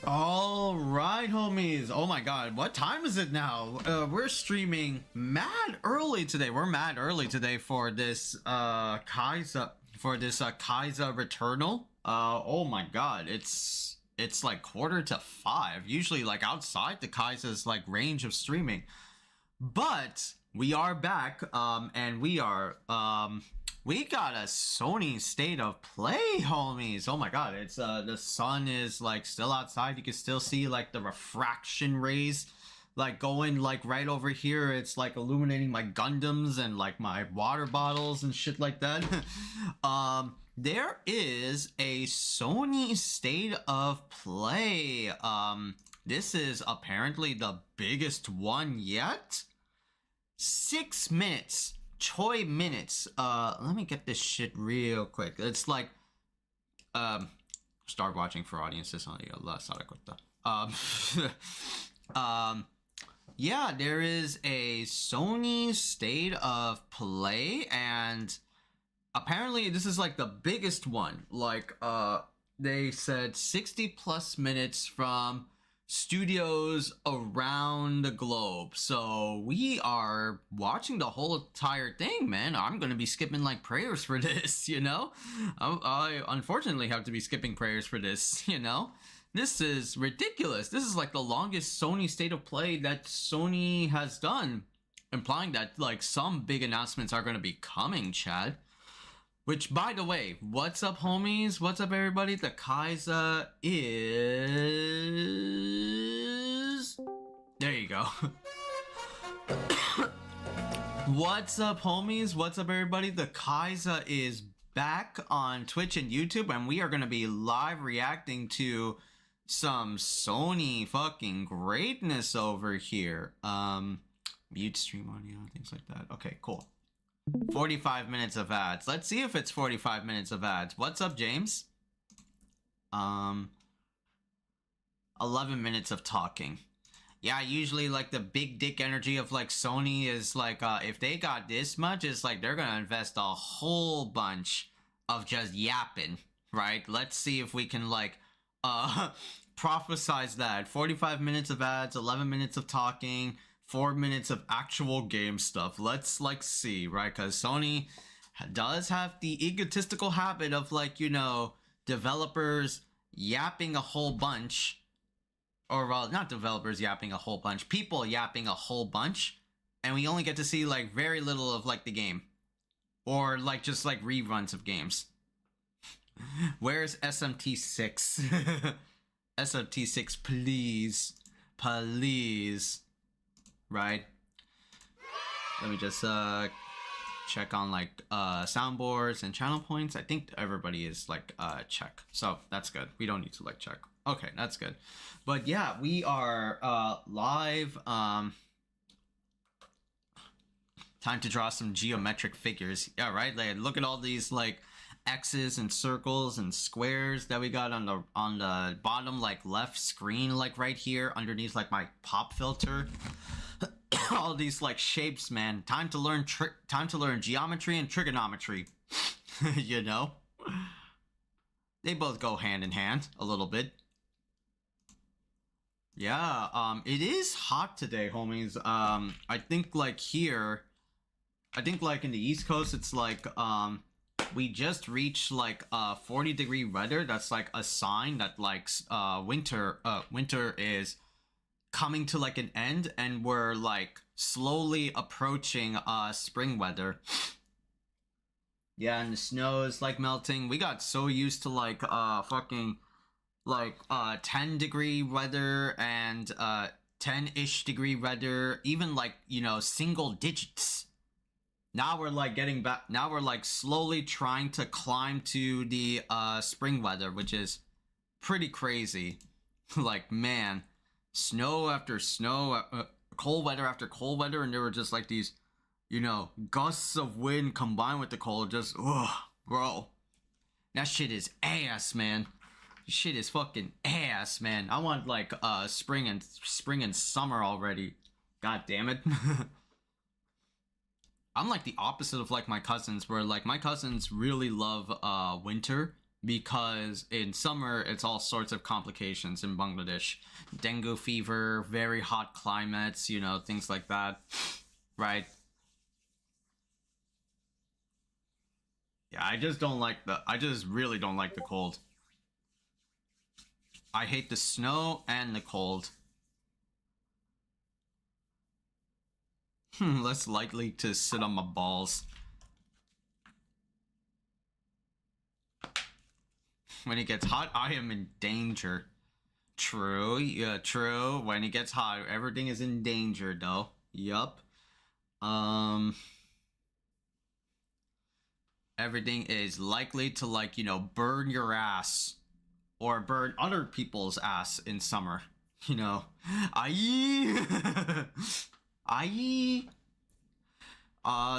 All right, homies. Oh my god, what time is it now? We're streaming mad early today. We're mad early today for this Khaiza Returnal. Oh my god, it's like 4:45. Usually like outside the Khaiza's like range of streaming. But we are back, and we got a Sony State of Play, homies. Oh my god, it's the sun is like still outside. You can still see like the refraction rays like going like right over here. It's like illuminating my Gundams and like my water bottles and shit like that. There is a Sony State of Play. This is apparently the biggest one yet. 6 minutes. Choi minutes. Let me get this shit real quick. It's like start watching for audiences on yeah, there is a Sony State of Play, and apparently this is like the biggest one. Like they said 60 plus minutes from studios around the globe. So we are watching the whole entire thing, man. I'm gonna be skipping like prayers for this, you know. I unfortunately have to be skipping prayers for this, you know. This is ridiculous. This is like the longest Sony State of Play that Sony has done, implying that like some big announcements are gonna be coming, Chad. Which, by the way, what's up, homies? What's up, everybody? The Khaiza is... There you go. What's up, homies? What's up, everybody? The Khaiza is back on Twitch and YouTube, and we are going to be live reacting to some Sony fucking greatness over here. Mute stream audio, things like that. Okay, cool. 45 minutes of ads. Let's see if it's 45 minutes of ads. What's up, James? 11 minutes of talking. Yeah, usually like the big dick energy of like Sony is like if they got this much, it's like they're gonna invest a whole bunch of just yapping, right? Let's see if we can like prophesize that. 45 minutes of ads, 11 minutes of talking, 4 minutes of actual game stuff. Let's like see, right? Because Sony does have the egotistical habit of like, you know, developers yapping a whole bunch, or well, not developers yapping a whole bunch, people yapping a whole bunch, and we only get to see like very little of like the game, or like just like reruns of games. Where's SMT6? SMT6, please, please. Right, let me just check on like soundboards and channel points. I think everybody is like check, so that's good. We don't need to like check. Okay, that's good. But yeah, we are live. Time to draw some geometric figures. Yeah, right. Like, look at all these like X's and circles and squares that we got on the bottom like left screen, like right here underneath like my pop filter. All these like shapes, man. Time to learn geometry and trigonometry. You know, they both go hand in hand a little bit. Yeah, it is hot today, homies. I think like here, I think like in the East Coast, it's like we just reached like 40-degree weather. That's like a sign that like winter is coming to like an end, and we're like slowly approaching spring weather. Yeah, and the snow is like melting. We got so used to like fucking like 10-degree weather and 10-ish degree weather, even like, you know, single digits. Now we're like getting back. Now we're like slowly trying to climb to the spring weather, which is pretty crazy. Like, man, snow after snow, cold weather after cold weather, and there were just like these, you know, gusts of wind combined with the cold. Just, ugh, bro, that shit is ass, man. This shit is fucking ass, man. I want like spring and summer already. God damn it. I'm like the opposite of like my cousins, where like my cousins really love winter because in summer it's all sorts of complications in Bangladesh. Dengue fever, very hot climates, you know, things like that, right? Yeah, I just really don't like the cold. I hate the snow and the cold. Less likely to sit on my balls. When it gets hot, I am in danger. True, yeah, true. When it gets hot, everything is in danger, though. Yup. Everything is likely to, like, you know, burn your ass or burn other people's ass in summer. You know, aye, aye.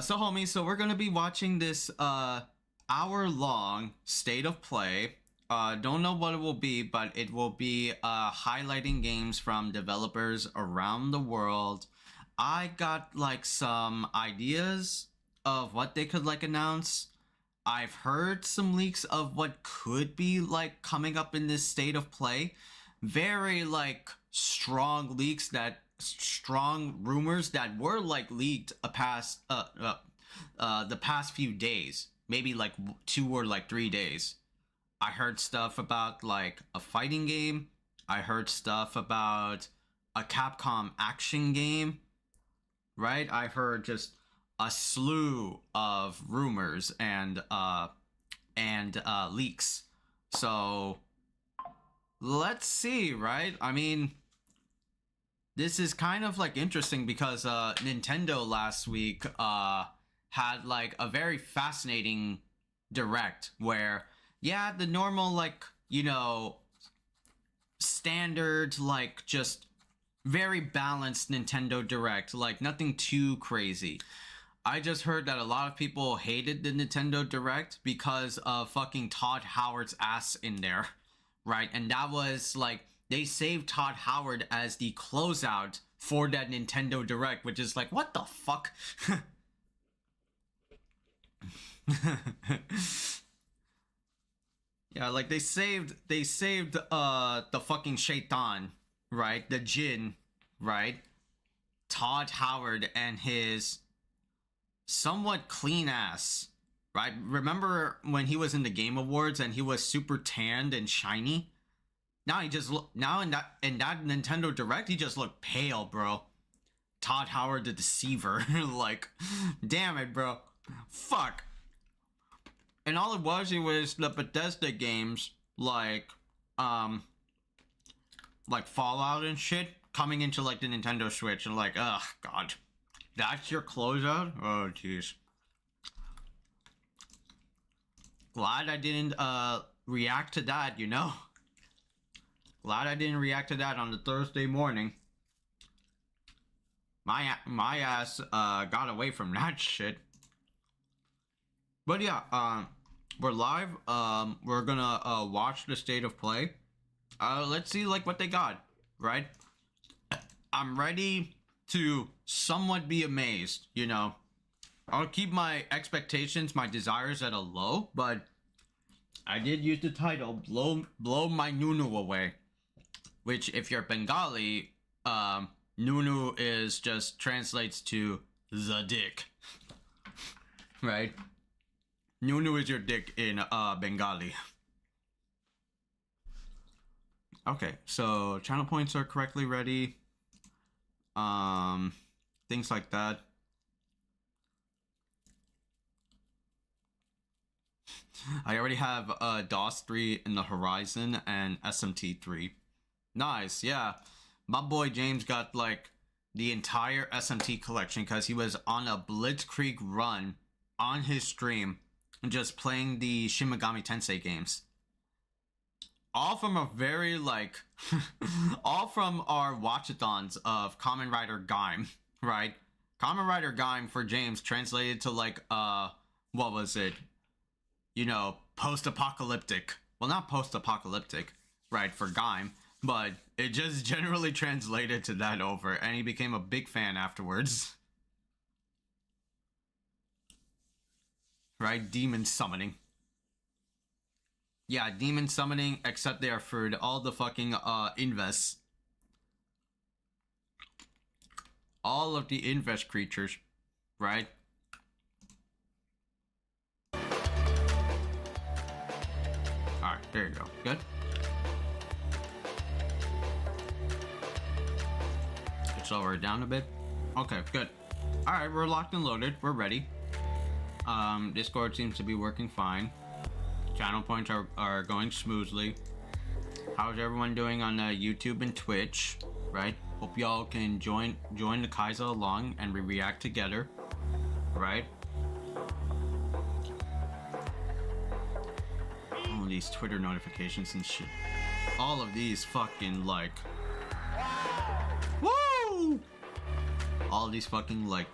So homies, so we're gonna be watching this hour-long state of play. Don't know what it will be, but it will be highlighting games from developers around the world. I got like some ideas of what they could like announce. I've heard some leaks of what could be like coming up in this state of play. Very like strong leaks, that strong rumors that were like leaked the past few days, maybe like 2 or like 3 days. I heard stuff about like a fighting game. I heard stuff about a Capcom action game, right? I heard just a slew of rumors and leaks. So let's see, right? I mean, this is kind of like interesting because Nintendo last week had like a very fascinating direct where, yeah, the normal like, you know, standard like just very balanced Nintendo direct, like nothing too crazy. I just heard that a lot of people hated the Nintendo Direct because of fucking Todd Howard's ass in there, right? And that was like, they saved Todd Howard as the closeout for that Nintendo Direct, which is like, what the fuck? Yeah, like they saved the fucking shaitan, right? The jinn, right? Todd Howard and his somewhat clean ass, right? Remember when he was in the Game Awards and he was super tanned and shiny? Now he just now in that Nintendo Direct he just looked pale, bro. Todd Howard the deceiver. Like, damn it, bro. Fuck. And all it was the Bethesda games like Fallout and shit coming into like the Nintendo Switch, and like, ugh, god. That's your closeout? Oh, jeez. Glad I didn't react to that, you know? Glad I didn't react to that on the Thursday morning. My ass got away from that shit. But yeah, we're live. We're gonna watch the state of play. Let's see like what they got, right? I'm ready to somewhat be amazed, you know. I'll keep my expectations, my desires at a low, but I did use the title blow my Nunu away, which if you're Bengali, Nunu is just translates to the dick. Right? Nunu is your dick in Bengali. Okay, so channel points are correctly ready. Things like that. I already have DOS 3 in the horizon and SMT 3. Nice, yeah. My boy James got like the entire SMT collection because he was on a Blitzkrieg run on his stream just playing the Shin Megami Tensei games. All from a very like all from our watchathons of Kamen Rider Gaim, right? Kamen Rider Gaim for James translated to like what was it? You know, post-apocalyptic. Well, not post-apocalyptic, right, for Gaim, but it just generally translated to that over, and he became a big fan afterwards. Right? Demon summoning. Yeah, demon summoning, except they are for all the fucking invest. All of the invest creatures, right? Alright, there you go. Good. Let's lower it down a bit. Okay, good. Alright, we're locked and loaded. We're ready. Discord seems to be working fine. Channel points are going smoothly. How's everyone doing on YouTube and Twitch? Right? Hope y'all can join the Khaiza along and we react together. Right? All of these Twitter notifications and shit. All of these fucking like... Woo! All these fucking like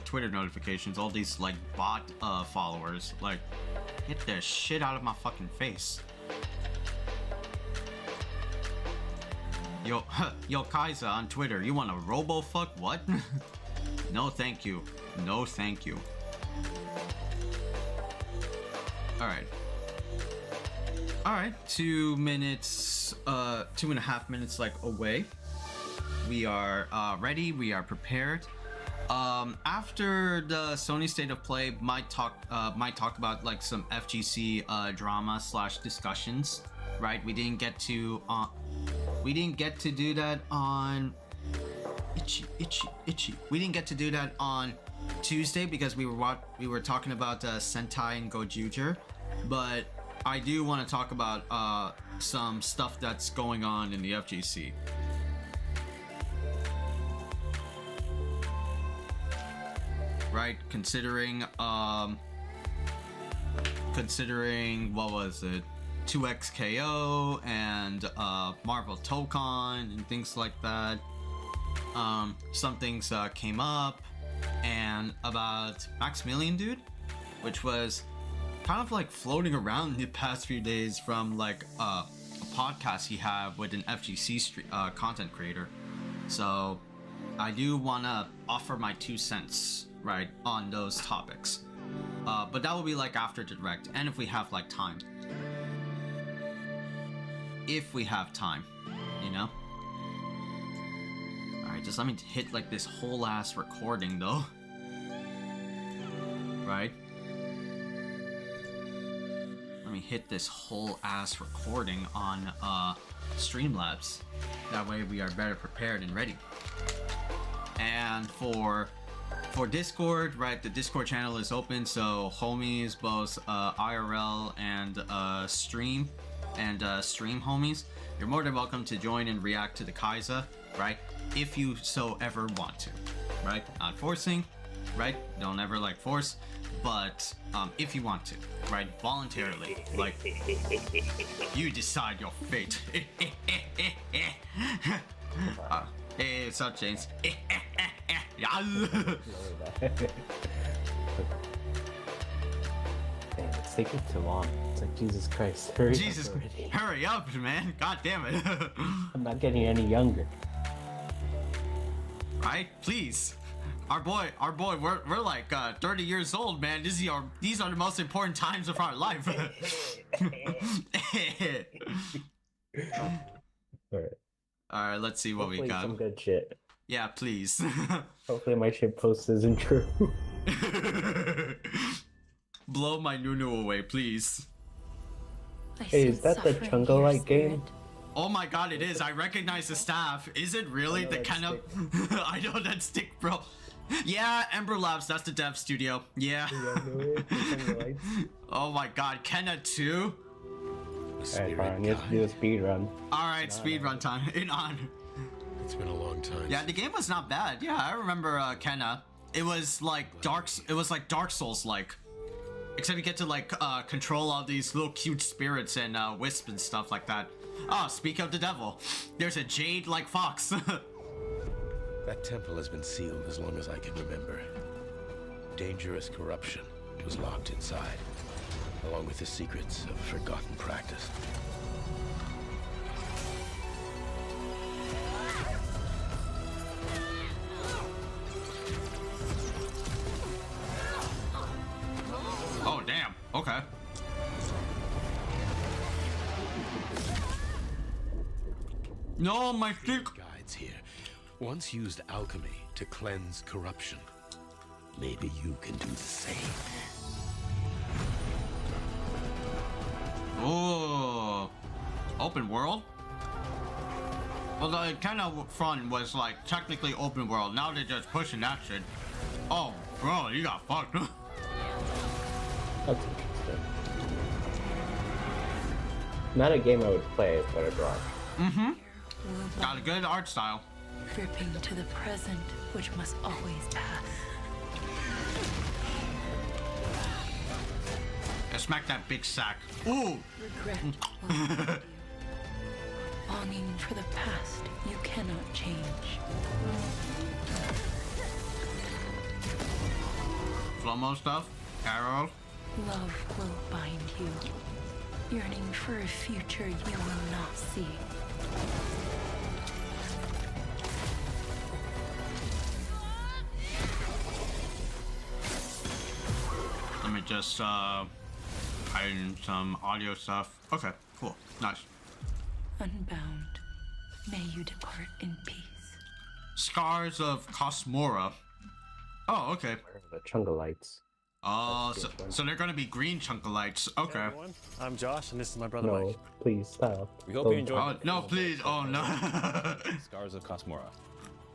Twitter notifications, all these like bot followers, like get the shit out of my fucking face. Yo, Khaiza on Twitter, you want a robo fuck? What? No, thank you. No, thank you. All right. All right, 2 minutes, 2.5 minutes like away. We are ready. We are prepared. After the Sony State of Play, might talk about like some FGC drama / discussions. Right? We didn't get to do that on itchy. We didn't get to do that on Tuesday because we were talking about Sentai and Gojuger, but I do want to talk about some stuff that's going on in the FGC. Right, considering what was it, 2XKO and Marvel Tokon and things like that. Some things came up, and about Maximilian Dude, which was kind of like floating around the past few days from like a podcast he had with an FGC content creator. So I do want to offer my 2 cents, right, on those topics. But that will be like after Direct, and if we have like time. If we have time, you know? Alright, just let me hit like this whole ass recording though. Right? Let me hit this whole ass recording on Streamlabs. That way we are better prepared and ready. And for Discord, right, the Discord channel is open, so homies, both IRL and stream homies, you're more than welcome to join and react to the Khaiza, right, if you so ever want to, right? Not forcing, right? Don't ever like force, but if you want to, right, voluntarily, like you decide your fate. Hey, what's up, James? Dang, it's taking too long. It's like, Jesus Christ, hurry up, man. God damn it. I'm not getting any younger. Right? Please. Our boy, we're like 30 years old, man. These are the most important times of our life. Alright, let's see what Hopefully we got. Some good shit. Yeah, please. Hopefully my shit post isn't true. Blow my Nunu away, please. Hey, is that the Chungo Light game? Oh my god, it is. I recognize the staff. Is it really the kind of... I know that stick, bro. Yeah, Ember Labs, that's the dev studio. Yeah. Oh my god, Kenna too? Alright, fine, you have to do a speed run. Alright, speed run time. It's been a long time. Yeah, the game was not bad. Yeah, I remember Kenna. It was like Dark Souls like. Except you get to like control all these little cute spirits and wisps and stuff like that. Oh, speak of the devil. There's a jade like fox. That temple has been sealed as long as I can remember. Dangerous corruption was locked inside, along with the secrets of forgotten practice. Oh, damn. Okay. No, my stick. Guides here once used alchemy to cleanse corruption. Maybe you can do the same. Oh, open world. Well, the kind of front was like technically open world. Now they're just pushing that shit. Oh, bro, you got fucked. That's interesting. Not a game I would play, but I'd watch. Mm-hmm. Got a good art style. Dripping to the present, which must always pass. I smack that big sack. Ooh. Regret will find you. Longing for the past you cannot change. Slow-mo stuff. Arrow. Love will bind you. Yearning for a future you will not see. Let me just hide some audio stuff. Okay, cool. Nice. Unbound, may you depart in peace. Scars of Cosmora. Oh, okay. Where are the Chungalites? Oh, so they're gonna be green chunkalites. Okay. Hey everyone, I'm Josh, and this is my brother No, Mike. please stop. We hope you enjoyed. Oh, no, please. Oh, no. Scars of Cosmora.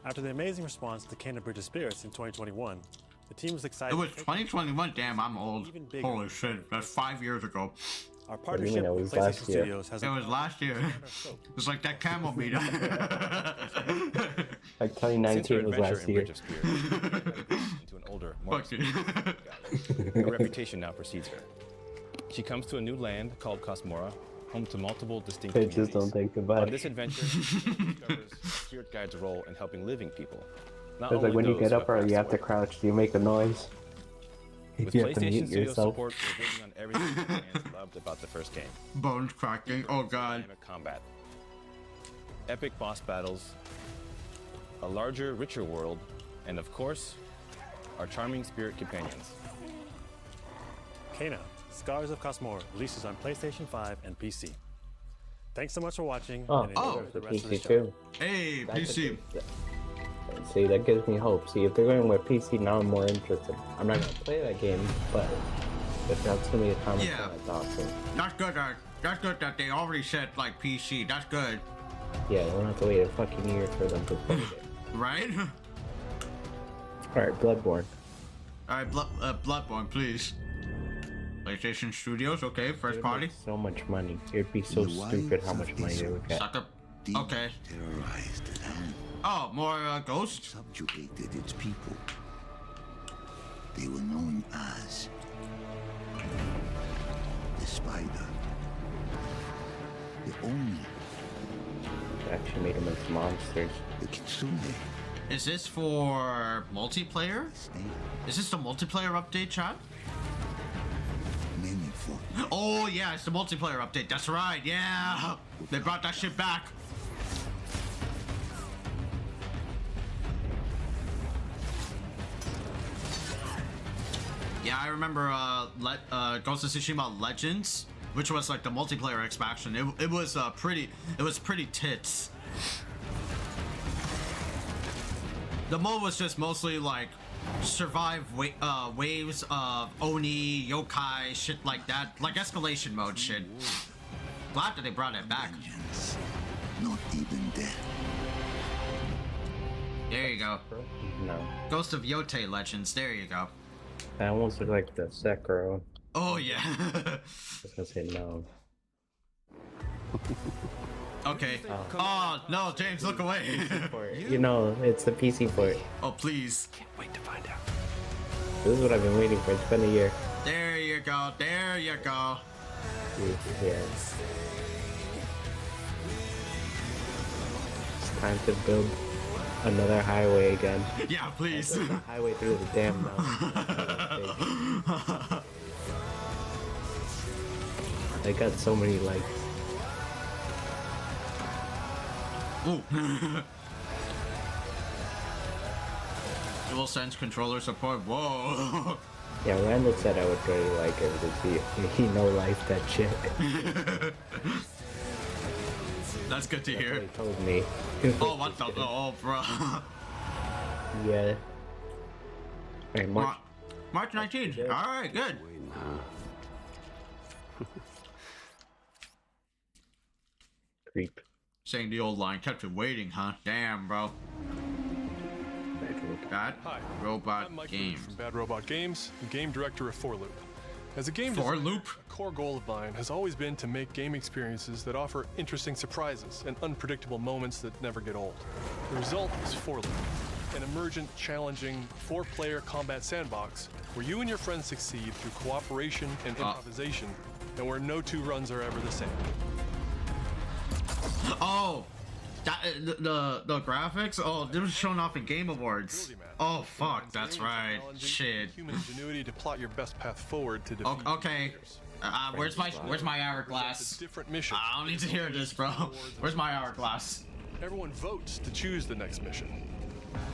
After the amazing response to Kena Bridge of Spirits in 2021, the team was excited. It was to take 2021. Damn, I'm old. Even bigger. Holy shit. That's 5 years ago. Our What do you partnership mean? It with was PlayStation last year. Studios has It was last year. It's like that camel meter. Like Since her 2019 was adventure last in year. Bridge of Spirits, she graduated into an older, more Fuck you. experienced guide. Her reputation now precedes her. She comes to a new land called Cosmora, home to multiple distinct They just don't communities. think about On it. this adventure, she discovers Spirit Guide's role in helping living people. Not It's like only when you those get who up have early, you have passed to away. crouch. You make a noise. With You have to PlayStation mute Studios yourself. support, we're building on everything the fans loved about the first game. Bones cracking. Oh, God. Dynamic combat, epic boss battles, a larger, richer world, and of course, our charming spirit companions. Kena, Scars of Cosmora releases on PlayStation 5 and PC. Thanks so much for watching, Oh, and enjoy oh, the the rest of the PC show. too. Hey, That PC. could- See, that gives me hope. See, if they're going with PC, now I'm more interested. I'm not gonna play that game, but if that's gonna be a comic, Yeah. that's awesome. That's good. That's good that they already said, like, PC. That's good. Yeah, you don't have to wait a fucking year for them to put it. Right? Alright, Bloodborne. Alright, Bloodborne, please. PlayStation Studios, okay, first It'd party. make so much money. It'd be so stupid how much money they would get. Sucker. Okay. Terrorized the land, Oh, more ghosts? subjugated its people. They were known as the Spider. The Oni, Actually made them into monsters. the Kitsune, Is this for multiplayer? the Snake, Is this the multiplayer update, chat? many fought. Oh, yeah, it's the multiplayer update. That's right, yeah. They brought that shit back. Yeah, I remember Ghost of Tsushima Legends, which was like the multiplayer expansion. It was pretty tits. The mode was just mostly like survive waves of Oni, yokai, shit like that, like escalation mode shit. Glad that they brought it back. Vengeance, not even death. There you go. No. Ghost of Yote Legends. There you go. That almost looked like the Sekiro. Oh yeah. I was gonna say no. Okay. Oh no, James, look away. You know, it's the PC port. Oh please. Wait to find out. This is what I've been waiting for. It's been a year. There you go. There you go. Yeah. It's time to build another highway again. Yeah, please. There's a highway through the damn mountain. They got so many likes. Ooh. DualSense controller support. Whoa. Yeah, Randall said I would really like it because he no life that shit. That's good to That's hear. what he told me. Oh, what the? Oh, bro. Yeah. Alright, March. March 19th. good. All right, good. Creep. Saying the old line kept you waiting, huh? Damn, bro. Bad Hi, Robot I'm Mike Games. from Bad Robot Games, and game director of 4 Loop. As a game For designer, Loop? a core goal of mine has always been to make game experiences that offer interesting surprises and unpredictable moments that never get old. The result is 4 Loop, an emergent, challenging, 4-player combat sandbox where you and your friends succeed through cooperation and improvisation, and where no 2 runs are ever the same. Oh, that, the graphics. Oh, they were showing off in Game Awards. Oh fuck, that's right. Shit. Human ingenuity to plot your best path forward to defeat Okay. players. Where's my It's hourglass? a different mission. I don't need to hear this, bro. Where's my hourglass? Everyone votes to choose the next mission.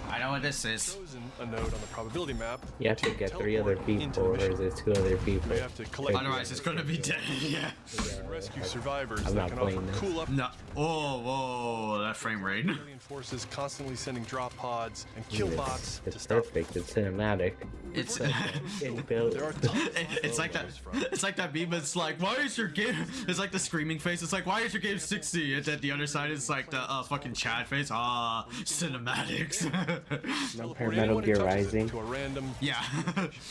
I know what this is. Chosen a node on the probability map. You have to get 3 other teleport into people, the or mission. is it 2 other people? You have to collect Otherwise, it's gonna be dead. Yeah. and rescue survivors I'm that not can offer playing this. cool up. No. Oh, whoa, that frame rate. Alien forces constantly sending drop pods and kill bots It's to stop. perfect. It's cinematic. It's Inbuilt. There are tons it's like that. It's like that meme. It's like, why is your game? It's like the screaming face. It's like, why is your game 60? And then the other side is like the fucking Chad face. Ah, cinematics. teleport Metal anyone who Gear touches it Rising. to a random. Yeah.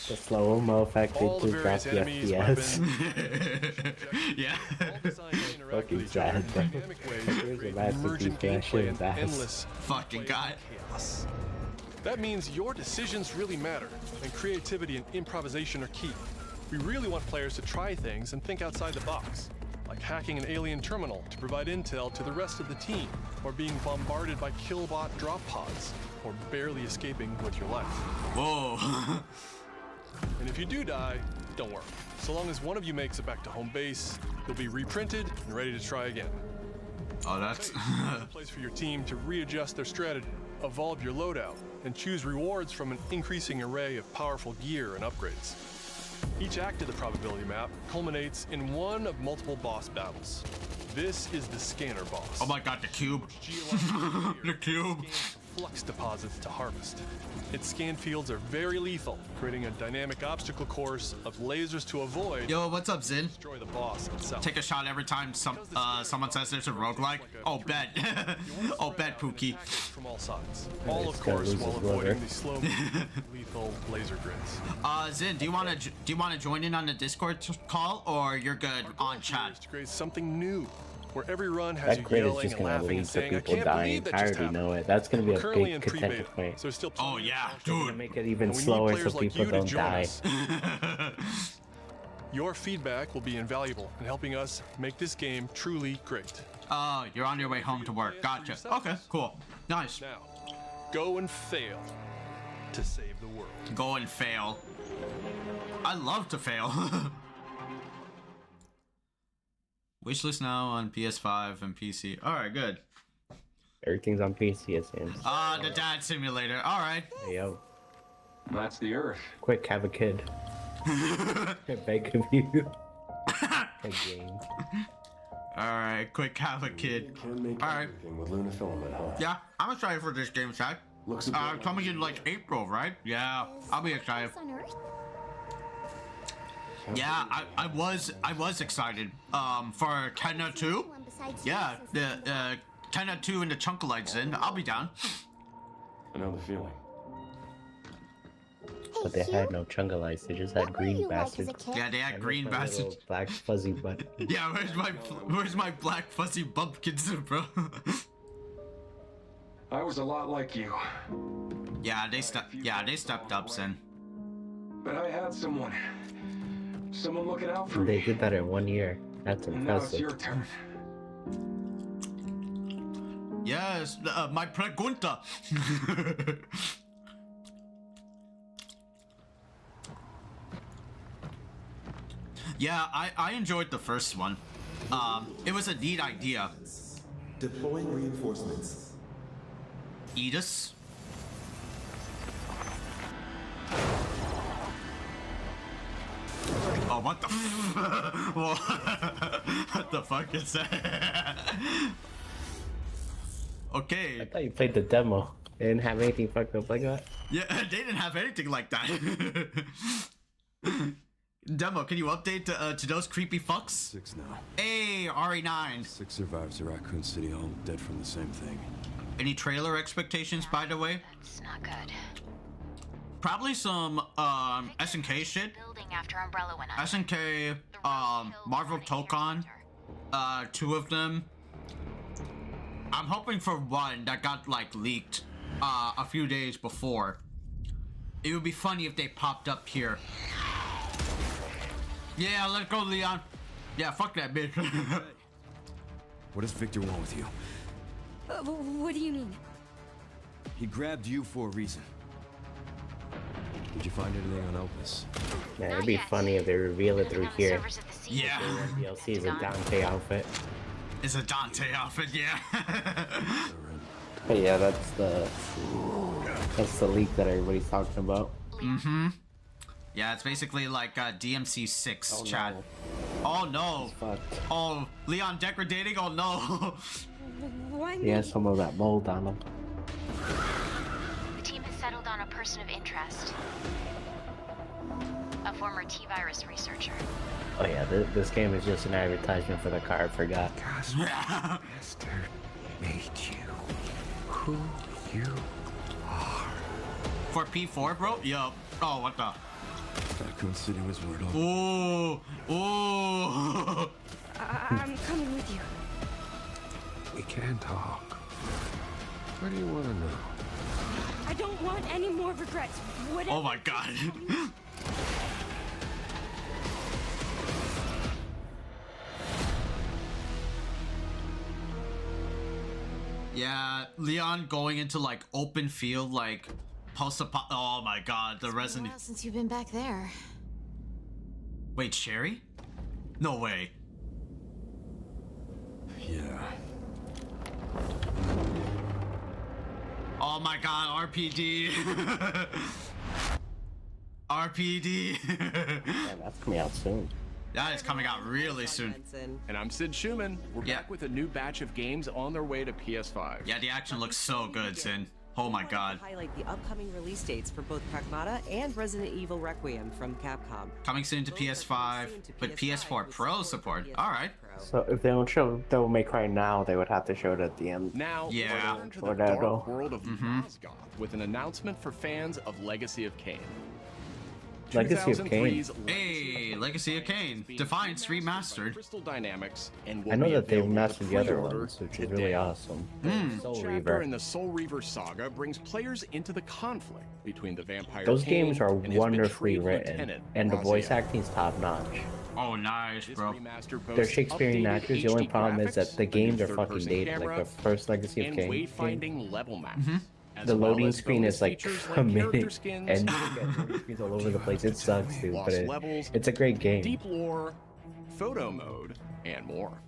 The slow-mo effect All the to drop various the enemies, FPS. weapons, Yeah. all designed to interact Fucking with each other in sad, bro. dynamic ways Here's to a create massive emergent detail, gameplay and shit, endless Fucking god. chaos. That means your decisions really matter, and creativity and improvisation are key. We really want players to try things and think outside the box, like hacking an alien terminal to provide intel to the rest of the team, or being bombarded by killbot drop pods, or barely escaping with your life. Whoa. And if you do die, don't worry. So long as one of you makes it back to home base, you'll be reprinted and ready to try again. Oh, that's. A place for your team to readjust their strategy, evolve your loadout, and choose rewards from an increasing array of powerful gear and upgrades. Each act of the probability map culminates in one of multiple boss battles. This is the scanner boss. Oh my god, the cube. The cube. Flux deposits to harvest. Its scan fields are very lethal, creating a dynamic obstacle course of lasers to avoid. Yo, what's up, Zin? Destroy the boss itself. Take a shot every time someone says there's a roguelike. Oh, bet. Oh, bet, Pookie. From all sides. All, of it's gonna course, lose while his liver. avoiding the slow, lethal laser grids. Zin, do you wanna join in on the Discord call, or you're good on chat? To create something new, where every run has That you grid is yelling just and gonna laughing lead and to saying, "I people can't dying. believe that I just already happened." know it. That's gonna be We're a currently big in contention pre-beta, point. so there's still Oh plenty yeah, of options. dude. Make it even And we need slower players so like people you to don't join die. us. Your feedback will be invaluable in helping us make this game truly great. Oh, you're on your way home to work. Gotcha. Okay, cool. Nice. Now, go and fail to save the world. Go and fail. I love to fail. Wishlist now on PS5 and PC. Alright, good. Everything's on PC, it seems. Ah, the dad simulator. Alright. Hey, yo, That's the Earth. quick, have a kid. I beg of you. A game. Alright, quick, have a kid. Can make Alright. everything with Luna filament, huh? Yeah, I'm excited for this game, Chad. Looks a bit Coming in like April, right? Yeah, I'll be excited. On Earth? Yeah, I was excited. For Kenna 2. One besides Yeah, you, the Kenna 2 and the Chunkalites in. I'll be down. I know the feeling. But they had no chungalites, they just had green bastards. Yeah, they had And green my little bastards. Black fuzzy butt. Yeah, where's my black fuzzy bumpkins, bro? I was a lot like you, Yeah, they stepped up, Sin. but I had someone looking out for They me. did that in 1 year. That's And now it's impressive. your turn. Yes, my pregunta. Yeah, I enjoyed the first one. It was a neat idea. Deploying reinforcements. Edis. Oh, what the what the fuck is that? Okay. I thought you played the demo. They didn't have anything fucked up like that. Yeah, they didn't have anything like that. Demo, can you update to those creepy fucks? 6 now. Hey, RE9. 6 survivors of Raccoon City, all dead from the same thing. Any trailer expectations, by the way? That's not good. Probably some SNK shit. Building after Umbrella went under. SNK, Marvel Talka, 2 of them. I'm hoping for one that got like leaked a few days before. It would be funny if they popped up here. Yeah, let's go, Leon. Yeah, fuck that bitch. What does Victor want with you? What do you mean? He grabbed you for a reason. Did you find anything on Elvis? Man, it'd be funny if they reveal it through here. Yeah. DLC is a Dante outfit. It's a Dante outfit, yeah. But yeah, that's the leak that everybody's talking about. Mm-hmm. Yeah, it's basically like DMC 6 chat. No. Oh no. Oh, Leon degrading. Oh no. Why He has some of that mold on him. The team has settled on a person of interest. A former T-virus researcher. Oh yeah, this game is just an advertisement for the car. I forgot. Master made you who you are. For P4, bro? Yup. Oh, what the? Raccoon City was word on. Ooh. Ooh. I'm coming with you. We can talk. What do you want to know? I don't want any more regrets. Whatever. Oh my god. Yeah, Leon going into like open field, like post-apo. Oh my god, the Resident. Well, since you've been back there. Wait, Sherry? No way. Yeah. Oh my god, RPD. RPD. Yeah, that's coming out soon. That is coming out really soon. And I'm Sid Schumann. We're back with a new batch of games on their way to PS5. Yeah, the action looks so good, Sin. Oh my god. Highlight the upcoming release dates for both Pragmata and Resident Evil Requiem from Capcom. Coming soon to PS5, but PS4 Pro support. Alright. So if they don't show Devil May Cry now, they would have to show it at the end. Now, yeah. return to the dark world of Nosgoth with an announcement for fans of Legacy of Kain. Legacy of Kain. Hey, Legacy of Kain. Defiance remastered. Crystal Dynamics and I know that they remastered the other ones, which is really awesome. Soul Chapter Reaver. in the Soul Reaver saga brings players into the conflict between the vampire. Those Kain games are and his wonderfully betrayed written, lieutenant, and the voice Raziel. acting's top notch. Oh, nice, bro. They're Shakespearean actors. The only problem is that the games are fucking dated, like the first Legacy of and Kain. wayfinding level maps. The loading screen is like features a like minute, character skins, and you get loading screens all over the place. It sucks, dude, but lost levels, it's a great game. deep lore, photo mode, and more.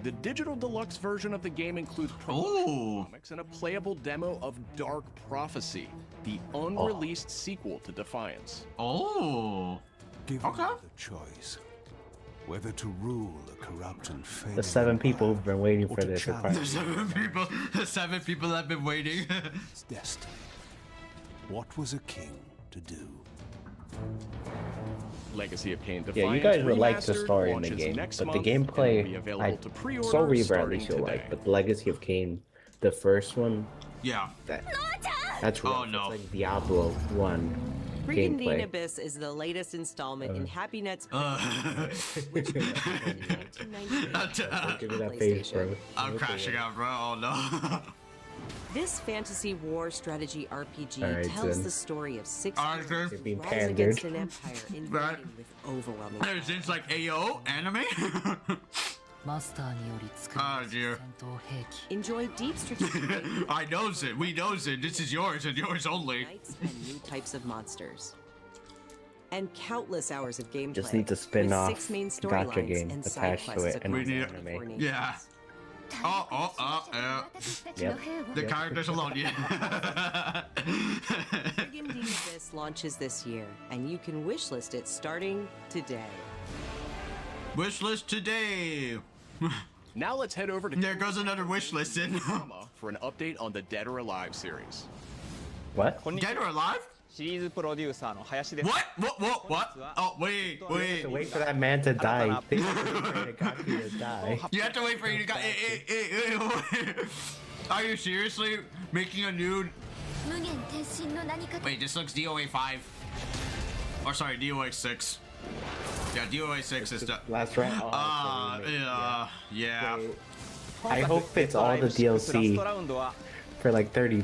The digital deluxe version of the game includes comics and a playable demo of Dark Prophecy, the unreleased sequel to Defiance. Oh. Given the choice, whether to rule a corrupt and failing The 7 people who've been waiting for this. The 7 people have been waiting. It's destiny. What was a king to do? Legacy of Kain Yeah, you guys would like the story in the game, but the gameplay, Soul Reaver at least you'll like, but the Legacy of Kain, the first one, yeah, that's rough. Oh no, it's like Diablo 1 Reconvene gameplay. Abyss is the latest installment in Happy Net's which Give me that face, bro. I'm crashing out, bro. Oh no. This fantasy war strategy RPG Alright, tells then. the story of 6 Arthur. You're being rise against pandered. an empire invading with overwhelming It's like AO anime. Oh dear. Enjoy deep strategic I knows it. We knows it. This is yours and yours only. knights and new types of monsters. And countless hours of gameplay. Just need to spin with off 6 main gotcha storylines game and side attached to quests it and across need- the 4 nations. Yeah. Yep. The characters alone, yeah. Reconvene Abyss launches this year, and you can wishlist it starting today. Wishlist today. Now let's head over to there goes another wish list in for an update on the Dead or Alive series. What? Dead or Alive? シリーズプロデューサーの林です。 What? What? Oh, wait. Wait for that man to die. You have to wait for you to die. Are you seriously making a new... Wait, this looks DOA 5. Or sorry, DOA 6. Yeah, DOA 6 is the... Last round? Yeah. I hope it's all the DLC for like $30.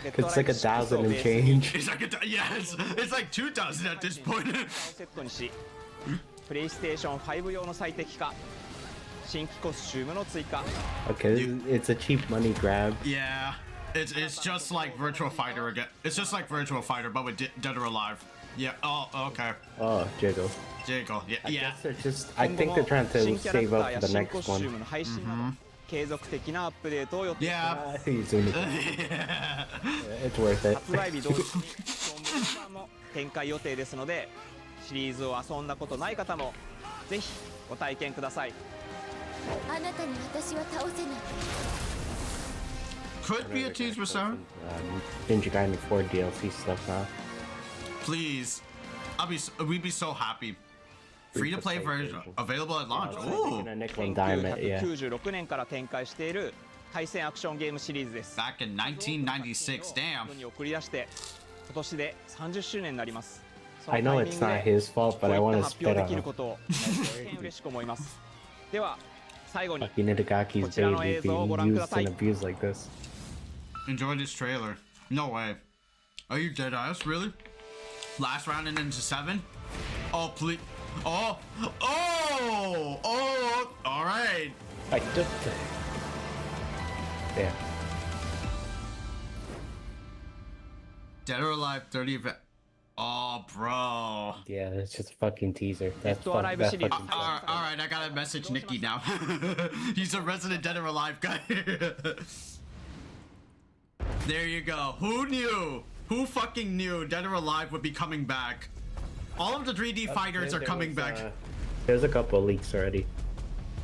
It's like 1,000 and change. It's like it's like 2,000 at this point. プレイステーション5用の最適化、新規コスチュームの追加。 Okay, it's a cheap money grab. Yeah, it's just like Virtual Fighter again. It's just like Virtual Fighter, but with Dead or Alive. Yeah. Oh, okay. Oh, Jiggle. Jiggle. Yeah. I think they're trying to save up for the next one. 継続的なアップデートを予定しています。 It's worth it. 発売日同時に本番も展開予定ですので、シリーズを遊んだことない方もぜひご体験ください。あなたに私は倒せない。 Could be a teaser, sir. Ninja Gaiden 4 DLC stuff now. Please, we'd be so happy. Free-to-play version available at launch. Ooh. 1996年から展開している対戦アクションゲームシリーズです。 Back in 1996, damn. に送り出して今年で30周年になります。 I know it's not his fault, but I want to spit on him. 嬉しく思います。では最後に Itagaki's baby being used and abused like this. Enjoy this trailer. No way. Are you dead ass? Really? Last round and into 7? Oh, please. Oh! All right. I took it. Yeah. Dead or Alive 30 event. Oh, bro. Yeah, it's just a fucking teaser. That's all right, I gotta message Nikki now. He's a resident Dead or Alive guy. There you go. Who knew? Who fucking knew Dead or Alive would be coming back? All of the 3D fighters are coming back. There's a couple of leaks already.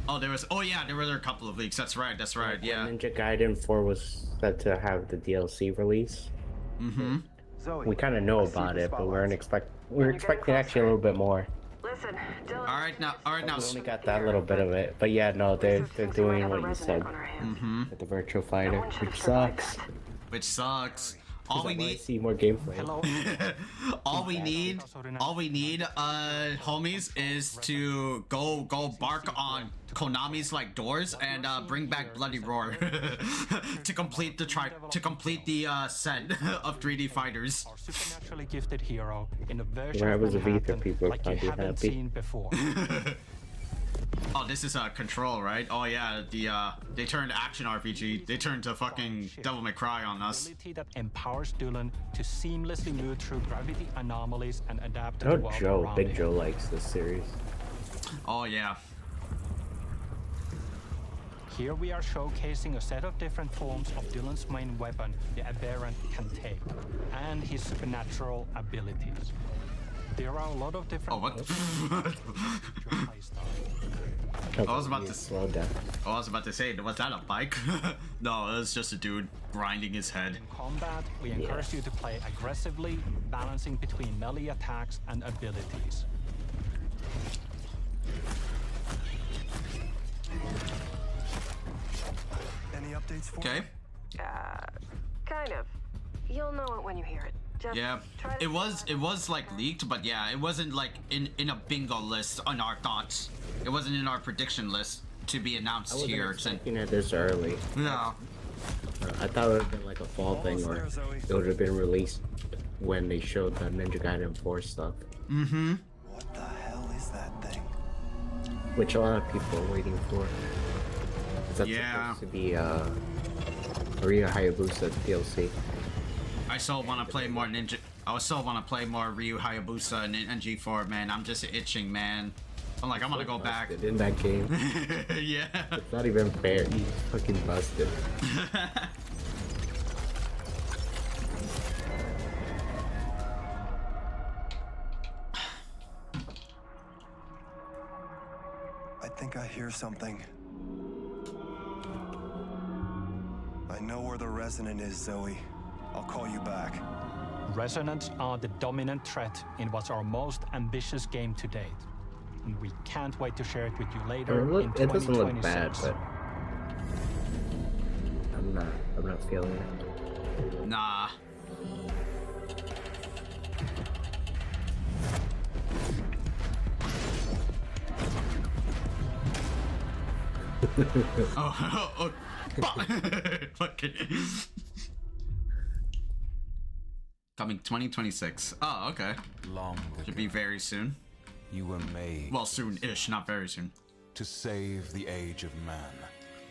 Oh, there was. Oh yeah, there were a couple of leaks. That's right. Yeah. Ninja Gaiden 4 was set to have the DLC release. Mm-hmm. We kind of know about it, but we're expecting actually a little bit more. Listen, All right now. We only got that little bit of it, but yeah, no, they're doing what you said with the Virtual Fighter, which sucks. All we need, see more gameplay. all we need, homies, is to go bark on Konami's like doors and bring back Bloody Roar to complete the set of 3D fighters. Our supernaturally gifted hero in a version Where of was the Manhattan people like you probably haven't happy. seen before. Oh, this is Control, right? Oh yeah, they turned action RPG. They turned to fucking Devil May Cry on us. Ability that empowers Dylan to seamlessly move through gravity anomalies and adapt to the world around Big him. Joe likes this series. Oh yeah. Here we are showcasing a set of different forms of Dylan's main weapon, the Aberrant can take, and his supernatural abilities. There are a lot of different. Oh, what? I was about to slow down. I was about to say, was that a bike? No, it was just a dude grinding his head. In combat, we encourage you to play aggressively, balancing between melee attacks and abilities. Any updates for Okay. Kind of. You'll know it when you hear it. Just Yeah, it was like leaked, but yeah, it wasn't like in a bingo list on our thoughts. It wasn't in our prediction list to be announced here. I wasn't expecting it this early. No. I thought it would have been like a fall thing, or it would have been released when they showed the Ninja Gaiden 4 stuff. Mm-hmm. What the hell is that thing? Which a lot of people are waiting for. That's supposed to be Ryu Hayabusa DLC. I still want to play more Ninja. I still want to play more Ryu Hayabusa and G4, man. I'm just itching, man. I'm like, I'm gonna go back. In that game. Yeah. It's not even fair. He's fucking busted. I think I hear something. Resonant is, Zoe. I'll call you back. Resonants are the dominant threat in what's our most ambitious game to date. And we can't wait to share it with you later in 2026. It doesn't look bad, but I'm not feeling it. Nah. oh, fucking. Coming 2026. Oh, okay. Long Should be very soon. You were made. Well, soon-ish, not very soon. To save the age of man.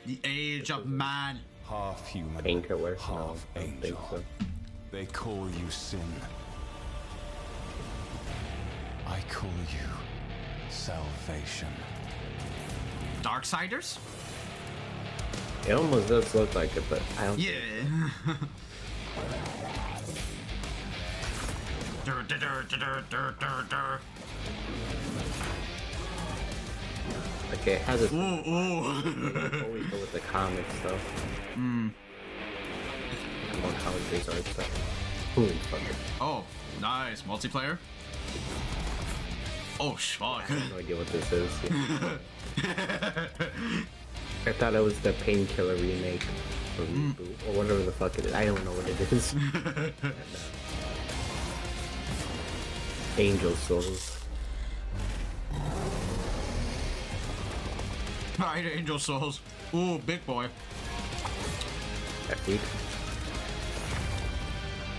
The age of man. Half human, Painkiller. half angel. So. They call you sin. I call you salvation. Darksiders? It almost does look like it, but I don't. Yeah. Dur, dur, dur, dur, dur, dur, dur. Okay, it has a. Always go with the comics though. Hmm. More comic-based art stuff. Holy fuck. Oh, nice. Multiplayer? Oh, fuck. I have no idea what this is. I thought it was the Painkiller remake or reboot or whatever the fuck it is. I don't know what it is. Angel Souls. Alright, Angel Souls. Ooh, big boy. Epic.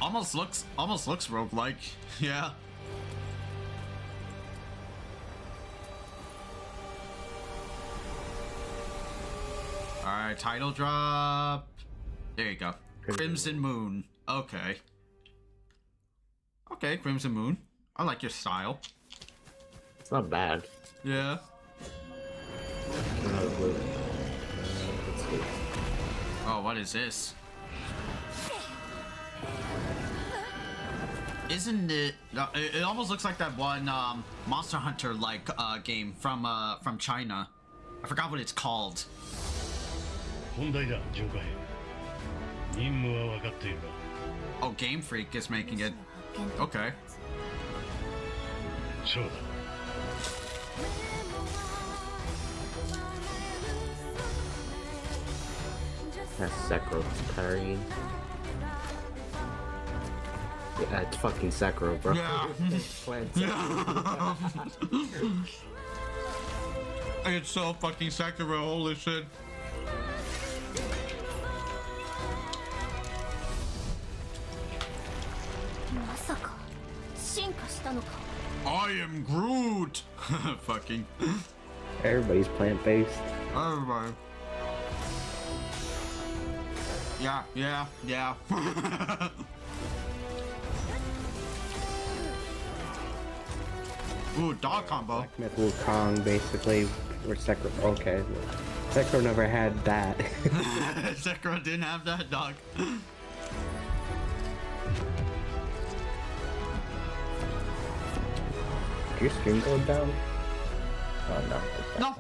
Almost looks roguelike. Yeah. Alright, title drop. There you go. Crimson Moon. Okay. Okay, Crimson Moon. I like your style. It's not bad. Yeah. Oh, what is this? Isn't it? It almost looks like that one Monster Hunter like game from China. I forgot what it's called. Oh, Game Freak is making it. Okay. That's Sekiro Karin. Yeah, it's fucking Sekiro, bro. Yeah. It's so fucking Sekiro, holy shit. I am Groot! Fucking. Everybody's plant-based. Everybody. Yeah. Ooh, dog combo. Black Myth Wukong, basically, or Sekiro. Okay. Sekiro never had that. Sekiro didn't have that, dog. Did your stream go down? Oh, no. No.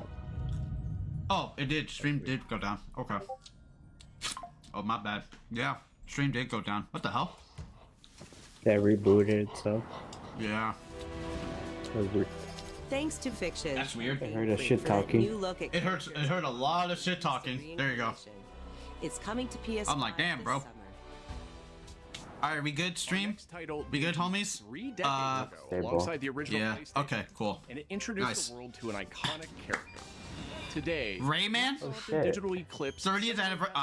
Oh, it did. Stream did go down. Okay. Oh, my bad. Yeah, stream did go down. What the hell? That rebooted, so. Yeah. Thanks to Fiction. That's weird. I heard a shit talking. It hurts. It heard a lot of shit talking. There you go. It's coming to PS. I'm like, damn, bro. All right, we good, stream? We good, homies? 3 decades ago, alongside the original yeah. PlayStation, Okay, cool. and it introduced Nice. the world to an iconic character. Today, Rayman? digital eclipse 30th anniversary.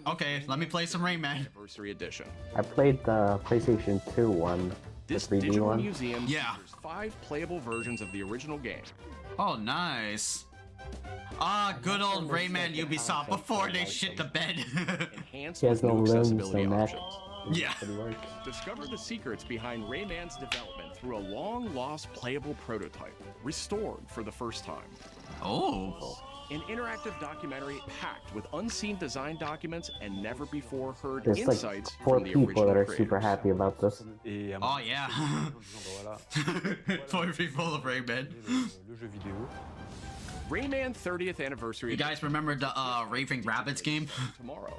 Okay, let me play some Rayman. Anniversary edition. I played the PlayStation 2 one. This the 3D digital one. museum Yeah. features 5 playable versions of the original game. Oh, nice. Ah, good old Rayman Ubisoft before they shit the bed. Enhanced He has with no new limbs, accessibility no neck. options. Yeah. Discover the secrets behind Rayman's development through a long-lost playable prototype, restored for the first time. Oh. An interactive documentary packed with unseen design documents and never-before-heard There's insights like 4 from the people original that are creators. super happy about this. Oh, yeah. 4 people of Rayman. Rayman 30th anniversary. You guys remember the Raving Rabbits game? Tomorrow.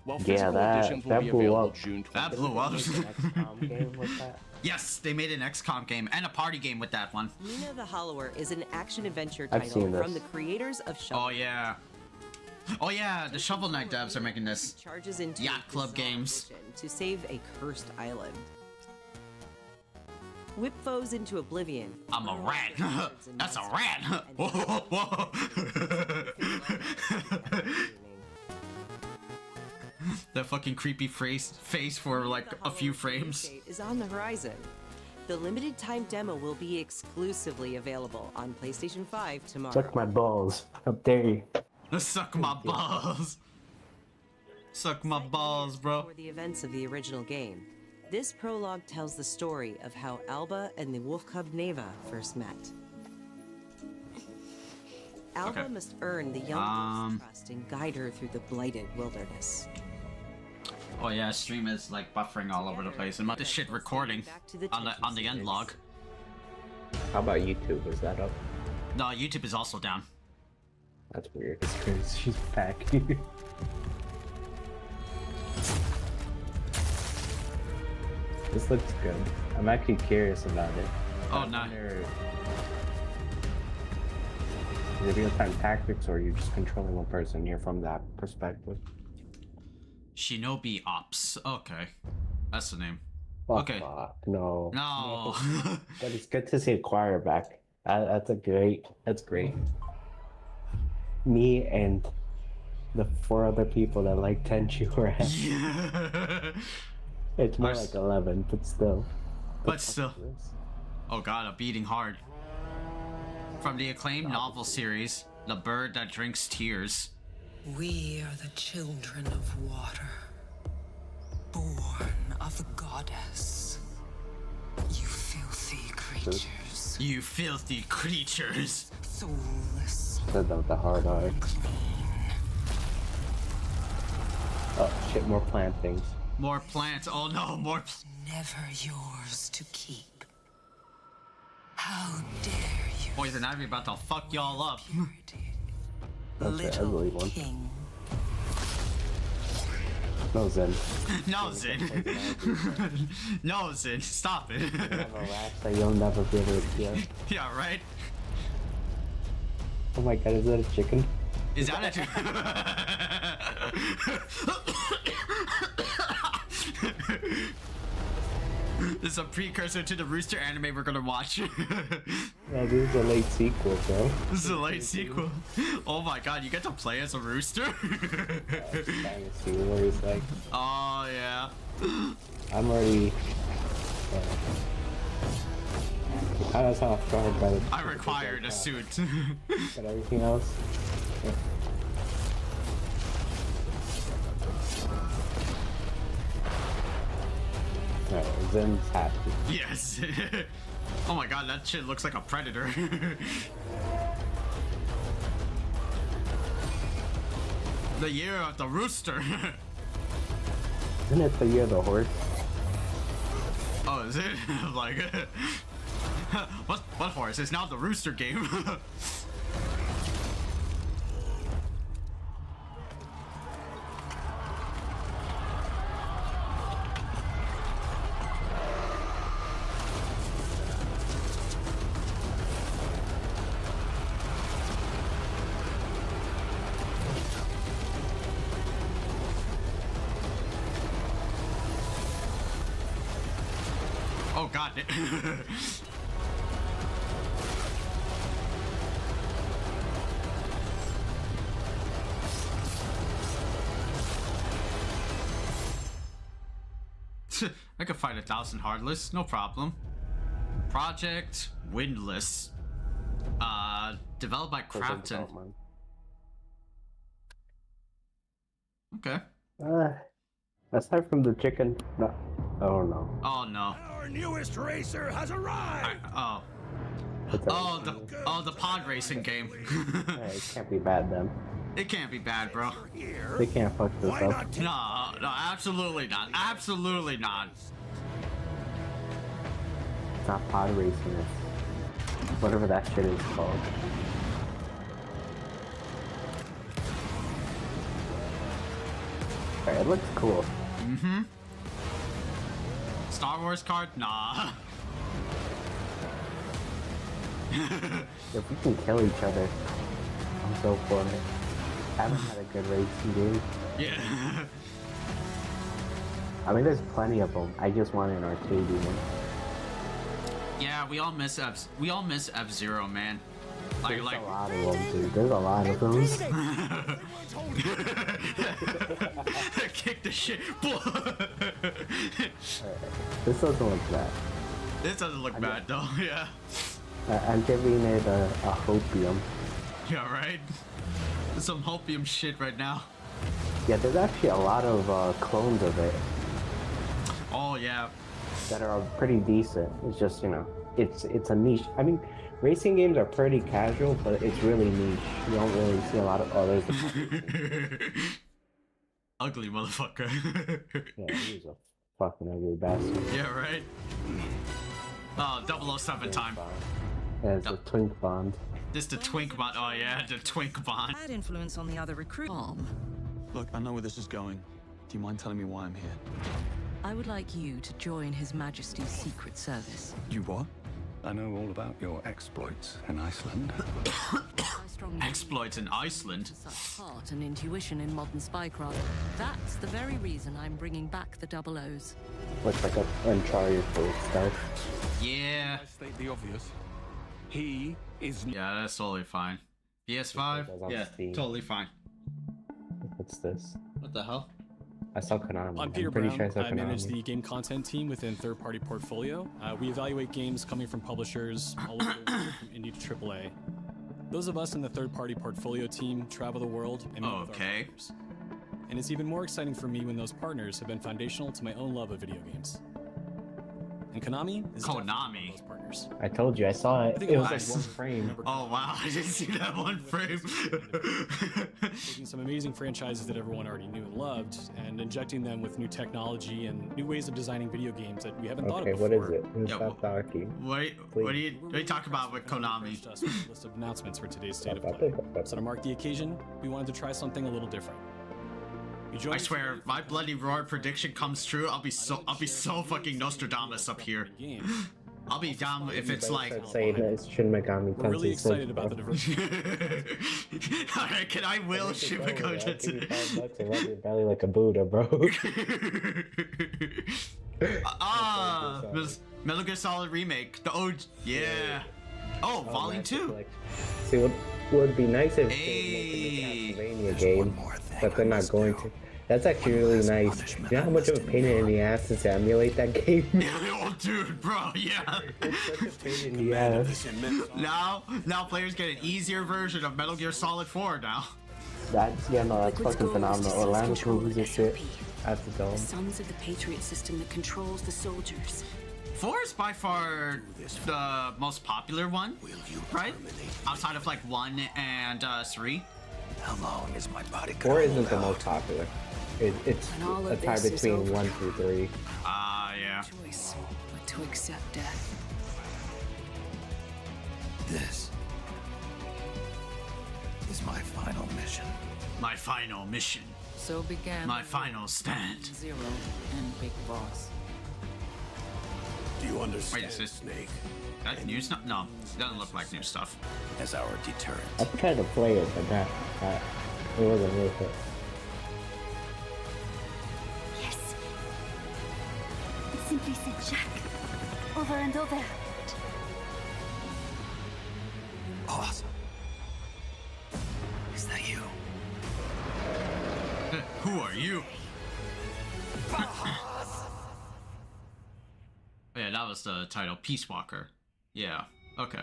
While Yeah, physical editions will that be blew available up. June 20th. That blew up. XCOM game with that. Yes, they made an XCOM game and a party game with that one. Nina the Hollower is an action-adventure I've title seen this. from the creators of Shovel. Oh yeah. Oh yeah, the Shovel Knight devs are making this. Charges into Yacht Club bizarre games. mission to save a cursed island. Whip foes into oblivion. I'm a rat. That's a rat. Whoa, whoa, whoa. That fucking creepy face for like a few frames. Is on the horizon. The limited time demo will be exclusively available on PlayStation 5 tomorrow. Suck my balls. Up there. Suck my balls. Suck my balls, bro. For the events of the original game. This prologue tells the story of how Alba and the wolf cub Neva first met. Alba must earn the young girl's trust and guide her through the blighted wilderness. Oh yeah, stream is like buffering all over the place, and this shit recording on the end log. How about YouTube? Is that up? No, YouTube is also down. That's weird. It's crazy. She's back. This looks good. I'm actually curious about it. Oh no. Is it real-time tactics, or are you just controlling one person here from that perspective? Shinobi Ops. Okay, that's the name. Oh, okay. Fuck. No. No. But it's good to see Acquire back. That's great. Me and the 4 other people that like Tenchu are happy. Yeah. It's more like 11, but still. But still. Oh god, I'm beating hard. From the acclaimed novel series, The Bird That Drinks Tears. We are the children of water, born of the goddess. You filthy creatures. You filthy creatures. Soulless. Said that with the hard R. Oh shit, more plant things. More plants. Oh no, more. Never yours to keep. How dare you? Poison Ivy about to fuck y'all up. That's the ugly one. King. No, Zen. No, Zen. No, Zen. Stop it. You have a laugh that you'll never be able to hear. Yeah, right? Oh my god, is that a chicken? Is that a This is a precursor to the Rooster anime we're gonna watch. Yeah, this is a late sequel, bro. This is a late sequel. Oh my god, you get to play as a rooster? Fantasy, where he's like, oh yeah. I'm already kind of off guard by the. I required a suit. But everything else. Yeah. Alright, Zen's happy. Yes. Oh my god, that shit looks like a predator. The year of the rooster. Isn't it the year of the horse? Oh, is it? Like, what horse? It's now the rooster game. Oh god. I could fight 1,000 Heartless, no problem. Project Windless. Developed by Crafton. Okay. Aside from the chicken, no. Oh no. Oh no. Our newest racer has arrived. Oh, the pod racing game. Yeah, it can't be bad then. It can't be bad, bro. They can't fuck this up. No, absolutely not. Absolutely not. It's not pod racing. It's whatever that shit is called. It looks cool. Mm-hmm. Star Wars card? Nah. If we can kill each other, I'm so for it. I haven't had a good racing game. Yeah. I mean, there's plenty of them. I just want an arcade one. Yeah, we all miss F-Zero, man. Like, There's a lot of them, dude. There's a lot of those. Kick the shit. This doesn't look bad. This doesn't look bad though. Yeah. I'm giving it a hopium. Yeah, right. Some hopium shit right now. Yeah, there's actually a lot of clones of it. Oh yeah. That are pretty decent. It's just, you know, it's a niche. I mean, racing games are pretty casual, but it's really niche. You don't really see a lot of others. Ugly motherfucker. Yeah, he's a fucking ugly bastard. Yeah, right. Oh, 007 time. Yeah, it's a twink bond. This the twink bond. Oh yeah, the twink bond. Bad influence on the other recruit. Look, I know where this is going. Do you mind telling me why I'm here? I would like you to join His Majesty's Secret Service. You what? I know all about your exploits in Iceland. Exploits in Iceland? Such heart and intuition in modern spycraft. That's the very reason I'm bringing back the Double O's. Looks like a Uncharted for stuff. Yeah. I state the obvious. He is. Yeah, that's totally fine. PS5? Yeah, totally fine. What's this? What the hell? I saw Konami. I'm Peter pretty Brown. sure I saw I manage Konami. the game content team within third-party portfolio. We evaluate games coming from publishers all over the world, from indie to AAA. Those of us in the third-party portfolio team travel the world and meet with our partners. And it's even more exciting for me when those partners have been foundational to my own love of video games. And Konami is definitely one of those partners. I told you, I saw it. It was like Nice. one frame. Oh wow, I didn't see that one frame. Taking some amazing franchises that everyone already knew and loved, and injecting them with new technology and new ways of designing video games that we haven't thought Okay, of what before. is it? Stop talking. What are you talking about with Konami? Just a list of announcements for today's state of play. So to mark the occasion, we wanted to try something a little different. I swear, if my bloody roar prediction comes true, I'll be so fucking Nostradamus up here. I'll be down if it's like. Saying that it's Shin Megami Tensei. We're really excited about the diversity. Alright, can I will Shin Megami Tensei? $5 and rub your belly like a Buddha, bro. Metal Gear Solid Remake. The OG. Yeah. Oh, Volume 2. See, what would be nice if they make a Castlevania game, but they're not going to. That's actually really nice. You know how much of a pain in the ass is to emulate that game? Oh, dude, bro, yeah. It's such a pain in the ass. Now players get an easier version of Metal Gear Solid 4 now. That's fucking phenomenal. Orlando movies and shit at the dome. The sons of the Patriot system that controls the soldiers. 4 is by far the most popular one, right? Outside of like 1 and 3. How long is my body? 4 isn't the most popular. It's a tie between 1 through 3. Yeah. Choice, but to accept death. This is my final mission. My final mission. So began my final stand. Zero and Big Boss. Do you understand, Wait, is this Snake? that new stuff? No, it doesn't look like new stuff. As our deterrent. I tried to play it, but that it wasn't worth it. Yes. It simply said Jack. Over and over. Awesome. Is that you? Who are you? Yeah, that was the title, Peace Walker. Yeah, okay.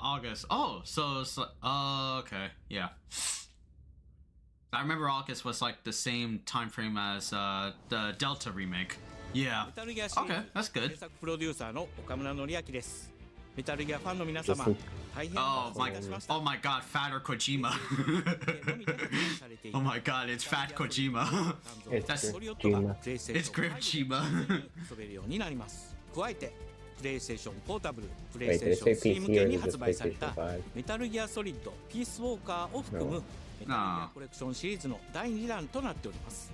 August. Oh, so it's like, okay, yeah. I remember August was like the same time frame as the Delta remake. Yeah. Okay, that's good. プロデューサーの岡村典明です。メタルギアファンの皆様、Oh my god, fatter Kojima. Oh my god, it's fat Kojima. It's Kojima. It's Kojima. 加えて、プレイステーションポータブル、プレイ Wait, ステー did シ it ョ say ン 3 向 PC け or に is 発 it 売された PlayStation 5? メタルギアソリッドピースウォーカーを含むメタルギアコレクションシリーズの第2弾となっております。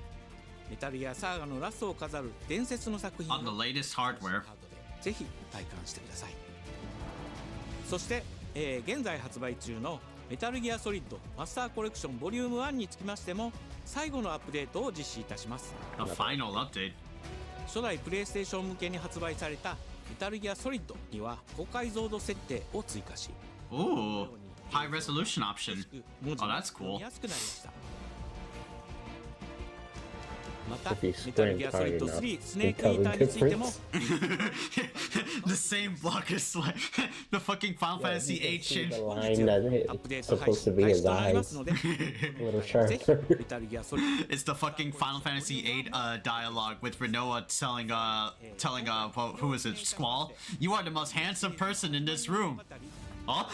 メタルギアサーガのラストを飾る伝説の作品を On the latest hardware. ぜひ体感してください。そして、現在発売中のメタルギアソリッドマスターコレクションボリューム1につきましても最後のアップデートを実施いたします。 The final update. 初代プレイステーション向けに発売されたメタルギアソリッドには高解像度設定を追加し、 Ooh, high resolution option. Oh, that's cool. 見やすくなりました。また If you メタルギアソリッド squint 3 hard スネークイーターについても The same block is like the fucking Final Fantasy 8 shit. The line that it's supposed to be his eyes. A little sharper. It's the fucking Final Fantasy 8 dialogue with Renoa telling who is it, Squall? You are the most handsome person in this room. Oh?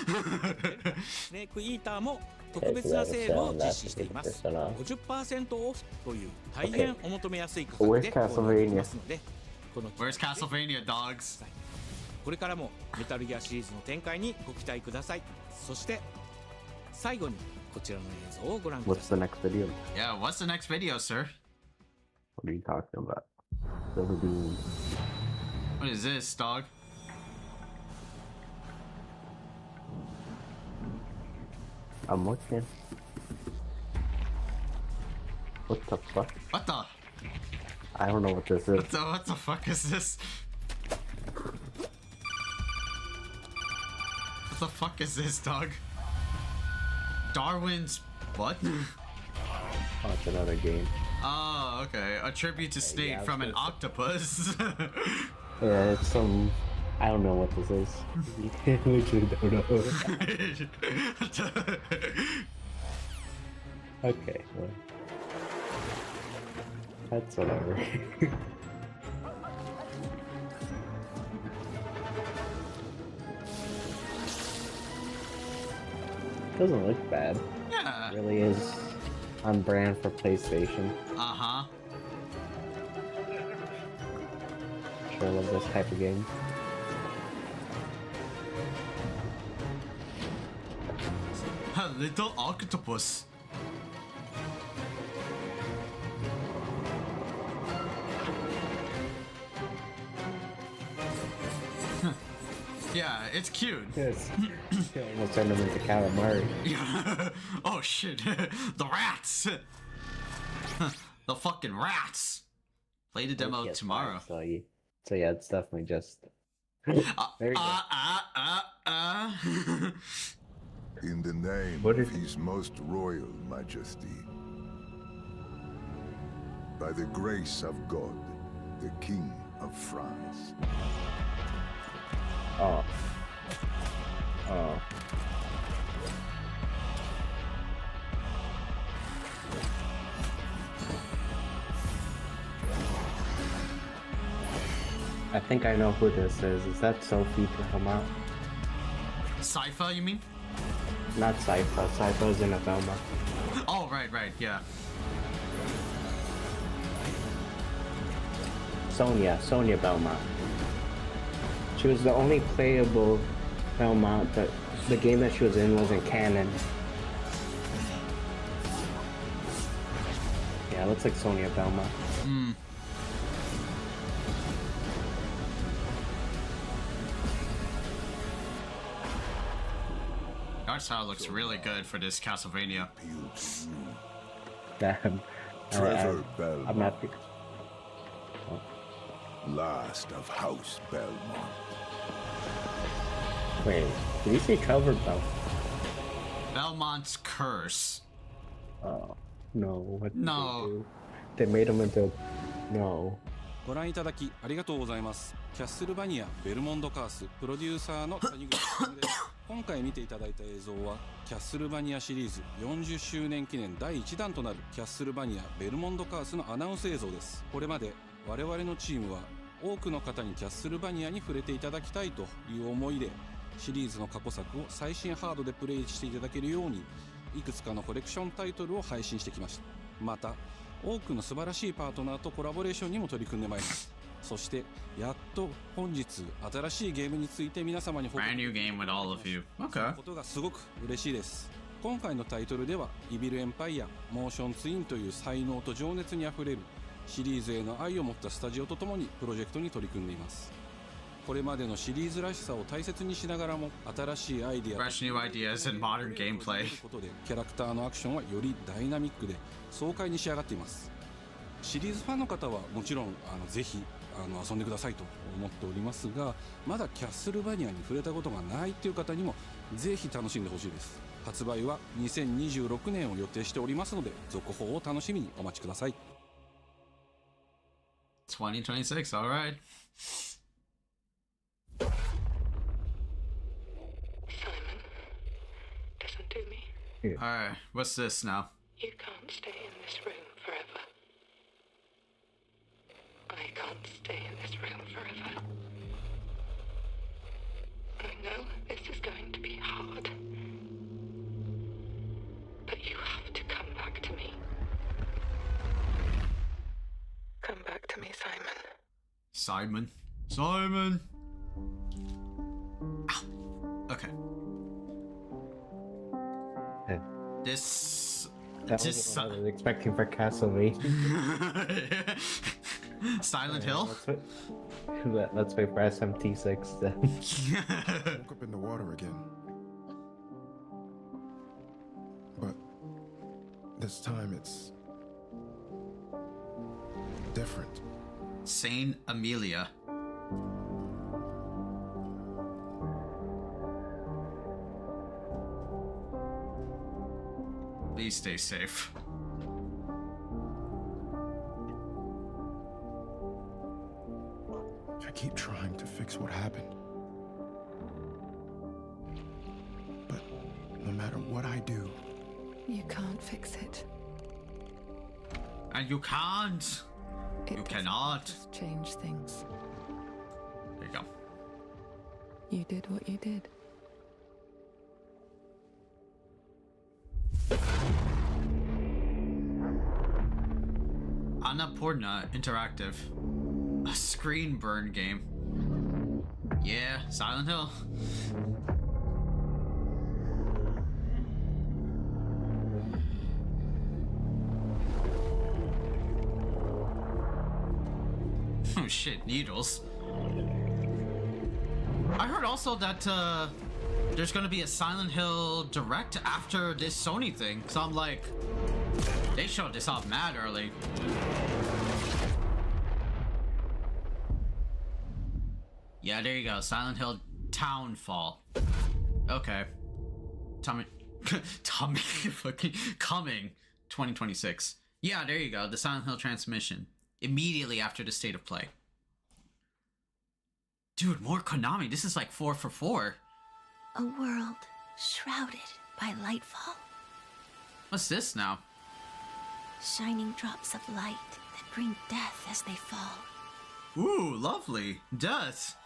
スネークイーターも特別なセールを実施しています。50% オフという大変お求めやすい価格で購入できますので、この Where's Castlevania, dogs? これからもメタルギアシリーズの展開にご期待ください。そして最後にこちらの映像をご覧ください。 What's the next video? Yeah, what's the next video, sir? What are you talking about? Silver beam. What is this, dog? I'm looking. What the fuck? What the? I don't know what this is. What the fuck is this? What the fuck is this, dog? Darwin's what? Oh, it's another game. Oh, okay. A tribute to Snape yeah, from an octopus. Yeah, it's some... I don't know what this is. Literally don't know. Okay, well. That's whatever. Doesn't look bad. Yeah. It really is on brand for PlayStation. Uh-huh. Sure love this type of game. A little octopus. Yeah, it's cute. Yes. Almost turned him into calamari. Yeah. Oh shit. The rats. The fucking rats. Play the demo tomorrow. So yeah, it's definitely just. There you go. In the name of His Most Royal Majesty, by the grace of God, the King of France. Oh. Oh. I think I know who this is. Is that Sophie Belmont? Sypha, you mean? Not Sypha. Sypha's in a Belmont. Oh, right, yeah. Sonia Belmont. She was the only playable Belmont, but the game that she was in wasn't canon. Yeah, it looks like Sonia Belmont. Hmm. Art style looks really good for this Castlevania. Damn. Trevor Belmont. I'm happy. Oh. Last of House Belmont. Wait, did you say Trevor Belmont? Belmont's curse. Oh, no. What did No. They made him into... No. ご覧いただきありがとうございます。キャッスルバニアベルモンドカースプロデューサーの谷口さんです。今回見ていただいた映像はキャッスルバニアシリーズ40周年記念第1弾となるキャッスルバニアベルモンドカースのアナウンス映像です。これまで我々のチームは多くの方にキャッスルバニアに触れていただきたいという思いでシリーズの過去作を最新ハードでプレイしていただけるようにいくつかのコレクションタイトルを配信してきました。また多くの素晴らしいパートナーとコラボレーションにも取り組んでまいります。そしてやっと本日新しいゲームについて皆様に報告することがすごく嬉しいです。今回のタイトルではイビルエンパイア、モーションツインという才能と情熱にあふれるシリーズへの愛を持ったスタジオとともにプロジェクトに取り組んでいます。これまでのシリーズらしさを大切にしながらも新しいアイデアFresh new ideas and modern gameplay ことでキャラクターのアクションはよりダイナミックで爽快に仕上がっています。シリーズファンの方はもちろんぜひ遊んでくださいと思っておりますが、まだキャッスルバニアに触れたことがないという方にもぜひ楽しんでほしいです。発売は2026年を予定しておりますので続報を楽しみにお待ちください。2026, alright. Simon, listen to me. Alright, what's this now? You can't stay in this room forever. I can't stay in this room forever. I know this is going to be hard. But you have to come back to me. Come back to me, Simon. Simon. Ow. Okay. This. That was what I was expecting for Castlevania. Silent Hill. Let's wait for SMT6 then. Woke up in the water again. But this time it's different. Saint Amelia. Please stay safe. I keep trying to fix what happened. But no matter what I do, You can't fix it. And you can't. You cannot. Just change things. There you go. You did what you did. Annapurna Interactive. A screen burn game. Yeah, Silent Hill. Oh shit, needles. I heard also that there's gonna be a Silent Hill Direct after this Sony thing. So I'm like, they showed this off mad early. Yeah, there you go. Silent Hill Townfall. Okay. Tommy fucking coming 2026. Yeah, there you go. The Silent Hill transmission. Immediately after the state of play. Dude, more Konami. This is like 4 for 4. A world shrouded by lightfall. What's this now? Shining drops of light that bring death as they fall. Ooh, lovely. Death.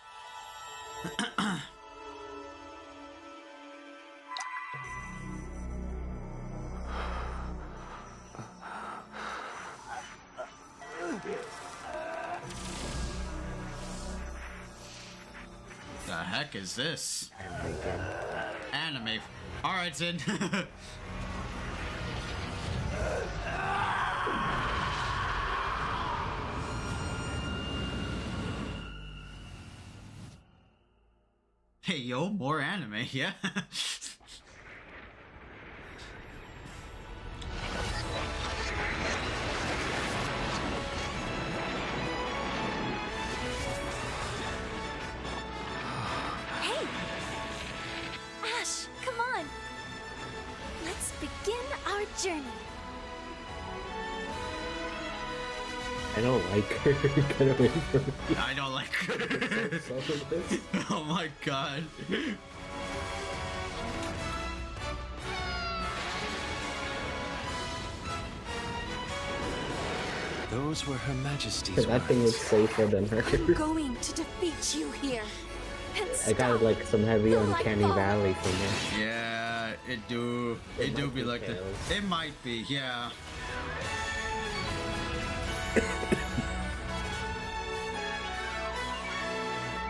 The heck is this? Anime. Alright, Zin. Hey yo, more anime, yeah? Hey! Ash, come on! Let's begin our journey. I don't like her. Get away from me. I don't like her. Oh my god. Those were Her Majesty's That thing is safer than her. I'm going to defeat you here. I got like some heavy uncanny valley from it. Yeah, it do be like that. It might be, yeah.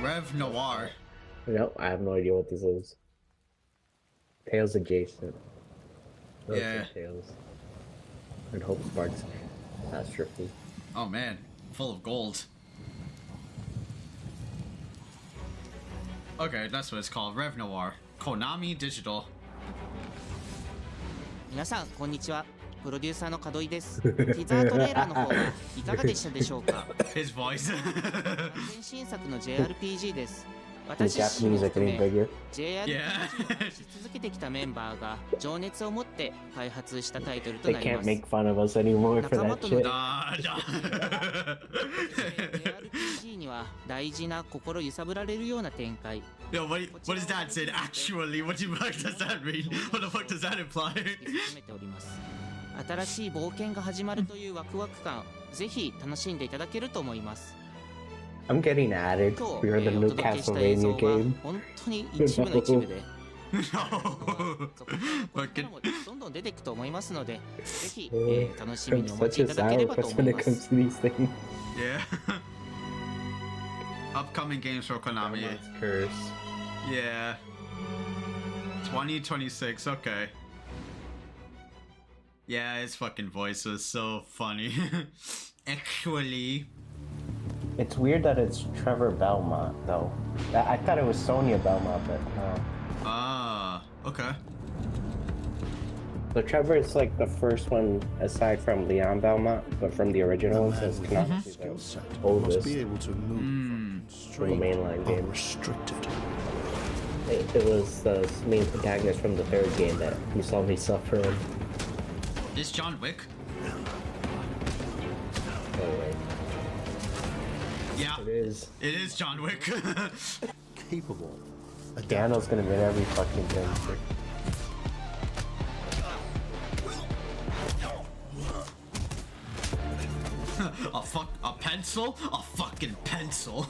Rev Noir. Nope, I have no idea what this is. Tales adjacent. Yeah. Tales. And Hope Sparks. Catastrophe. Oh man, full of gold. Okay, that's what it's called. Rev Noir. Konami Digital. 皆さんこんにちは。プロデューサーの門井です。ティザートレーラーの方はいかがでしたでしょうか。His voice. 完全新作の JRPG です。私 The Japanese are getting bigger. JRPG をし続けてきたメンバーが情熱を持って開発したタイトルと They なりま can't す。 make fun of us anymore for 仲間 that との shit. JRPG には大事な心揺さぶられるような展開。 Yo, what does that say? Actually, what the fuck does that mean? What the fuck does that imply? 進めております。新しい冒険が始まるというワクワク感、ぜひ楽しんでいただけると思います。 I'm getting added. We're the new Castlevania game. 本当に一部の一部で。どんどん出ていくと思いますので、ぜひ楽しみにお待ちいただければと思います。Yeah. Upcoming games for Konami. Curse. Yeah. 2026. Okay. Yeah, his fucking voice was so funny. Actually. It's weird that it's Trevor Belmont, though. I thought it was Sonia Belmont, but no. Ah, okay. So Trevor is like the first one aside from Leon Belmont, but from the original one, so it's Konami's the oldest from the mainline game. It was the main protagonist from the third game that you saw me suffering. Is John Wick? Oh, wait. Yeah, it is. It is John Wick. Capable. Daniel's gonna win every fucking thing. A pencil? A fucking pencil.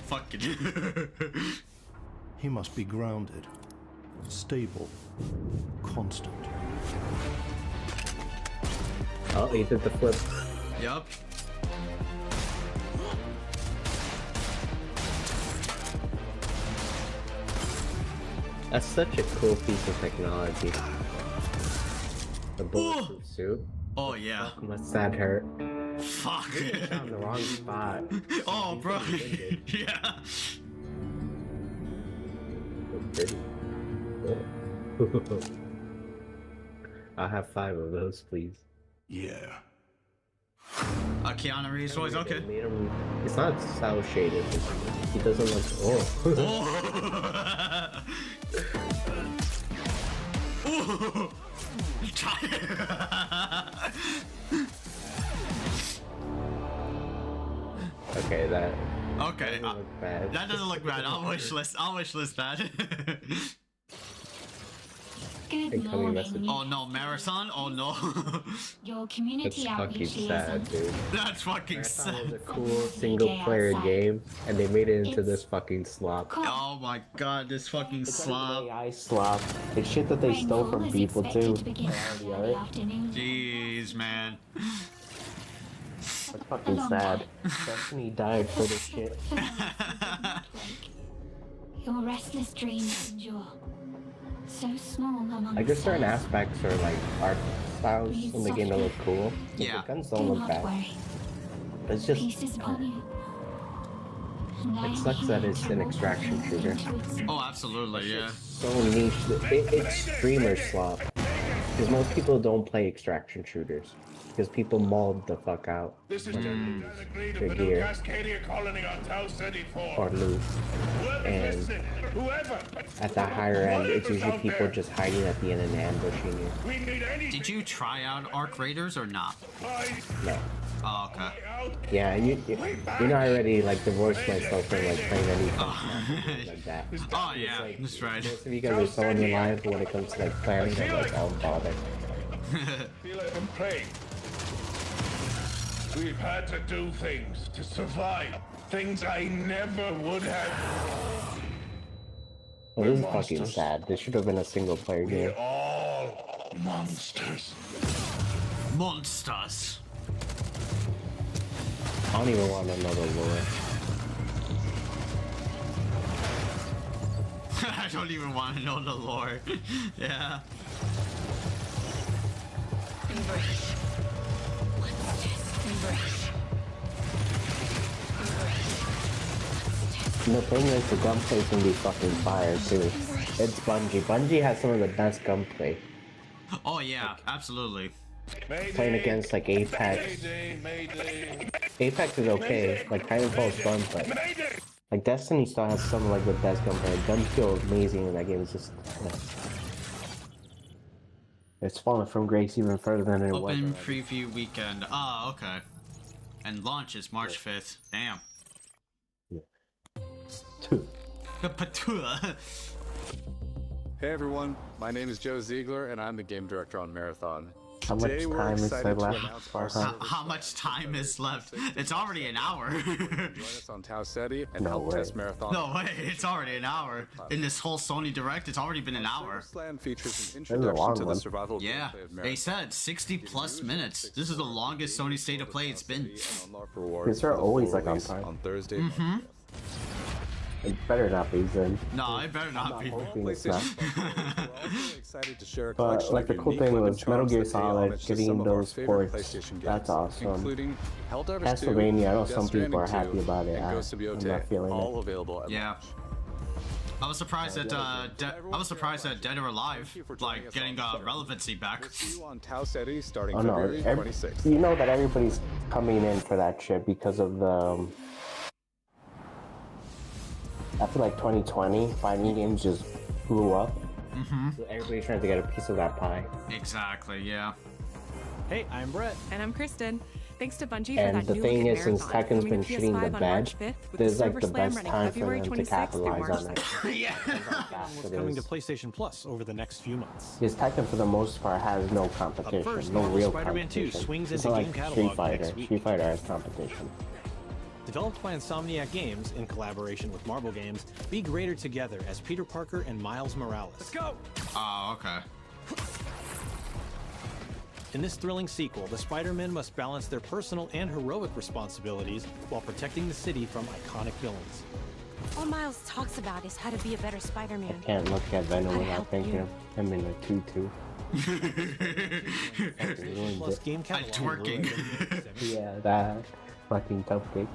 Fucking. He must be grounded, stable, constant. Oh, he did the flip. Yup. That's such a cool piece of technology. The bulletproof suit. Oh yeah. Must that hurt? Fuck. You found the wrong spot. Oh, bro. Yeah. Pretty. I'll have 5 of those, please. Yeah. Keanu Reeves voice, okay. It's not cell shaded. He doesn't look. Oh. Oh. Okay, that. Okay. Doesn't look bad. That doesn't look bad. I'll wish list that. Good morning. Oh no, Marathon? Oh no. Your community outreach liaison. Dude. That's fucking Marathon sad. was a cool single-player game, and they made it into this fucking slop. Oh my god, this fucking slop. AI slop. It's shit that they stole from people too. Jeez, man. That's fucking sad. Destiny died for this shit. Your restless dreams endure. So small among I guess certain aspects are like art styles in the game that look cool. Yeah. The guns don't look bad. It's just it sucks that it's an extraction shooter. Oh, absolutely, yeah. So niche. It's streamer slop. Because most people don't play extraction shooters. Because people mauled the fuck out. This is their gear or loot. And at the higher end, it's usually people just hiding at the end and ambushing you. Did you try out Arc Raiders or not? No. Oh, okay. Yeah, you know I already like divorced myself from like playing any like that. Oh yeah, like, that's right. Most of you guys are so unreliable when it comes to like planning. I'm like, oh bother. Feel like I'm praying. We've had to do things to survive. Things I never would have. Well, this is fucking sad. This should have been a single player game. We're all monsters. Monsters. I don't even want to know the lore. I don't even want to know the lore. Yeah. Embrace. What's this? Embrace. And the thing is, the gunplay's gonna be fucking fire too. It's Bungie. Bungie has some of the best gunplay. Oh yeah, absolutely. Playing against like Apex. Apex is okay. Like Titanfall's fun, but like Destiny still has some of like the best gunplay. Guns feel amazing in that game. It's just it's fallen from grace even further than it was. Open preview weekend. Ah, okay. And launch is March 5th. Damn. Hey everyone, my name is Joe Ziegler and I'm the game director on Marathon. How much Today, we're time is excited there to left? announce our How much time is left? It's already an hour. Join us on Tau Ceti and No help way. test Marathon. No way, it's already an hour. In this whole Sony Direct, it's already been an hour. Land features an That was a long introduction to the one. survival Yeah, gameplay of they Marathon. said 60 plus minutes. This is the longest Sony State of Play it's been. These are always like on time. On Thursday. Mm-hmm. It better not be good. No, it better not be. Hoping it's not. Excited to share a But collection like of the cool unique thing weapon was Metal charms Gear that pay Solid homage to some getting of our those favorite ports. PlayStation games, That's awesome. including Helldivers 2, Castlevania, I know some Death people are Stranding happy 2, about it. and Ghost of I'm Yotei, not feeling all it. available at Yeah. I was surprised that I was surprised that Dead or Alive like getting relevancy back. See you on Tau Ceti starting Oh no, February 26th. you know that everybody's coming in for that shit because of the after like 2020, fighting games just blew up. Mm-hmm. So everybody's trying to get a piece of that pie. Exactly, yeah. Hey, I'm Brett. And I'm Kristen. Thanks to Bungie for And that the new thing look is, at since Marathon, Tekken's coming been to shooting PS5 the on bed, March 5th, with this is the like Silver the Slam best running time for February them to 26th through capitalize March on it. 2nd. Yeah. What's coming to PlayStation Plus over the next few months. Because Tekken, for the most part, has no competition, first, no Marvel real Spider-Man 2 competition. swings It's into not game like catalog Street Fighter. next week. Street Fighter has competition. Developed by Insomniac Games in collaboration with Marvel Games, be greater together as Peter Parker and Miles Morales. Let's go! Oh, okay. In this thrilling sequel, the Spider-Men must balance their personal and heroic responsibilities while protecting the city from iconic villains. All Miles talks about is how to be a better Spider-Man. Can't look at Venom I without help thinking you. of him in a tutu. Plus game catalog. Yeah, that fucking cupcake.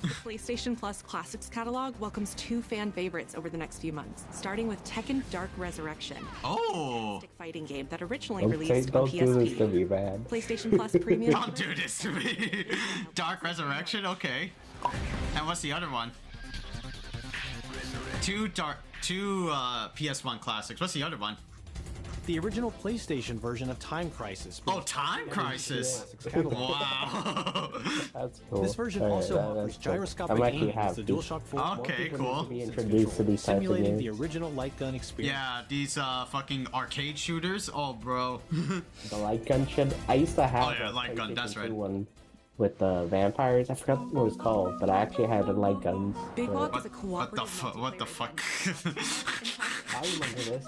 The PlayStation Plus Classics catalog welcomes 2 fan favorites over the next few months, starting with Tekken Dark Resurrection. Oh! A fighting game that originally Don't released on do this to PSP. me, man. PlayStation Plus Premium. Don't do this to me. Dark Resurrection, okay. And what's the other one? Two PS1 classics. What's the other one? The original PlayStation version of Time Crisis. Oh, Time Crisis! Wow! That's cool. This version Alright, also offers that's cool. gyroscopic I'm actually aim as the happy. DualShock 4. Okay, cool. Be introduced to these types of Simulating the games. original light gun experience. Yeah, these fucking arcade shooters. Oh, bro. The light gun shit. I used to have Oh, yeah, a light gun, that's PlayStation right. 2 one with the vampires. I forgot what it was called, but I actually had the light guns. Big but- Walk is a cooperative What the fuck? I remember this.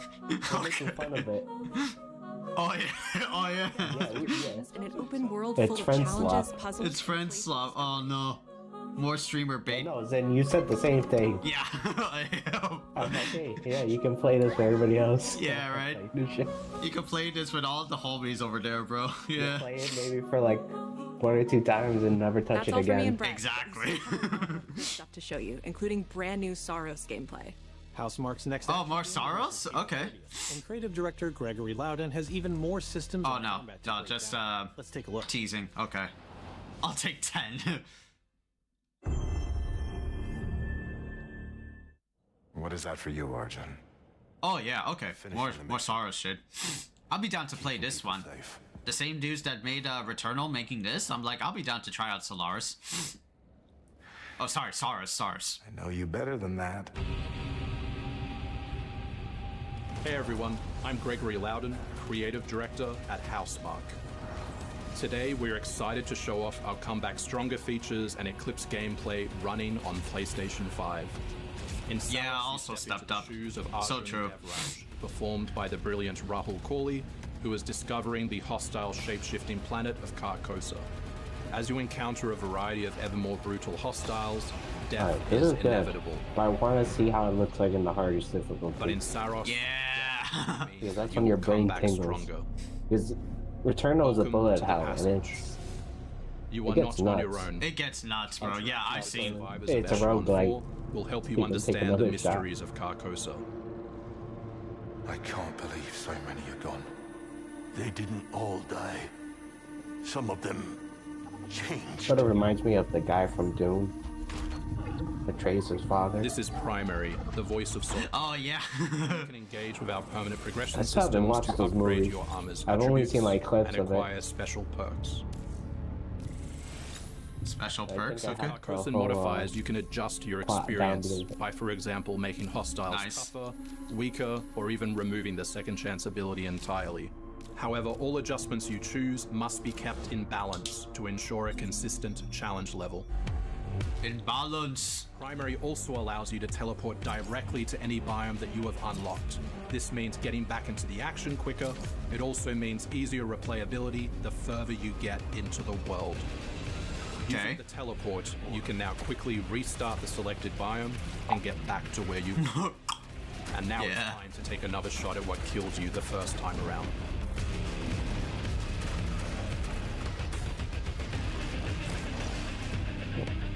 They're making fun of it. Oh yeah, oh yeah. In an open world It's full of friend challenges, swap. puzzles. It's friend swap. Oh no. More streamer bait. No, Zen, you said the same thing. Yeah, I am. I'm like, hey, yeah, you can play this for everybody else. Yeah, right. Like, new shit. You can play this with all the homies over there, bro. You Yeah. play it maybe for like 1 or 2 times and never touch That's it all for me again. and Brett. Exactly. Stuff to show you, including brand new Saros gameplay. Housemarque's next. Oh, more Saros? Okay. And creative director Gregory Loudon has even more systems. Oh and no, combat to no, break just down. Let's take a look. teasing. Okay. I'll take 10. What is that for you, Arjun? Oh yeah, okay. More Saros shit. I'll be down to play this one. The same dudes that made Returnal making this, I'm like, I'll be down to try out Solaris. Oh, sorry, Saros. I know you better than that. Hey everyone, I'm Gregory Loudon, creative director at Housemarque. Today, we're excited to show off our Comeback Stronger features and Eclipse gameplay running on PlayStation 5. In Saros, yeah, also stepped up. Shoes of So true. Performed by the brilliant Rahul Kohli, who is discovering the hostile shape-shifting planet of Carcosa. As you encounter a variety of ever more brutal hostiles, death is inevitable. But I want to see how it looks like in the hardest difficulty. But in Saros, yeah, that's when your brain tingles. Because Returnal is a bullet hell, and it's you are not on your own. It gets nuts, bro. Yeah, I've seen. It's a roguelike. Will help you understand the mysteries of Carcosa. I can't believe so many are gone. They didn't all die. Some of them changed. Sort of reminds me of the guy from Doom. Tracer's father. This is Primary, the voice of Soul. Oh yeah. You can engage with our permanent progression I still haven't systems watched to those upgrade movies. your armor's I've only attributes seen like clips and of acquire it. special perks. Special perks, okay. Carcosan modifiers you can adjust to your experience by, for example, making hostiles tougher, weaker, or even removing the second chance ability entirely. However, all adjustments you choose must be kept in balance to ensure a consistent challenge level. In balance. Primary also allows you to teleport directly to any biome that you have unlocked. This means getting back into the action quicker. It also means easier replayability the further you get into the world. Using the teleport, you can now quickly restart the selected biome and get back to where you were. And now it's time to take another shot at what killed you the first time around.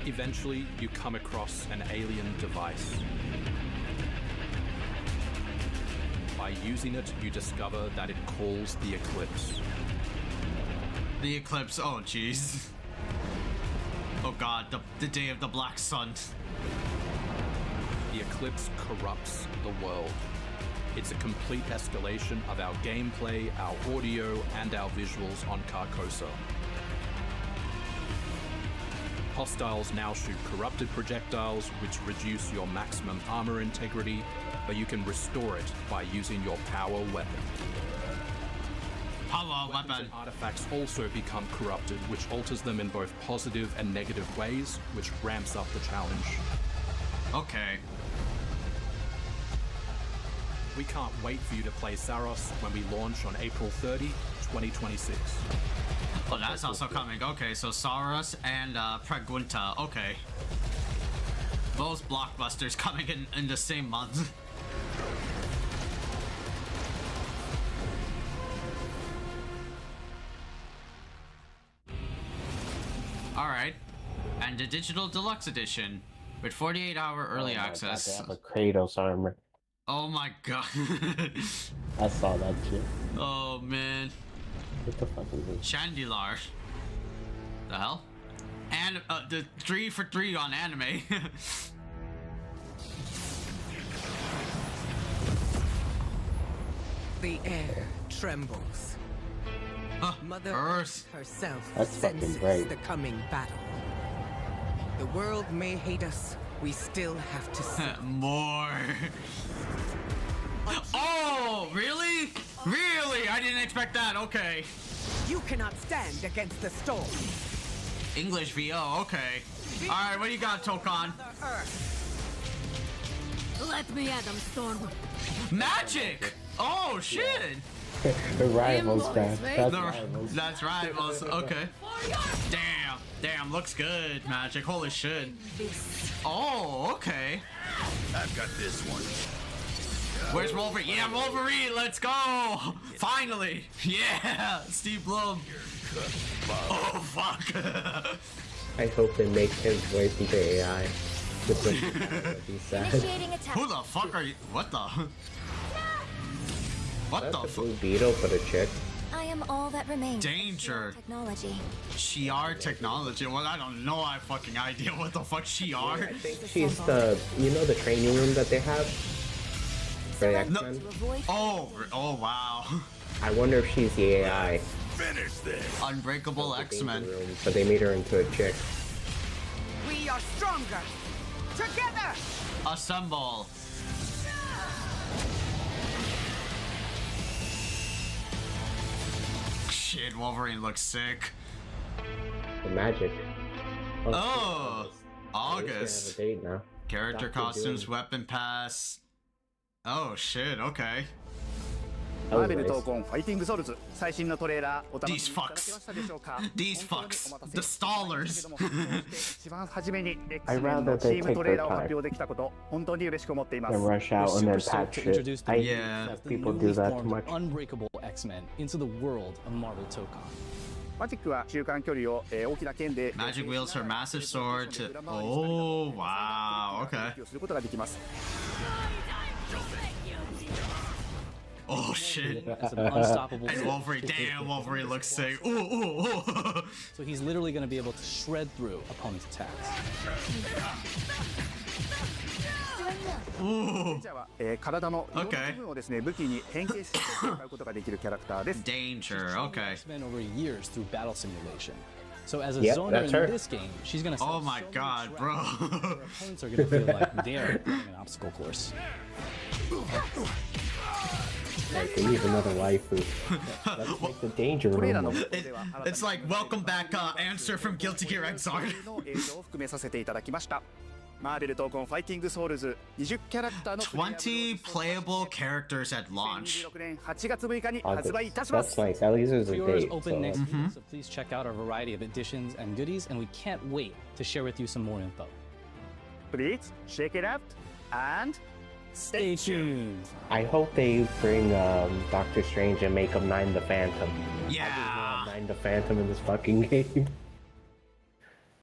Eventually, you come across an alien device. By using it, you discover that it calls the Eclipse. The Eclipse, oh jeez. Oh god, the day of the black sun. The Eclipse corrupts the world. It's a complete escalation of our gameplay, our audio, and our visuals on Carcosa. Hostiles now shoot corrupted projectiles, which reduce your maximum armor integrity, but you can restore it by using your power weapon. Weapons and artifacts also become corrupted, which alters them in both positive and negative ways, which ramps up the challenge. Okay. We can't wait for you to play Saros when we launch on April 30, 2026. Oh, that's also coming. Okay, so Saros and Pregunta. Okay. Those blockbusters coming in the same month. Alright. And the Digital Deluxe Edition with 48-hour early access. They have a Kratos armor. Oh my god. I saw that shit. Oh man. What the fuck is this? Chandilar. The hell? And the 3 for 3 on anime. The air trembles. Mother Earth herself That's fucking senses great. the coming battle. The world may hate us, we still have to see. More. Oh, really? Really? I didn't expect that. Okay. You cannot stand against the storm. English VO. Okay. All right. What do you got, Tokan? Let me at them, Storm. Magic. Oh shit. The rivals, man. That's The- rivals. That's rivals. Okay. Damn. Damn. Looks good. Magic. Holy shit. Oh. Okay. I've got this one. Where's Wolverine? Yeah, Wolverine. Let's go. Finally. Yeah. Steve Blum. Oh fuck. I hope they make his voice into AI. Just like, that'd be sad. Who the fuck are you? What the? What That's the a fuck? blue beetle, but a chick. I am all that remains. Danger. Technology. Shiar technology. Well, I don't know. I have fucking idea what the fuck Shiar. I think she's the, you know, the training room that they have for the X-Men. Oh wow. I wonder if she's the AI. Finish this. Unbreakable X-Men. But they made her into a chick. We are stronger together. Assemble. Shit. shit, Wolverine looks sick. The magic. Oh, August. Have a date now. Character Dr. costumes, Doom. weapon pass. Oh shit, okay. マーベル闘魂ファイティングソウルズ最新のトレーラーお楽しみいただけましたでしょうか These fucks, the stallers. 一番初めに X I'd メン rather のチ they ーム take トレー their ラーを time 発表できたこと本当に嬉しく思っています Then rush out and then We're super patch stoked to it. introduce the Yeah. People do newly that too formed much. Unbreakable X-Men into the world of Marvel Talka. マジックは中間距離を大きな剣で Magic wields her massive sword to. Oh wow, okay. することができます Oh shit. It's an unstoppable And Wolverine, damn, Wolverine looks sick. Ooh, ooh, ooh. So he's literally going to be able to shred through opponents' attacks. Ooh. 体のいろんな部分をですね武器に変形して使うことができるキャラクターです Danger, okay. X-Men over years through battle simulation. So as a Yep, zoner that's in her. this game, she's going to Oh my god, bro. her opponents are going to feel like they're running an obstacle course. Like, they need another waifu. Let's make the danger room. It's like, welcome back, answer from Guilty Gear Xrd. の映像を含めさせていただきましたマーベル闘魂ファイティングソウルズ20キャラクターの20 playable characters at launch. 2016年8月6日に August. 発売いたします That's nice. At least there's a Pre-orders date. open So. next week, so please check out our variety of editions and goodies, and we can't wait to share with you some more info. Please check it out and Stay tuned. I hope they bring Doctor Strange and make him Nine the Phantom. Yeah. Nine the Phantom in this fucking game.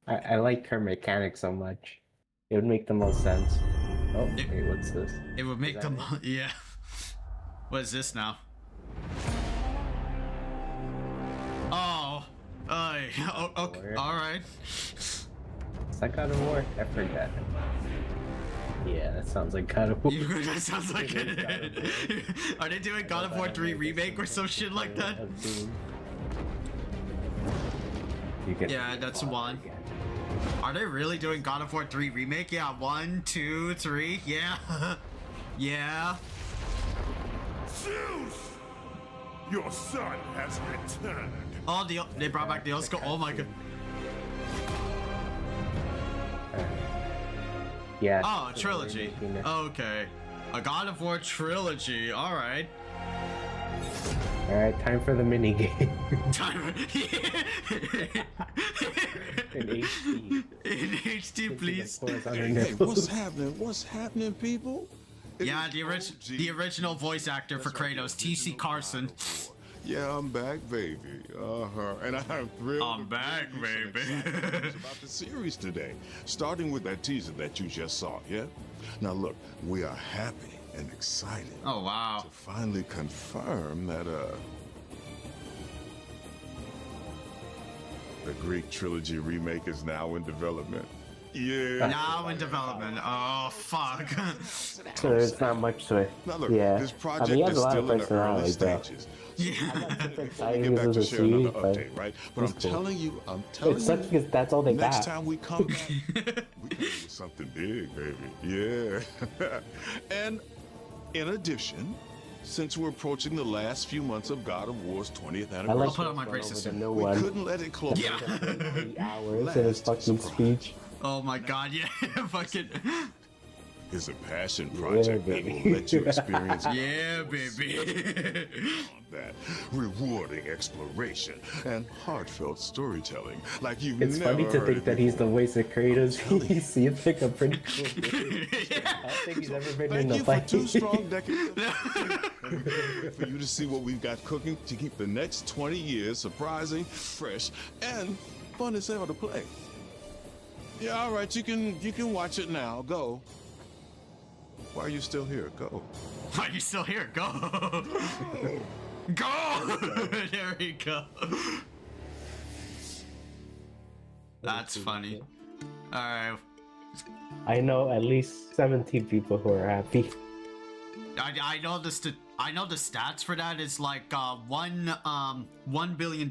I like her mechanics so much. It would make the most sense. Oh, wait, what's this? It would make them. Yeah. What is this now? Oh. Oh, okay. Alright. Is that God of War? I forgot. Yeah, that sounds like God of War. That sounds like it. Are they doing God of War 3 remake or some shit like that? Yeah, that's one. Are they really doing God of War 3 remake? Yeah, 1, 2, 3. Yeah. Yeah. Zeus! Your son has returned. Oh, they brought back the old school. Oh my god. Yeah. Oh, trilogy. Okay. A God of War trilogy. Alright. Alright, time for the mini game. Time. In HD. In HD, please. Hey, what's happening? What's happening, people? Yeah, the original voice actor for Kratos, T.C. Carson. Yeah, I'm back, baby. And I'm thrilled. I'm back, baby. About the series today, starting with that teaser that you just saw. Yeah. Now look, we are happy and excited. Oh wow. To finally confirm that the Greek trilogy remake is now in development. Yeah. Now in development. Oh fuck. So there's not much to it. Now look, Yeah. this I project mean, he has is a lot still of in the early personality, bro. stages. Yeah. Excited Get back as to a share another series, but update, right? But I'm it's cool. telling you, It sucks because that's all they next got. time we come back, we come with something big, baby. Yeah. And in addition, since we're approaching the last few months of God of War's 20th anniversary, I like put on my braces the soon. new we one. couldn't let it close. Yeah. 3 hours in his fucking speech. Oh my god, yeah. Fucking. Is a passion project that baby. will let you experience Yeah, baby. that rewarding exploration and heartfelt storytelling like you've It's never funny to heard think it that he's the before. voice of Kratos. He seems like a pretty cool dude. I don't think he's ever been in Thank a you for fight. 2 strong decades for you to see what we've got cooking to keep the next 20 years surprising, fresh, and fun as hell to play. Yeah, all right, you can watch it now. Go. Why are you still here? Go. Why are you still here? Go. Go. There we go. That's funny. All right. I know at least 17 people who are happy. I know the stats for that is like $1 billion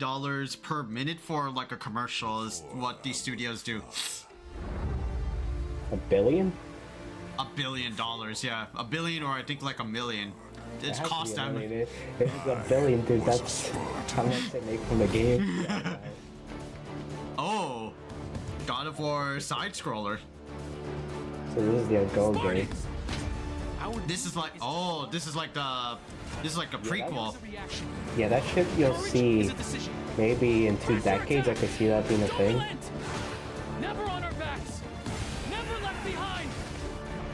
per minute for like a commercial is what these studios do. $1 billion? $1 billion, yeah. $1 billion, or I think like $1 million. It's cost them. If it's $1 billion, dude, that's how much they make from the game. Oh, God of War side scroller. So this is the gold game. This is like, oh, this is like a prequel. Yeah, that shit you'll see maybe in 2 decades. I could see that being a thing. Never on our backs. Never left behind.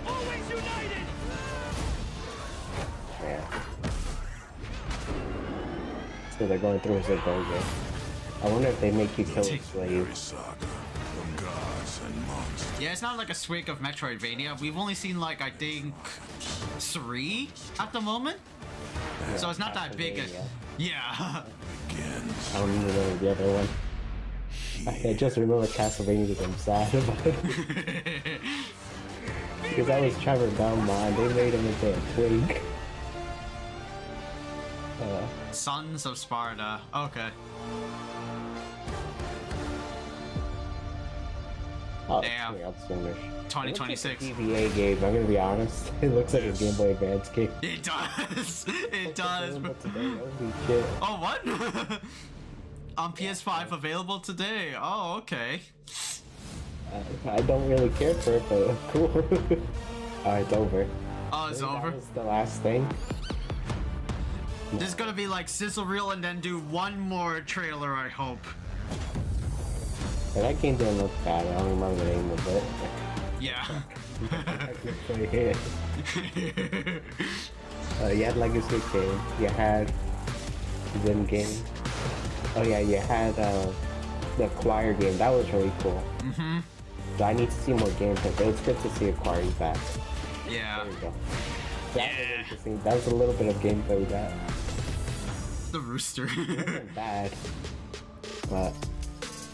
Always united. Yeah. So they're going through as a gold game. I wonder if they make you kill a slave. Yeah, it's not like a swig of Metroidvania. We've only seen like, I think, 3 at the moment. Yeah, so it's not that big. Yeah. I don't even know the other one. I just remember Castlevania because I'm sad about it. Because that was Trevor Belmont. They made him into a twink. Sons of Sparta. Okay. Oh, damn. 2026. EVA game. I'm gonna be honest. It looks like a Game Boy Advance game. It does. It does. Holy shit. Oh, what? On PS5 available today. Oh, okay. I don't really care for it, but cool. Oh, it's over. Oh, it's over. That was the last thing. This is gonna be like sizzle reel and then do one more trailer, I hope. Yeah, that game didn't look bad. I don't remember the name of it. Yeah. You had Legacy game. You had Zim game. Oh yeah, you had the Choir game. That was really cool. Mm-hmm. So I need to see more gameplay, but it's good to see Choir back. Yeah. There we go. That was interesting. That was a little bit of gameplay we got. The rooster. It wasn't bad, but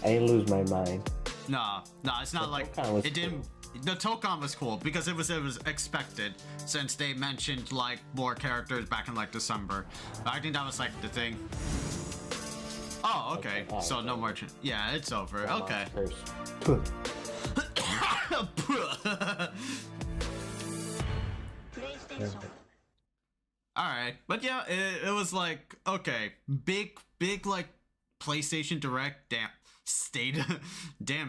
I didn't lose my mind. No, it's not like it didn't. The Tokon was cool because it was expected since they mentioned like more characters back in like December. But I think that was like the thing. Oh, okay. So no more. Yeah, it's over. Okay. All right, but yeah, it was like okay, big like PlayStation Direct. Damn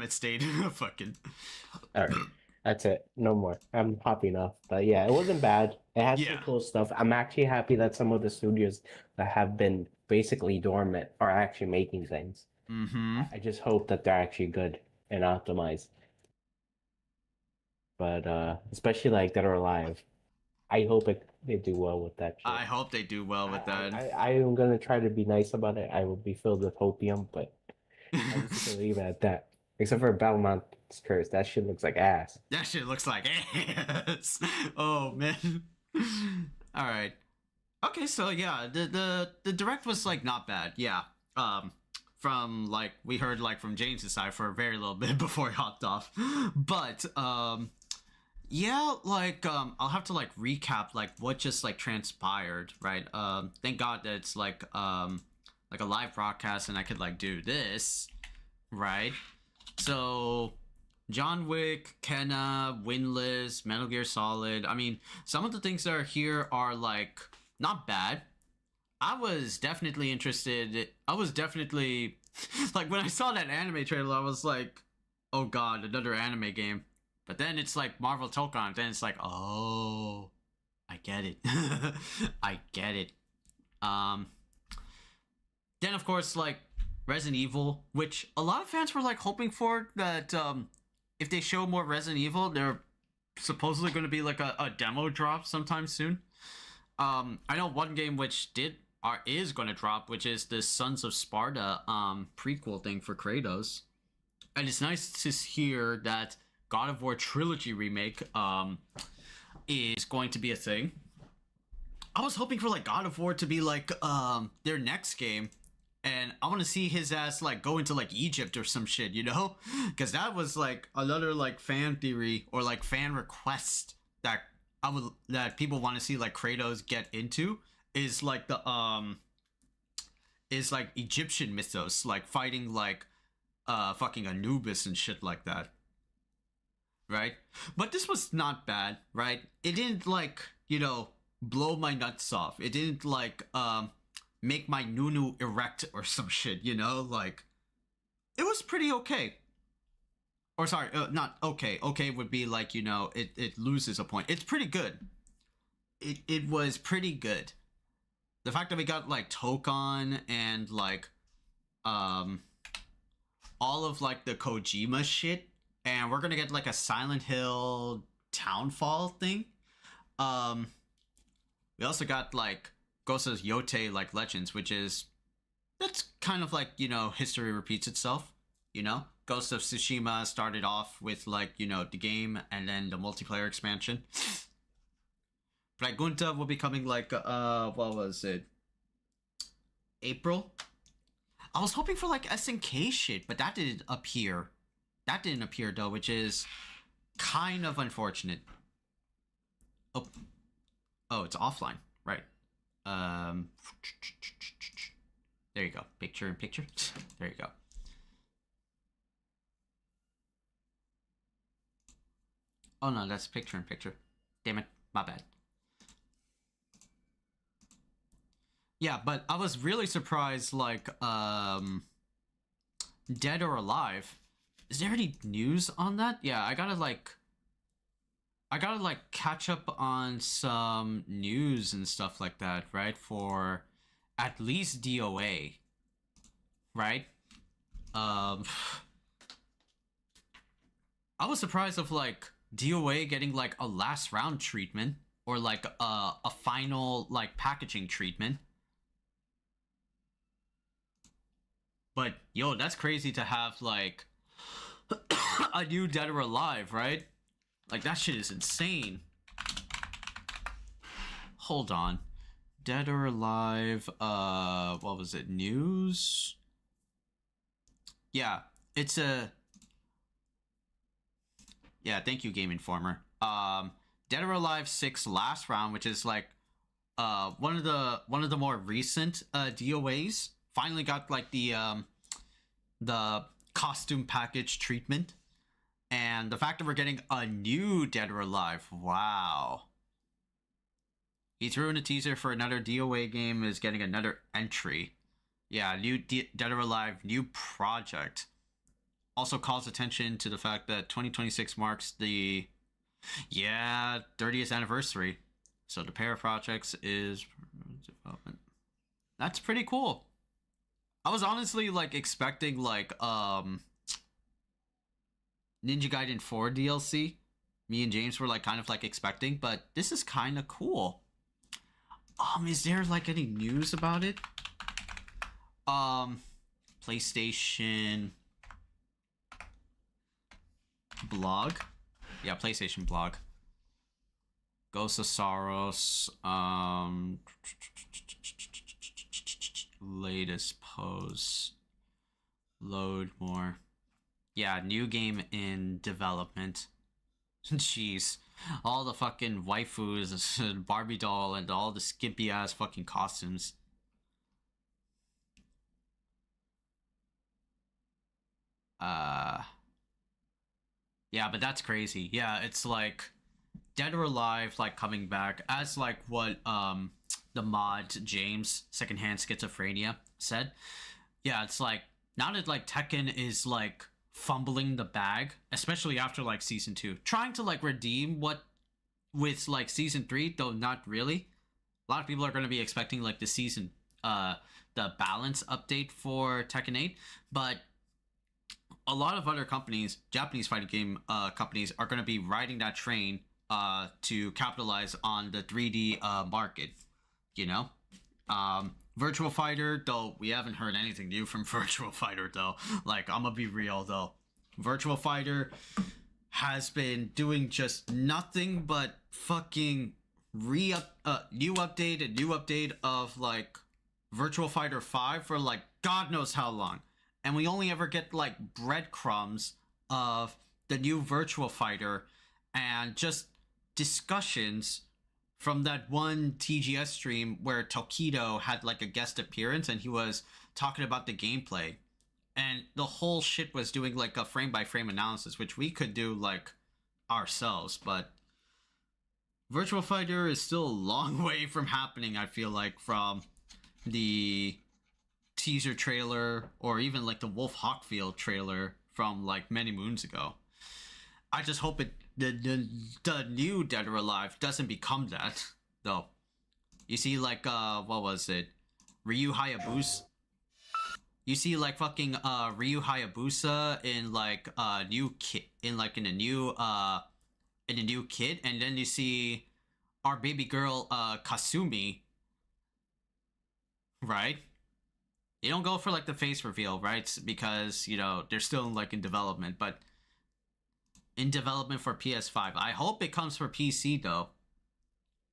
it, stayed. Fucking. All right, that's it. No more. I'm happy enough. But yeah, it wasn't bad. It had some cool stuff. I'm actually happy that some of the studios that have been basically dormant are actually making things. Mm-hmm. I just hope that they're actually good and optimized. But especially like Dead or Alive, I hope they do well with that shit. I hope they do well with that. I am gonna try to be nice about it. I will be filled with hopium, but I'm just gonna leave it at that. Except for Belmont's Curse, that shit looks like ass. That shit looks like ass. Oh man. All right. Okay, so yeah, the direct was like not bad. Yeah. From like we heard like from James' side for a very little bit before he hopped off, but yeah, like I'll have to like recap like what just like transpired, right? Thank God that it's like a live broadcast and I could like do this, right? So John Wick, Kenna, Winless, Metal Gear Solid. I mean, some of the things that are here are like not bad. I was definitely interested. I was definitely like when I saw that anime trailer, I was like, oh god, another anime game. But then it's like Marvel Tokon. Then it's like, oh, I get it. I get it. Then of course like Resident Evil, which a lot of fans were like hoping for that. If they show more Resident Evil, they're supposedly going to be like a demo drop sometime soon. I know one game which is going to drop, which is the Sons of Sparta prequel thing for Kratos. And it's nice to hear that God of War Trilogy remake is going to be a thing. I was hoping for like God of War to be like their next game, and I want to see his ass like go into like Egypt or some shit, you know? Because that was like another like fan theory or like fan request that that people want to see like Kratos get into is like the is like Egyptian mythos, like fighting like fucking Anubis and shit like that. right? But this was not bad, right? It didn't like, you know, blow my nuts off. It didn't like make my Nunu erect or some shit, you know? Like, it was pretty okay. Or sorry, not okay. Okay would be like, you know, it loses a point. It's pretty good. It was pretty good. The fact that we got like talka and like all of like the Kojima shit, and we're gonna get like a Silent Hill Townfall thing. We also got like Ghost of Yote like Legends, which is, that's kind of like, you know, history repeats itself, you know? Ghost of Tsushima started off with like, you know, the game and then the multiplayer expansion. Pregunta will be coming like, what was it? April? I was hoping for like SNK shit, but that didn't appear. That didn't appear though, which is kind of unfortunate. Oh, it's offline, right? There you go. Picture in picture. There you go. Oh no, that's picture in picture. Damn it, my bad. Yeah, but I was really surprised, like, Dead or Alive. Is there any news on that? Yeah, I gotta catch up on some news and stuff like that, right? For at least DOA, right? I was surprised of like DOA getting like a last round treatment or like a final like packaging treatment. But yo, that's crazy to have like a new Dead or Alive, right? Like that shit is insane. Hold on. Dead or Alive, what was it? News? Yeah, it's a... Yeah, thank you, Game Informer. Dead or Alive 6 last round, which is like one of the more recent DOAs, finally got like the costume package treatment. And the fact that we're getting a new Dead or Alive, wow. He threw in a teaser for another DOA game, is getting another entry. Yeah, new Dead or Alive, new project. Also calls attention to the fact that 2026 marks the 30th anniversary. So the pair of projects is development. That's pretty cool. I was honestly like expecting like Ninja Gaiden 4 DLC. Me and James were like kind of like expecting, but this is kind of cool. Is there like any news about it? PlayStation blog. Yeah, PlayStation blog. Ghost of Saros. Latest post. Load more. Yeah, new game in development. Jeez. All the fucking waifus and Barbie doll and all the skimpy ass fucking costumes. Yeah, but that's crazy. Yeah, it's like Dead or Alive like coming back as like what the mod James Secondhand Schizophrenia said. Yeah, it's like now that like Tekken is like fumbling the bag, especially after like season 2, trying to like redeem what with like season 3, though not really. A lot of people are going to be expecting like the season the balance update for Tekken 8, but a lot of other companies, Japanese fighting game companies, are going to be riding that train to capitalize on the 3D market, you know? Virtual Fighter, though, we haven't heard anything new from Virtual Fighter, though. Like, I'm gonna be real, though. Virtual Fighter has been doing just nothing but fucking new update of, like, Virtual Fighter 5 for, like, God knows how long. And we only ever get, like, breadcrumbs of the new Virtual Fighter and just discussions from that one TGS stream where Tokido had like a guest appearance and he was talking about the gameplay, and the whole shit was doing like a frame by frame analysis, which we could do like ourselves, but Virtual Fighter is still a long way from happening, I feel like, from the teaser trailer or even like the Wolf Hawkfield trailer from like many moons ago. I just hope the new Dead or Alive doesn't become that, though. You see, like, what was it? Ryu Hayabusa? You see, like, fucking, Ryu Hayabusa in, like, new kit, in a new kit, and then you see our baby girl, Kasumi, right? You don't go for, like, the face reveal, right? Because, you know, they're still, like, in development, but in development for PS5. I hope it comes for PC, though.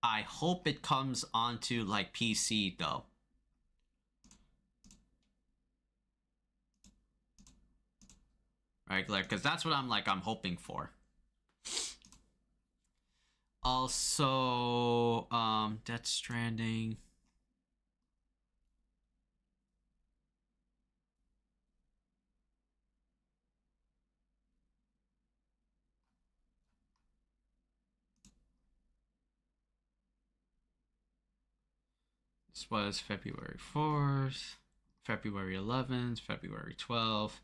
I hope it comes onto, like, PC, though. Right, like, because that's what I'm hoping for. Also, Death Stranding. This was February 4th, February 11th, February 12th.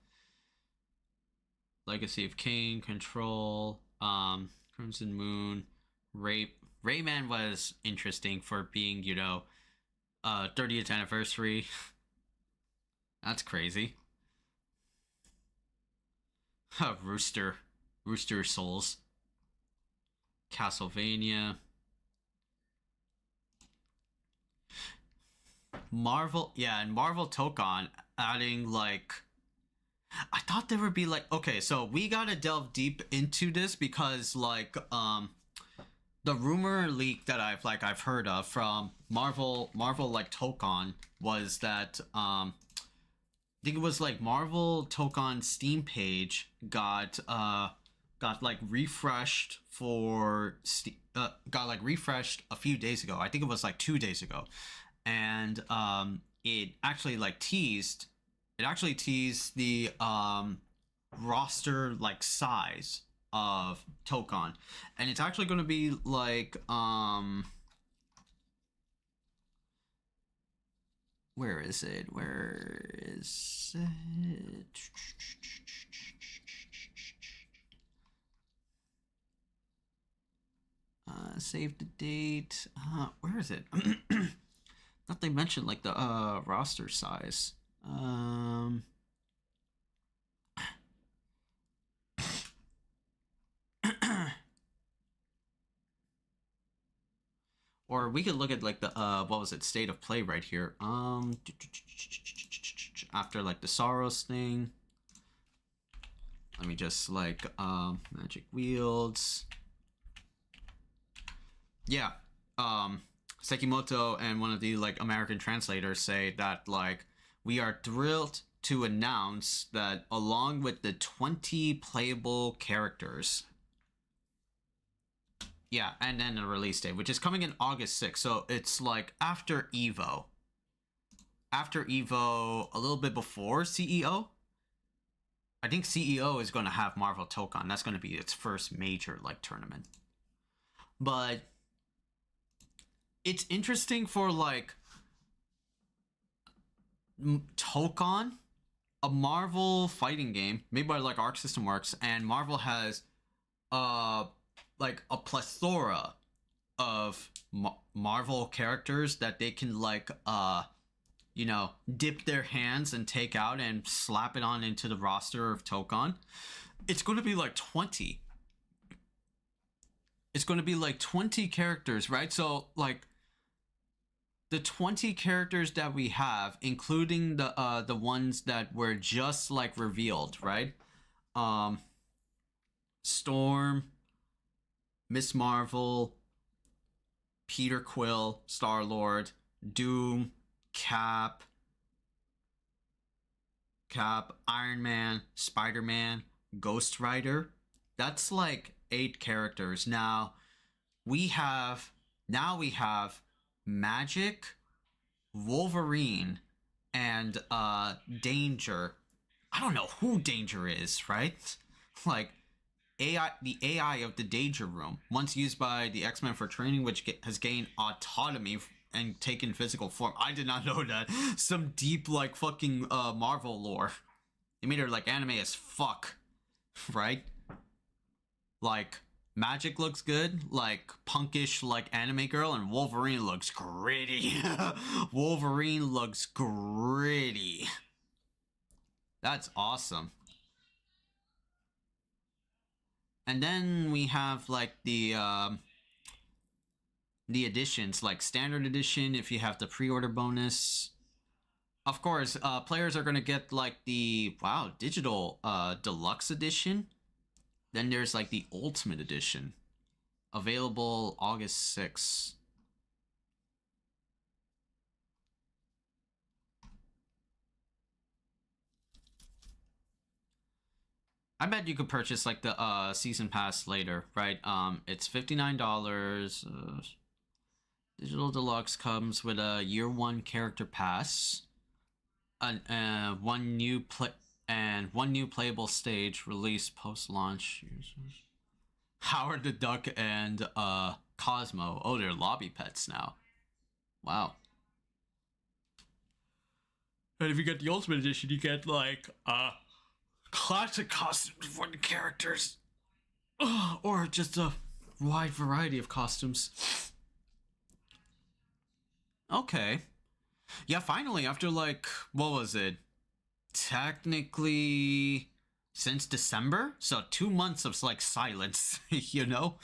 Legacy of Kain, Control, Crimson Moon, Rape. Rayman was interesting for being, you know, 30th anniversary. That's crazy. Rooster Souls. Castlevania. Marvel, yeah, and Marvel Talka adding, like, I thought there would be, like, okay, so we gotta delve deep into this because, like, the rumor leak that I've heard of from Marvel like Talka was that, I think it was, like, Marvel Talka Steam page got like refreshed for got like refreshed a few days ago. I think it was like 2 days ago. And it actually like teased the roster like size of Talka, and it's actually going to be like where is it save the date, where is it? Thought they mentioned like the roster size. Or we could look at like the what was it, state of play right here. After like the Sorrows thing. Let me just like magic wields. Yeah. Sekimoto and one of the like American translators say that like we are thrilled to announce that along with the 20 playable characters, yeah, and then the release date, which is coming in August 6th, so it's like after Evo, a little bit before CEO. I think CEO is going to have Marvel Talka. That's going to be its first major like tournament, but it's interesting for like Talka, a Marvel fighting game made by like Arc System Works, and Marvel has like a plethora of Marvel characters that they can like you know, dip their hands and take out and slap it on into the roster of Talka. It's going to be like 20. It's going to be like 20 characters, right? So like the 20 characters that we have, including the ones that were just like revealed, right? Storm, Miss Marvel, Peter Quill, Star-Lord, Doom, Cap, Iron Man, Spider-Man, Ghost Rider. That's like 8 characters. Now we have Magic, Wolverine, and Danger. I don't know who Danger is, right? Like AI of the Danger Room, once used by the X-Men for training, which has gained autonomy and taken physical form. I did not know that. Some deep, like, fucking Marvel lore. They made her, like, anime as fuck. Right? Like, Magic looks good, like, punkish, like, anime girl, and Wolverine looks gritty. Wolverine looks gritty. That's awesome. And then we have, like, the editions, like standard edition if you have the pre-order bonus. Of course, players are going to get, like, the, wow, digital deluxe edition. Then there's, like, the ultimate edition. Available August 6th. I bet you could purchase, like, the season pass later, right? It's $59. Digital Deluxe comes with a year 1 character pass, one new playable stage released post-launch. Howard the Duck and Cosmo. Oh, they're lobby pets now. Wow. And if you get the Ultimate Edition, you get, like, classic costumes for the characters. Or just a wide variety of costumes. Okay. Yeah, finally, after, like, what was it? Technically, since December? So 2 months of, like, silence, you know?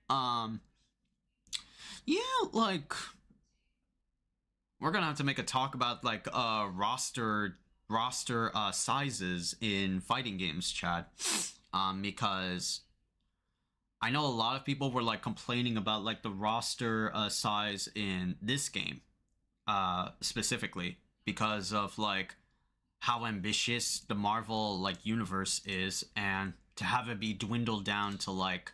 Yeah, like, we're gonna have to make a talk about, like, roster sizes in fighting games, Chad. Because I know a lot of people were, like, complaining about, like, the roster size in this game, specifically, because of, like, how ambitious the Marvel, like, universe is, and to have it be dwindled down to, like,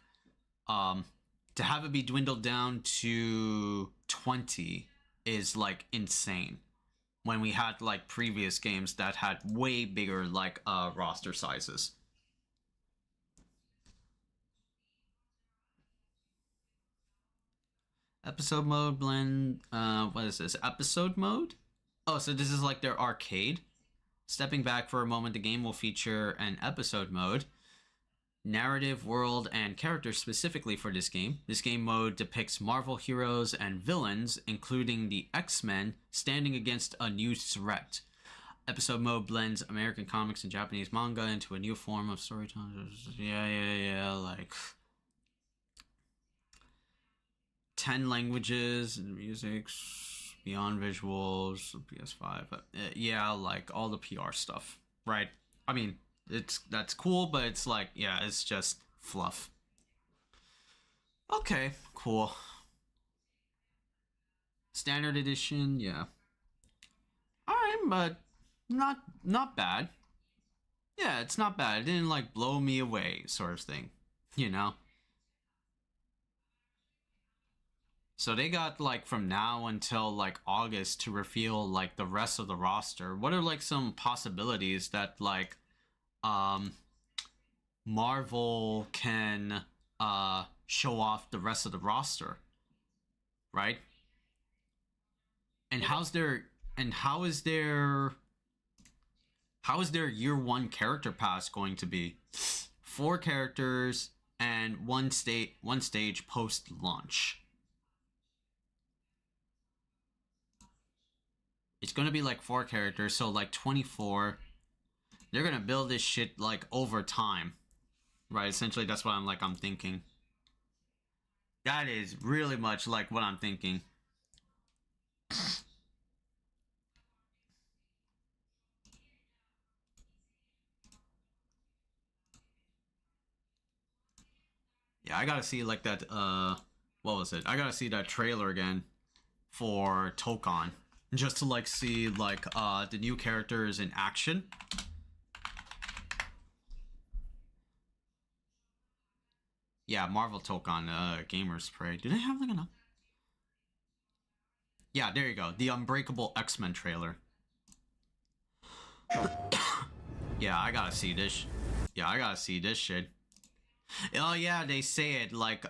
to have it be dwindled down to 20 is, like, insane. When we had, like, previous games that had way bigger, like, roster sizes. Episode mode blend, what is this? Episode mode? Oh, so this is like their arcade. Stepping back for a moment, the game will feature an episode mode, narrative, world, and characters specifically for this game. This game mode depicts Marvel heroes and villains, including the X-Men, standing against a new threat. Episode mode blends American comics and Japanese manga into a new form of storytelling. Yeah, like 10 languages and music, beyond visuals, PS5. Yeah, like all the PR stuff, right? I mean, that's cool, but it's like, yeah, it's just fluff. Okay, cool. Standard edition, yeah. Alright, but not bad. Yeah, it's not bad. It didn't, like, blow me away, sort of thing, you know? So they got, like, from now until, like, August to reveal, like, the rest of the roster. What are, like, some possibilities that, like, Marvel can show off the rest of the roster, right? And how is their year 1 character pass going to be? 4 characters and one stage post launch. It's gonna be like 4 characters, so like 24. They're gonna build this shit like over time, right? Essentially, that's what I'm thinking. That is really much like what I'm thinking. Yeah, I gotta see like that. What was it? I gotta see that trailer again for Talka, just to like see like the new characters in action. Yeah, Marvel Talka, Gamers Prey. Do they have like enough? Yeah, there you go. The Unbreakable X-Men trailer. Yeah, I gotta see this. Yeah, I gotta see this shit. Oh yeah, they say it like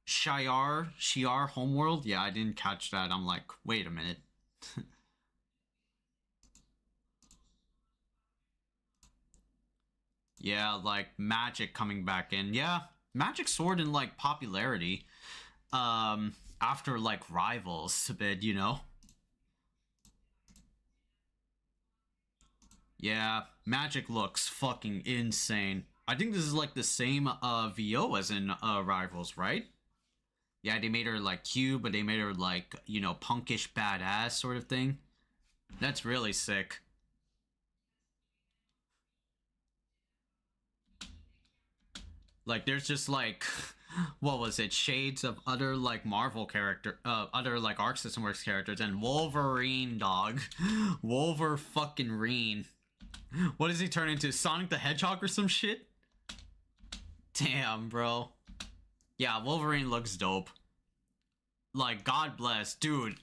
Shiar Homeworld. Yeah, I didn't catch that. I'm like, wait a minute. Yeah, like Magic coming back in. Yeah, Magic soared in like popularity after like Rivals a bit, you know. Yeah, Magic looks fucking insane. I think this is like the same VO as in Rivals, right? Yeah, they made her like cute, but they made her like, you know, punkish badass sort of thing. That's really sick. Like there's just like what was it, shades of other like Marvel character, other like Arc System Works characters, and Wolverine, dog. Wolver fucking Reen. What does he turn into? Sonic the Hedgehog or some shit? Damn, bro. Yeah, Wolverine looks dope. Like, God bless. Dude,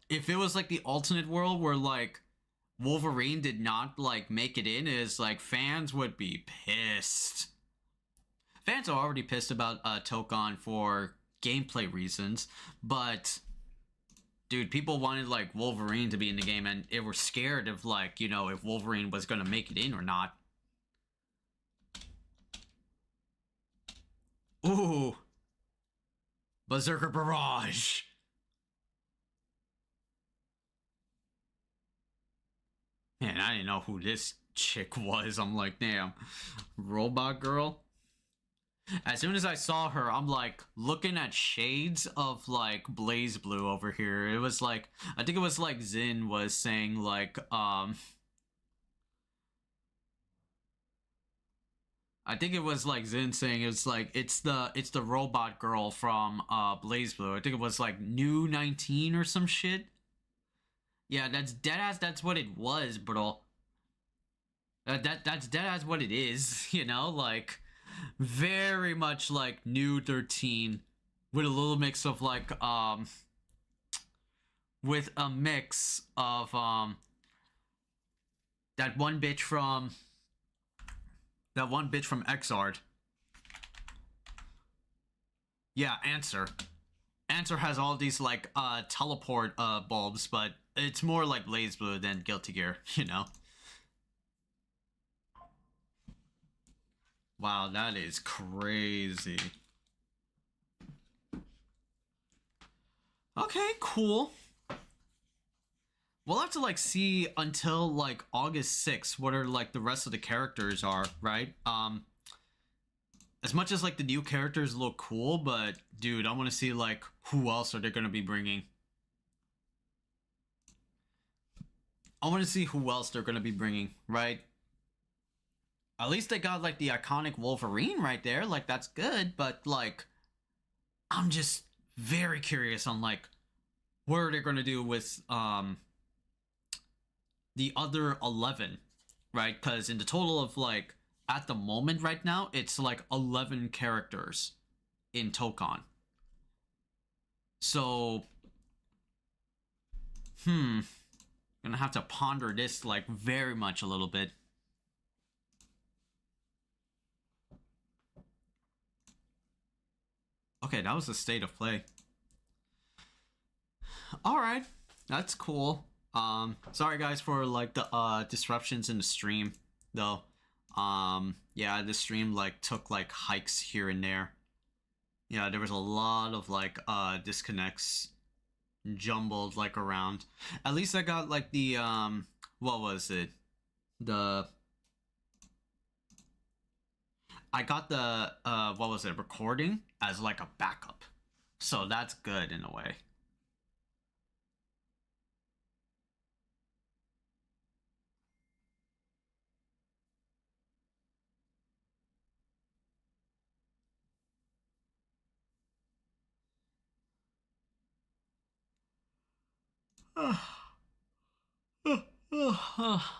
if it was like the alternate world where like Wolverine did not like make it in, is like fans would be pissed. Fans are already pissed about talka for gameplay reasons, but dude, people wanted like Wolverine to be in the game, and they were scared of like, you know, if Wolverine was gonna make it in or not. Ooh, Berserker Barrage. Man, I didn't know who this chick was. I'm like, damn, Robot Girl. As soon as I saw her, I'm like looking at shades of like Blaze Blue over here. It was like, I think it was like Zin was saying like, I think it was like Zin saying it's like, it's the robot girl from Blaze Blue. I think it was like New 19 or some shit. Yeah, that's deadass. That's what it was, bro. That's deadass what it is, you know, like very much like New 13 with a little mix of like with a mix of that one bitch from Xrd. Yeah, Answer has all these like teleport bulbs, but it's more like Blaze Blue than Guilty Gear, you know. Wow, that is crazy. Okay, cool. We'll have to like see until like August 6th what are like the rest of the characters are, right? As much as like the new characters look cool, but dude, I want to see like who else are they going to be bringing. I want to see who else they're going to be bringing, right? At least they got like the iconic Wolverine right there, like that's good, but like I'm just very curious on like what are they going to do with the other 11, right? Because in the total of like at the moment right now, it's like 11 characters in talka. So gonna have to ponder this like very much a little bit. Okay, that was the state of play. All right, that's cool. Sorry guys for like the disruptions in the stream though. Yeah, the stream like took like hikes here and there. Yeah, there was a lot of like disconnects jumbled like around. At least I got like the what was it? I got the what was it, recording as like a backup. So that's good in a way.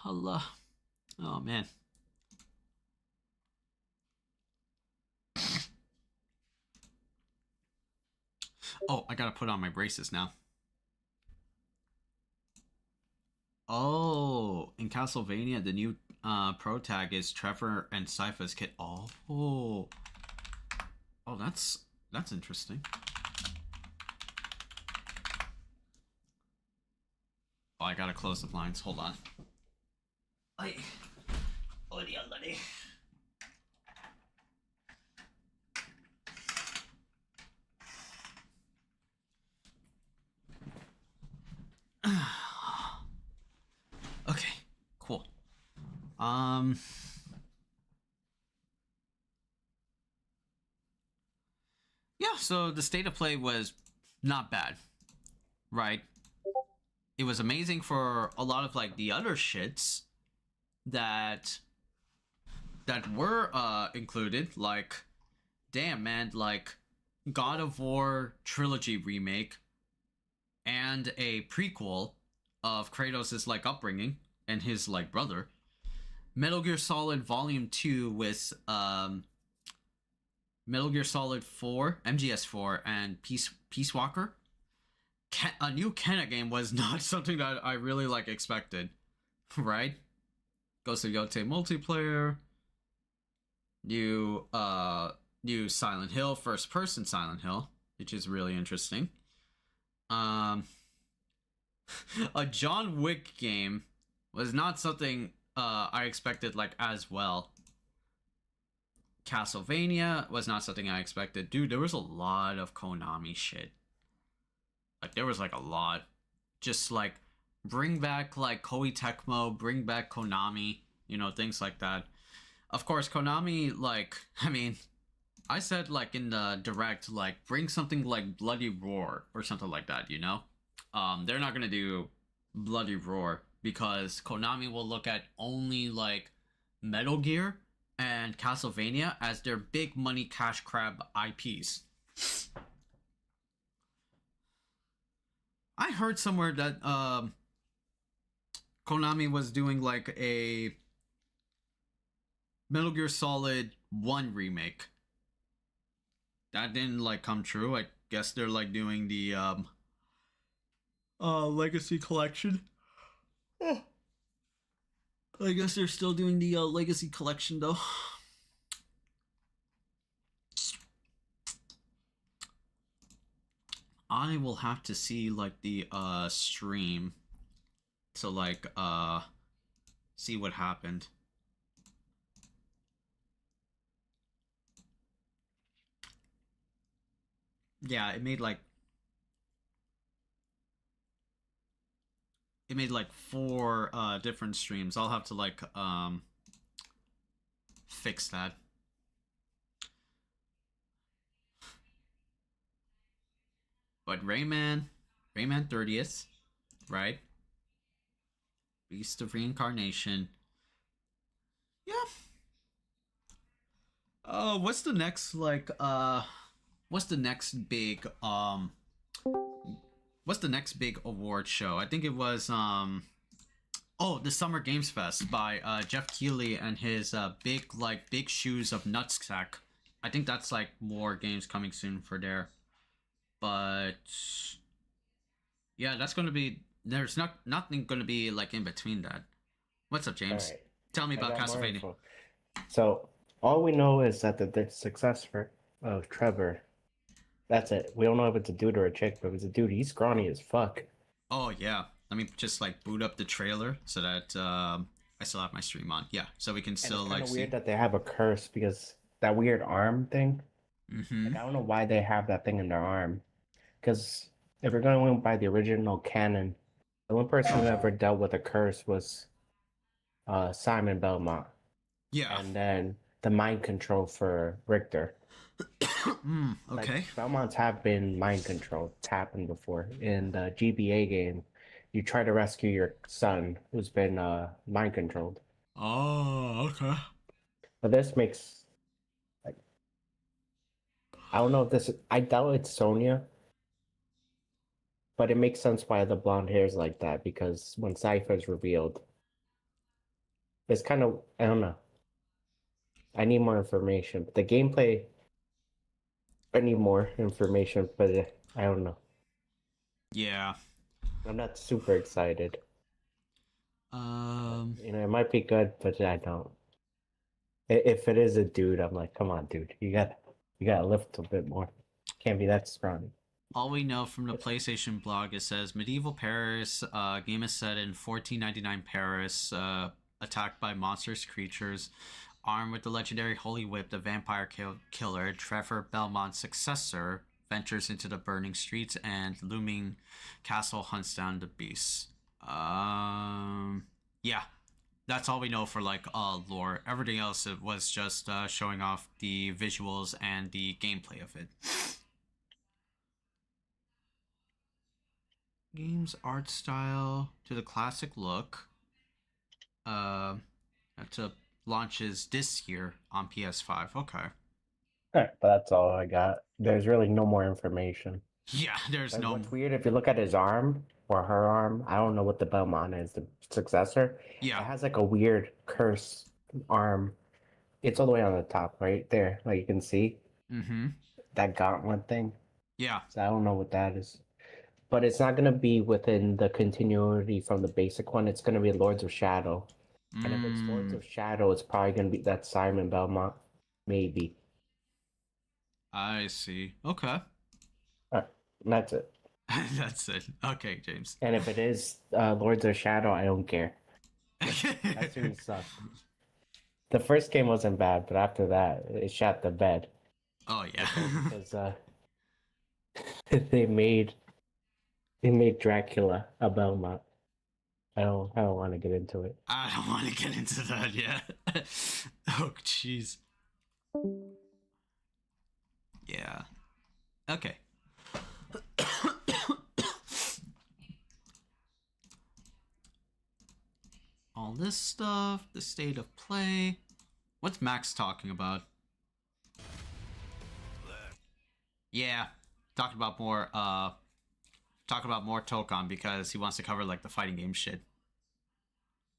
Allah. Oh man. Oh, I gotta put on my braces now. Oh, in Castlevania, the new pro tag is Trevor and Sypha's kid. Oh, that's interesting. Oh, I gotta close the blinds. Hold on. Okay, cool. Yeah, so the state of play was not bad, right? It was amazing for a lot of like the other shits that were included, like damn man, like God of War trilogy remake and a prequel of Kratos' like upbringing and his like brother. Metal Gear Solid Volume 2 with Metal Gear Solid 4, MGS4, and Peace Walker. A new Kenna game was not something that I really like expected, right? Ghost of Yotei multiplayer, new Silent Hill, first person Silent Hill, which is really interesting. A John Wick game was not something I expected like as well. Castlevania was not something I expected. Dude, there was a lot of Konami shit. Like, there was like a lot. Just like, bring back like Koei Tecmo, bring back Konami, you know, things like that. Of course, Konami, like, I mean, I said like in the direct, like, bring something like Bloody Roar or something like that, you know? They're not gonna do Bloody Roar because Konami will look at only like Metal Gear and Castlevania as their big money cash grab IPs. I heard somewhere that Konami was doing like a Metal Gear Solid 1 remake. That didn't like come true. I guess they're like doing the Legacy Collection. I guess they're still doing the Legacy Collection though. I will have to see like the stream to like see what happened. Yeah, it made like 4 different streams. I'll have to like fix that. But Rayman 30th, right? Beast of Reincarnation. Yeah. What's the next like what's the next big award show? I think it was oh, the Summer Games Fest by Jeff Keighley and his big shoes of nutsack. I think that's like more games coming soon for there. But yeah, that's gonna be, there's nothing gonna be like in between that. What's up, James? Right. Tell me about Castlevania. So all we know is that the successor of Trevor. That's it. We don't know if it's a dude or a chick, but if it's a dude, he's scrawny as fuck. Oh yeah. Let me just like boot up the trailer so that I still have my stream on. Yeah, so we can still like see. Weird that they have a curse because that weird arm thing. Mm-hmm. Like, I don't know why they have that thing in their arm. Because if we're going by the original canon, the one person who ever dealt with a curse was Simon Belmont. Yeah. And then the mind control for Richter. Okay. Like, Belmonts have been mind controlled. It's happened before. In the GBA game, you try to rescue your son who's been mind controlled. Oh, okay. But this makes, like, I don't know if this, I doubt it's Sonya. But it makes sense why the blonde hair is like that, because when Cypher is revealed, it's kind of, I don't know. I need more information. But the gameplay, I need more information, but I don't know. Yeah. I'm not super excited. You know, it might be good, but I don't. If it is a dude, I'm like, come on, dude, you gotta lift a bit more. Can't be that strong. All we know from the PlayStation blog, it says medieval Paris. Game is set in 1499 Paris. Attacked by monstrous creatures. Armed with the legendary Holy Whip, the vampire killer Trevor Belmont's successor ventures into the burning streets and looming castle hunts down the beasts. Yeah, that's all we know for like lore. Everything else it was just showing off the visuals and the gameplay of it. Game's art style to the classic look. To launches this year on PS5. Okay. Alright, but that's all I got. There's really no more information. Yeah, there's Like, no. What's weird, if you look at his arm or her arm, I don't know what the Belmont is, the successor. Yeah. It has like a weird curse arm. It's all the way on the top, right there. Like you can see. Mm-hmm. That gauntlet thing. Yeah. So I don't know what that is. But it's not gonna be within the continuity from the basic one. It's gonna be Lords of Shadow. And if it's Lords of Shadow, it's probably gonna be that Simon Belmont. Maybe. I see. Okay. Alright, that's it. That's it. Okay, James. And if it is Lords of Shadow, I don't care. That series sucked. The first game wasn't bad, but after that, it shot the bed. Oh yeah. Because they made Dracula a Belmont. I don't want to get into it. I don't want to get into that yet. Oh jeez. Yeah. Okay. All this stuff, the state of play. What's Max talking about? Yeah, talking about more Tokon because he wants to cover like the fighting game shit.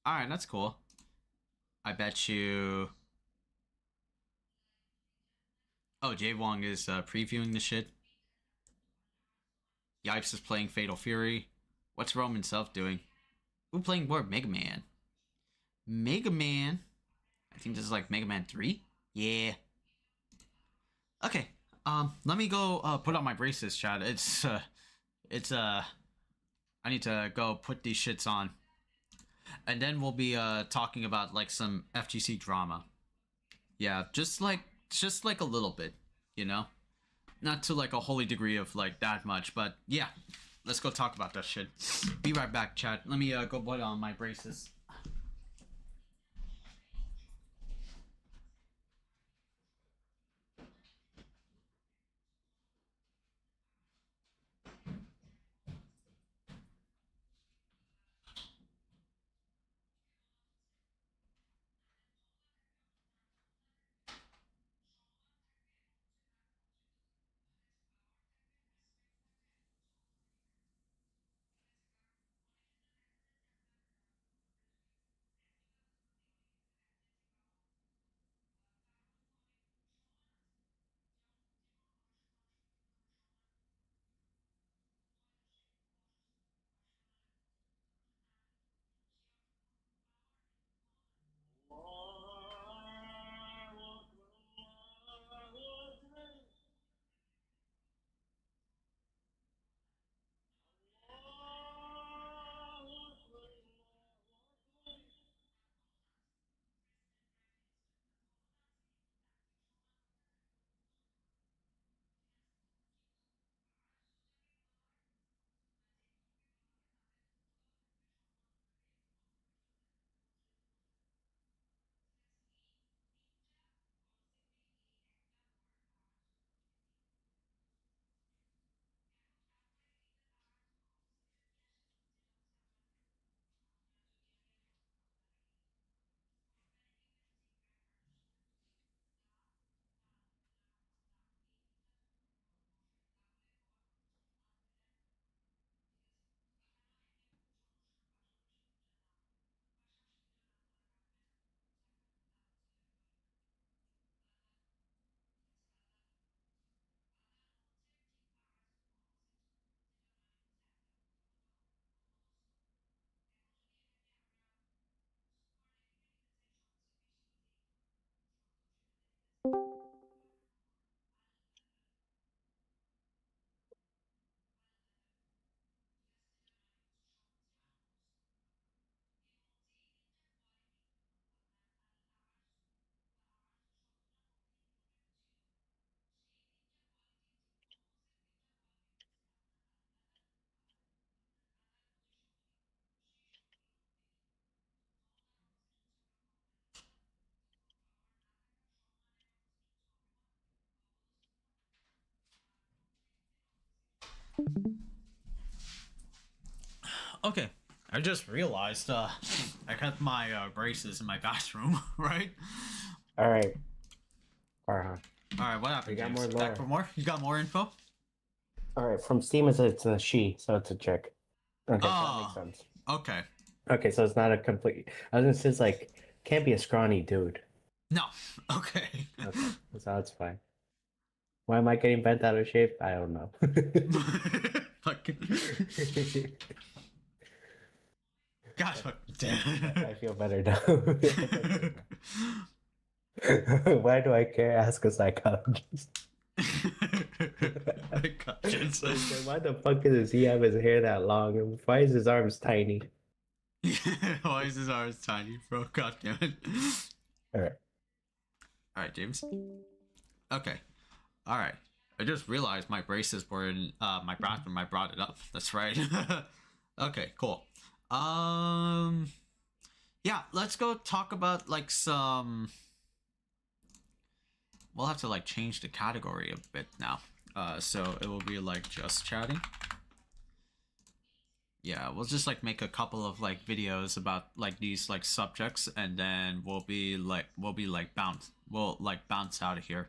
Alright, that's cool. I bet you. Oh, Jay Wong is previewing the shit. Yipes is playing Fatal Fury. What's Roman Self doing? Who playing more Mega Man? Mega Man. I think this is like Mega Man 3? Yeah. Okay. Let me go put on my braces, Chad. I need to go put these shits on. And then we'll be talking about like some FGC drama. Yeah, just like a little bit, you know? Not to like a holy degree of like that much, but yeah. Let's go talk about that shit. Be right back, Chad. Let me go put on my braces. Okay, I just realized I kept my braces in my bathroom, right? All right. Alright. All right, what happened? You got James? more Back lore. for more? You got more info? All right. From Steam, it's a she, so it's a chick. Okay, so that makes Oh, sense. okay. Okay, so it's not a complete. I was gonna say it's like can't be a scrawny dude. No. Okay. Okay, so that's fine. Why am I getting bent out of shape? I don't know. Gosh, I feel better now. Why do I care? Ask a psychologist. Like, why the fuck does he have his hair that long? And why is his arms tiny? Why is his arms tiny, bro? God damn it. Alright. Alright, James. Okay. Alright. I just realized my braces were in my bathroom. I brought it up. That's right. Okay, cool. Yeah, let's go talk about like some. We'll have to like change the category a bit now. So it will be like just chatting. Yeah, we'll just like make a couple of like videos about like these like subjects, and then we'll bounce out of here.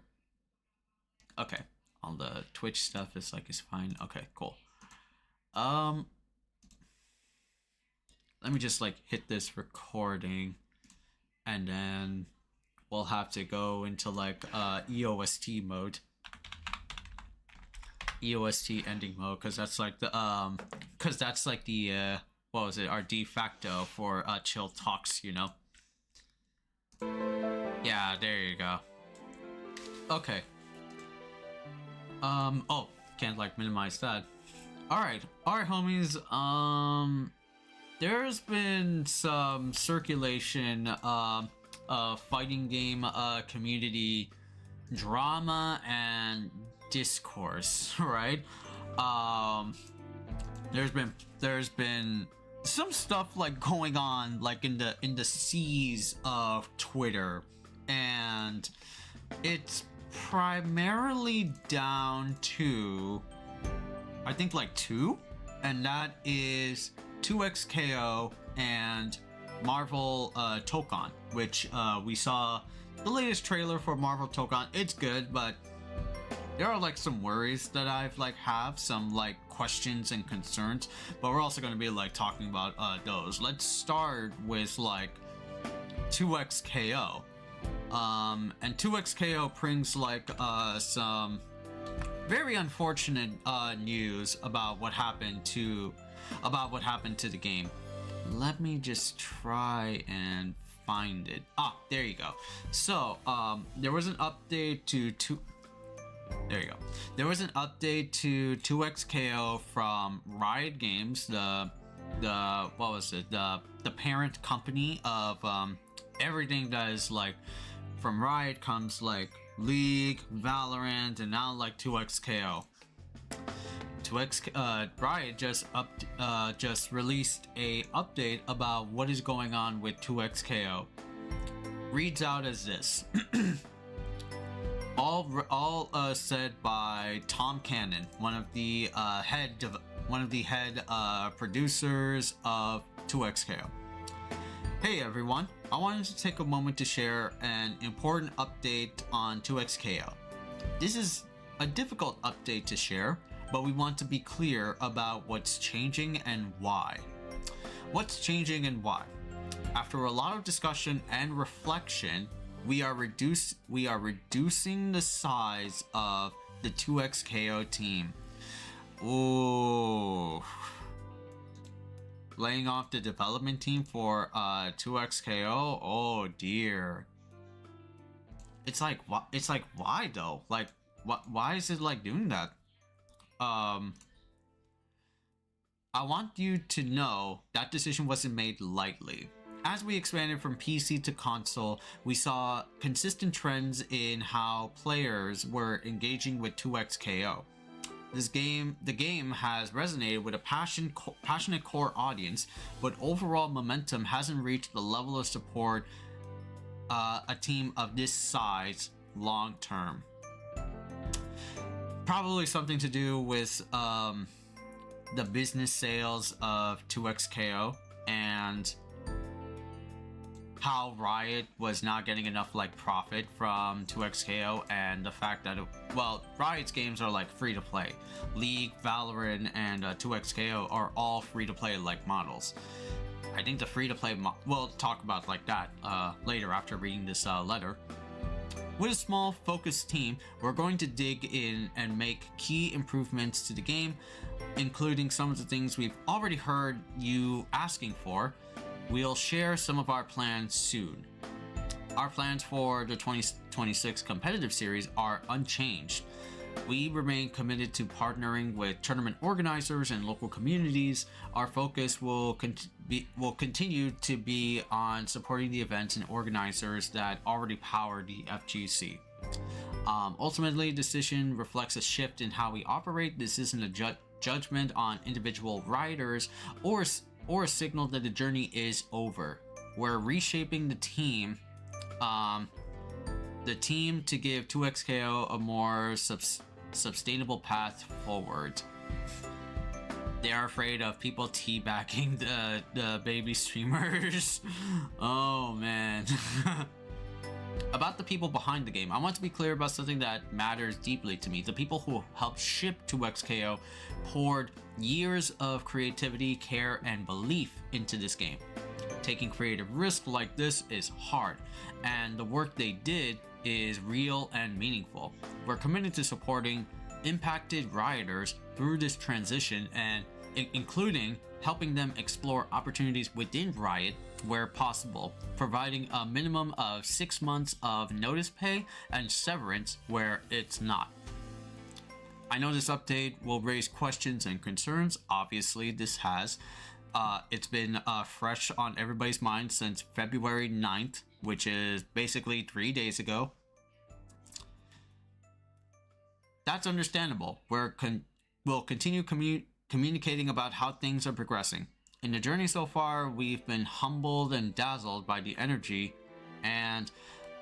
Okay, all the Twitch stuff is fine. Okay, cool. Let me just like hit this recording, and then we'll have to go into like EOST mode. EOST ending mode, because that's like the what was it, our de facto for chill talks, you know. Yeah, there you go. Okay. Oh, can't like minimize that. Alright, homies. There's been some circulation fighting game community drama and discourse, right? There's been some stuff like going on like in the seas of Twitter, and it's primarily down to I think like two, and that is 2XKO and Marvel Talka, which we saw the latest trailer for Marvel Talka. It's good, but there are like some worries that I've like have some like questions and concerns, but we're also going to be like talking about those. Let's start with like 2XKO. And 2XKO brings like some very unfortunate news about what happened to the game. Let me just try and find it. Ah, there you go. So there was an update to there you go. There was an update to 2XKO from Riot Games, the what was it, the parent company of everything that is like from Riot comes like League, Valorant, and now like 2XKO. Riot just released a update about what is going on with 2XKO. Reads out as this. all said by Tom Cannon, one of the head producers of 2XKO. Hey everyone, I wanted to take a moment to share an important update on 2XKO. This is a difficult update to share, but we want to be clear about what's changing and why. What's changing and why? After a lot of discussion and reflection, we are reducing the size of the 2XKO team. Ooh. Laying off the development team for 2XKO? Oh dear. It's like why though? Like why is it like doing that? I want you to know that decision wasn't made lightly. As we expanded from PC to console, we saw consistent trends in how players were engaging with 2XKO. The game has resonated with a passionate core audience, but overall momentum hasn't reached the level of support a team of this size long term. Probably something to do with the business sales of 2XKO and how Riot was not getting enough like profit from 2XKO, and the fact that Riot's games are like free to play. League, Valorant, and 2XKO are all free to play like models. I think the free to play we'll talk about like that later after reading this letter. With a small focused team, we're going to dig in and make key improvements to the game, including some of the things we've already heard you asking for. We'll share some of our plans soon. Our plans for the 2026 competitive series are unchanged. We remain committed to partnering with tournament organizers and local communities. Our focus will continue to be on supporting the events and organizers that already power the FGC. Ultimately, decision reflects a shift in how we operate. This isn't a judgment on individual riders or a signal that the journey is over. We're reshaping the team to give 2XKO a more sustainable path forward. They are afraid of people teabagging the baby streamers. Oh man. About the people behind the game, I want to be clear about something that matters deeply to me. The people who helped ship 2XKO poured years of creativity, care, and belief into this game. Taking creative risks like this is hard, and the work they did is real and meaningful. We're committed to supporting impacted rioters through this transition, and including helping them explore opportunities within Riot where possible, providing a minimum of 6 months of notice pay and severance where it's not. I know this update will raise questions and concerns. Obviously, this has. It's been fresh on everybody's mind since February 9th, which is basically 3 days ago. That's understandable. We'll continue communicating about how things are progressing. In the journey so far, we've been humbled and dazzled by the energy and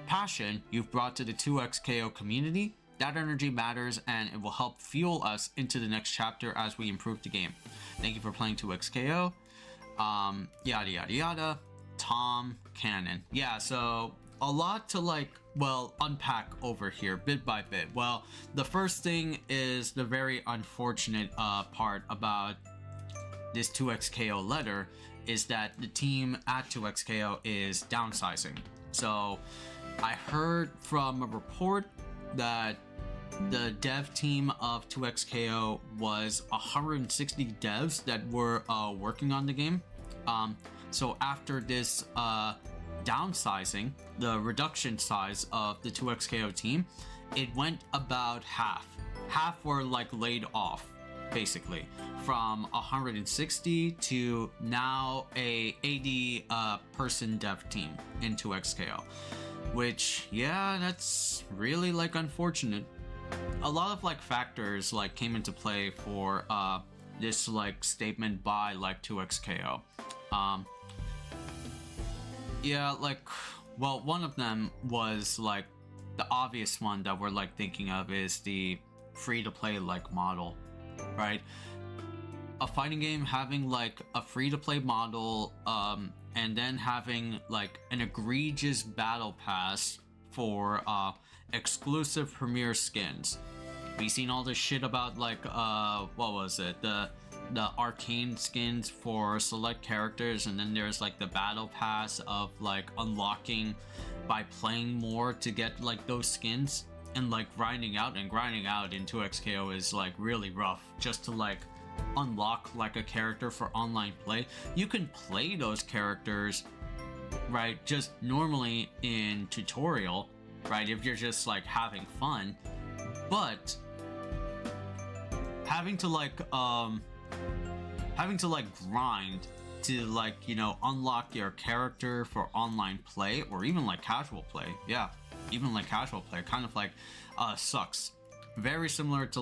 passion you've brought to the 2XKO community. That energy matters, and it will help fuel us into the next chapter as we improve the game. Thank you for playing 2XKO. Yada yada yada. Tom Cannon. Yeah, so a lot to unpack over here bit by bit. Well, the first thing is the very unfortunate part about this 2XKO letter is that the team at 2XKO is downsizing. So I heard from a report that the dev team of 2XKO was 160 devs that were working on the game. So after this downsizing, the reduction size of the 2XKO team, it went about half. Half were laid off, basically, from 160 to now a 80 person dev team in 2XKO, which, yeah, that's really unfortunate. A lot of factors came into play for this statement by 2XKO. Yeah, well, one of them was the obvious one that we're thinking of is the free-to-play model, right? A fighting game having a free-to-play model, and then having an egregious battle pass for exclusive premiere skins. We've seen all this shit about what was it, the arcane skins for select characters, and then there's the battle pass of unlocking by playing more to get those skins, and grinding out in 2XKO is really rough just to unlock a character for online play. You can play those characters, right, just normally in tutorial, right, if you're just having fun, but having to grind to unlock your character for online play, or even casual play, yeah, even casual play kind of sucks. Very similar to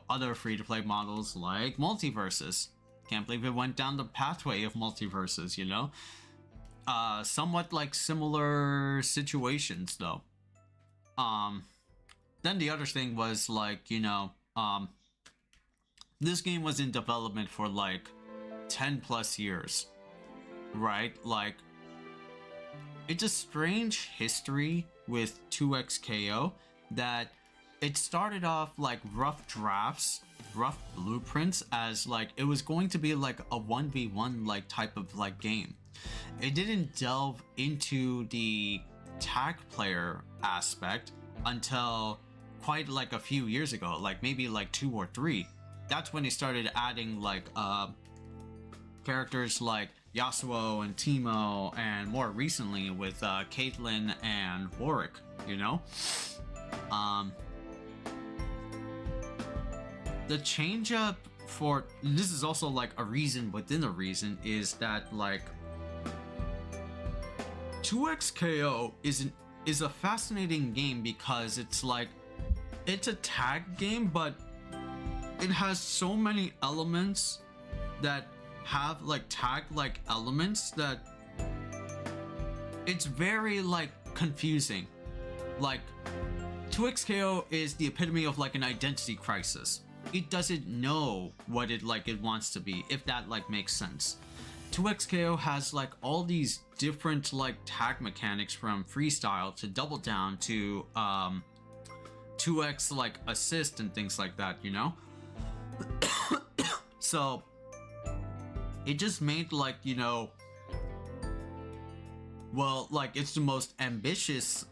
other free-to-play models like multiverses. Can't believe it went down the pathway of multiverses, somewhat similar situations though. Then the other thing was this game was in development for like 10 plus years, right? Like, it's a strange history with 2XKO that it started off like rough drafts, rough blueprints, as like it was going to be like a 1v1 like type of like game. It didn't delve into the tag player aspect until quite like a few years ago, like maybe like 2 or 3. That's when they started adding like characters like Yasuo and Teemo, and more recently with Caitlyn and Warwick, you know? The change up for this is also like a reason within a reason is that like 2XKO is a fascinating game because it's like it's a tag game, but it has so many elements that have like tag like elements that it's very like confusing. Like 2XKO is the epitome of like an identity crisis. It doesn't know what it wants to be, if that like makes sense. 2XKO has like all these different like tag mechanics, from freestyle to double down to 2x like assist and things like that, you know? So it just made like, you know, well, like it's the most ambitious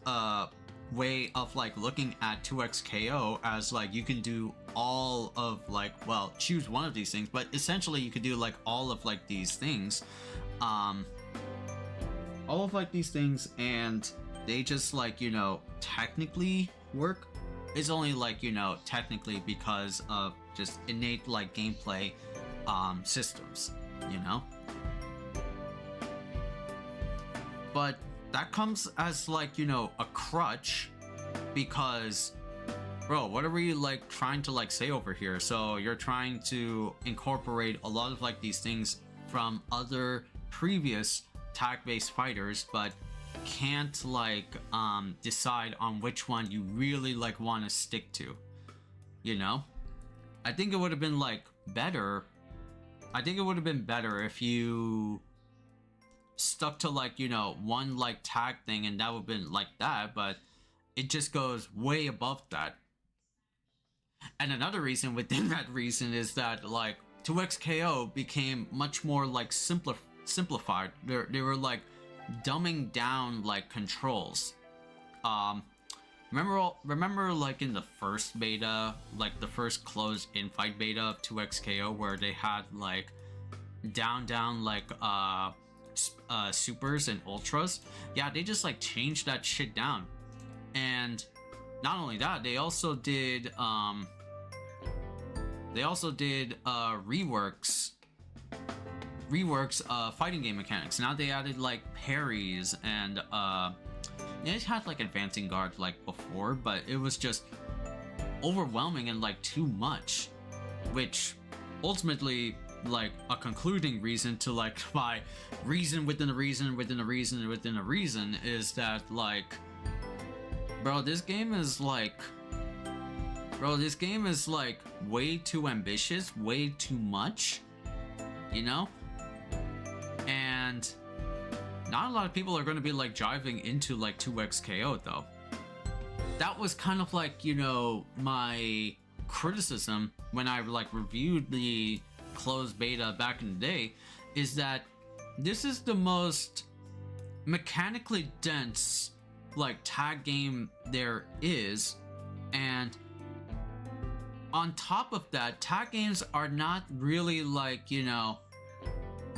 way of like looking at 2XKO, as like you can do all of like, well, choose one of these things, but essentially you could do like all of like these things, all of like these things, and they just like, you know, technically work. It's only like, you know, technically because of just innate like gameplay systems, you know? But that comes as like, you know, a crutch, because bro, what are we like trying to like say over here? So you're trying to incorporate a lot of like these things from other previous tag-based fighters, but can't like decide on which one you really like want to stick to, you know? I think it would have been like better. I think it would have been better if you stuck to like, you know, one like tag thing, and that would have been like that, but it just goes way above that. And another reason within that reason is that like 2XKO became much more like simplified. They were like dumbing down like controls. Remember like in the first beta, like the first closed in-fight beta of 2XKO, where they had like down like supers and ultras? Yeah, they just like changed that shit down. And not only that, they also did reworks fighting game mechanics. Now they added like parries, and it had like advancing guard like before, but it was just overwhelming and like too much, which ultimately like a concluding reason to like my reason within a reason within a reason within a reason is that like, bro, this game is like way too ambitious, way too much, you know? And not a lot of people are going to be like driving into like 2XKO though. That was kind of like, you know, my criticism when I like reviewed the closed beta back in the day, is that this is the most mechanically dense like tag game there is. And on top of that, tag games are not really like, you know,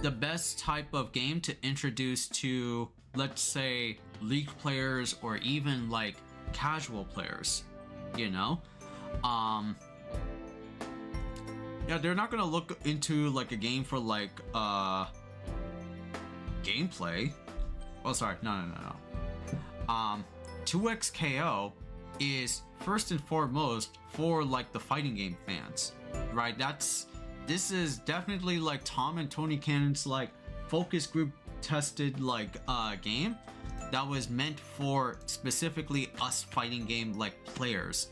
the best type of game to introduce to, let's say, League players or even like casual players, you know? Yeah, they're not gonna look into like a game for like gameplay. Oh, sorry, no. 2XKO is first and foremost for like the fighting game fans, right? This is definitely like Tom and Tony Cannon's like focus group tested like game that was meant for specifically us fighting game like players.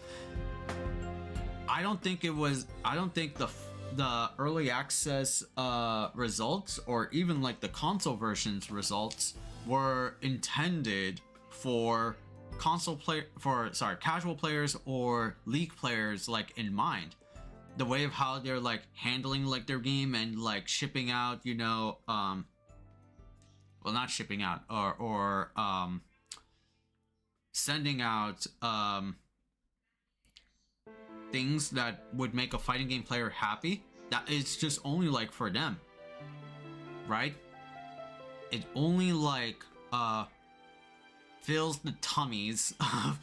I don't think the early access results, or even like the console versions results, were intended for casual players or league players, like, in mind. The way of how they're like handling like their game and like shipping out, you know, well, not shipping out, or sending out things that would make a fighting game player happy. That it's just only like for them, right? It only like fills the tummies of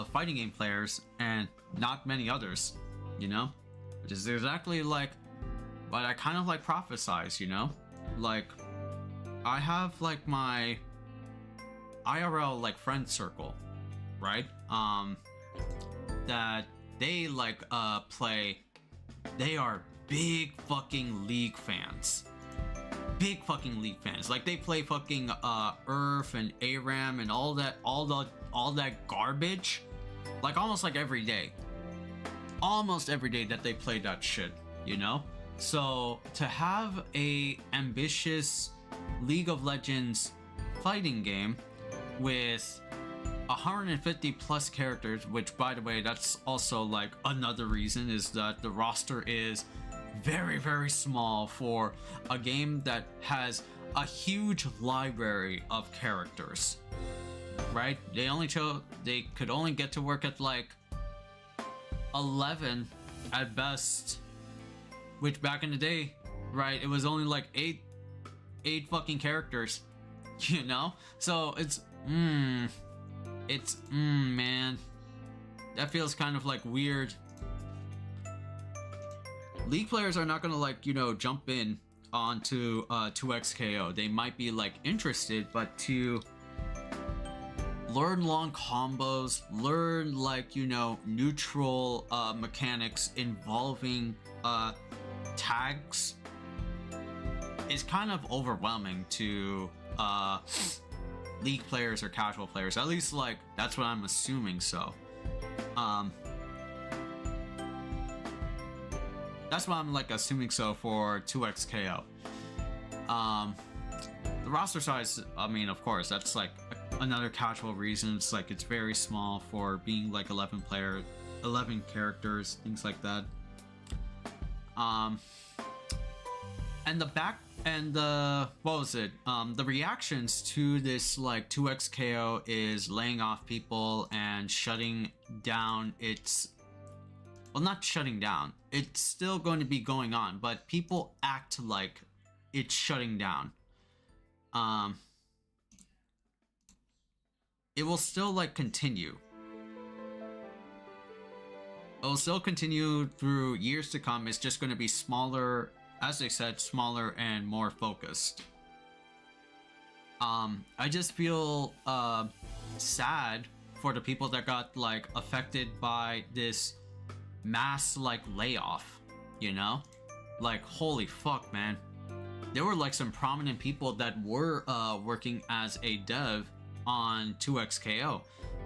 fighting game players and not many others, you know, which is exactly like what I kind of like prophesize, you know. Like, I have like my IRL like friend circle, right? That they like play. They are big fucking League fans. Big fucking League fans. Like, they play fucking Earth and ARAM and all that garbage, like almost like every day. Almost every day that they play that shit, you know? So to have a ambitious League of Legends fighting game with 150 plus characters, which, by the way, that's also like another reason, is that the roster is very, very small for a game that has a huge library of characters, right? They could only get to work at like 11 at best, which back in the day, right, it was only like eight fucking characters, you know? So it's man, that feels kind of like weird. League players are not gonna, like, you know, jump in onto 2xKO. They might be like interested, but to learn long combos, learn, like, you know, neutral mechanics involving tags is kind of overwhelming to League players or casual players. At least, like, that's what I'm assuming. So that's what I'm like assuming so for 2xKO. The roster size, I mean, of course, that's like another casual reason. It's like it's very small for being like 11 characters, things like that. And the reactions to this like 2xKO is laying off people and shutting down its, well, not shutting down, it's still going to be going on, but people act like it's shutting down. It will still like continue. It will still continue through years to come. It's just going to be smaller, as they said, smaller and more focused. I just feel sad for the people that got like affected by this mass like layoff, you know? Like, holy fuck, man. There were like some prominent people that were working as a dev on 2xKO.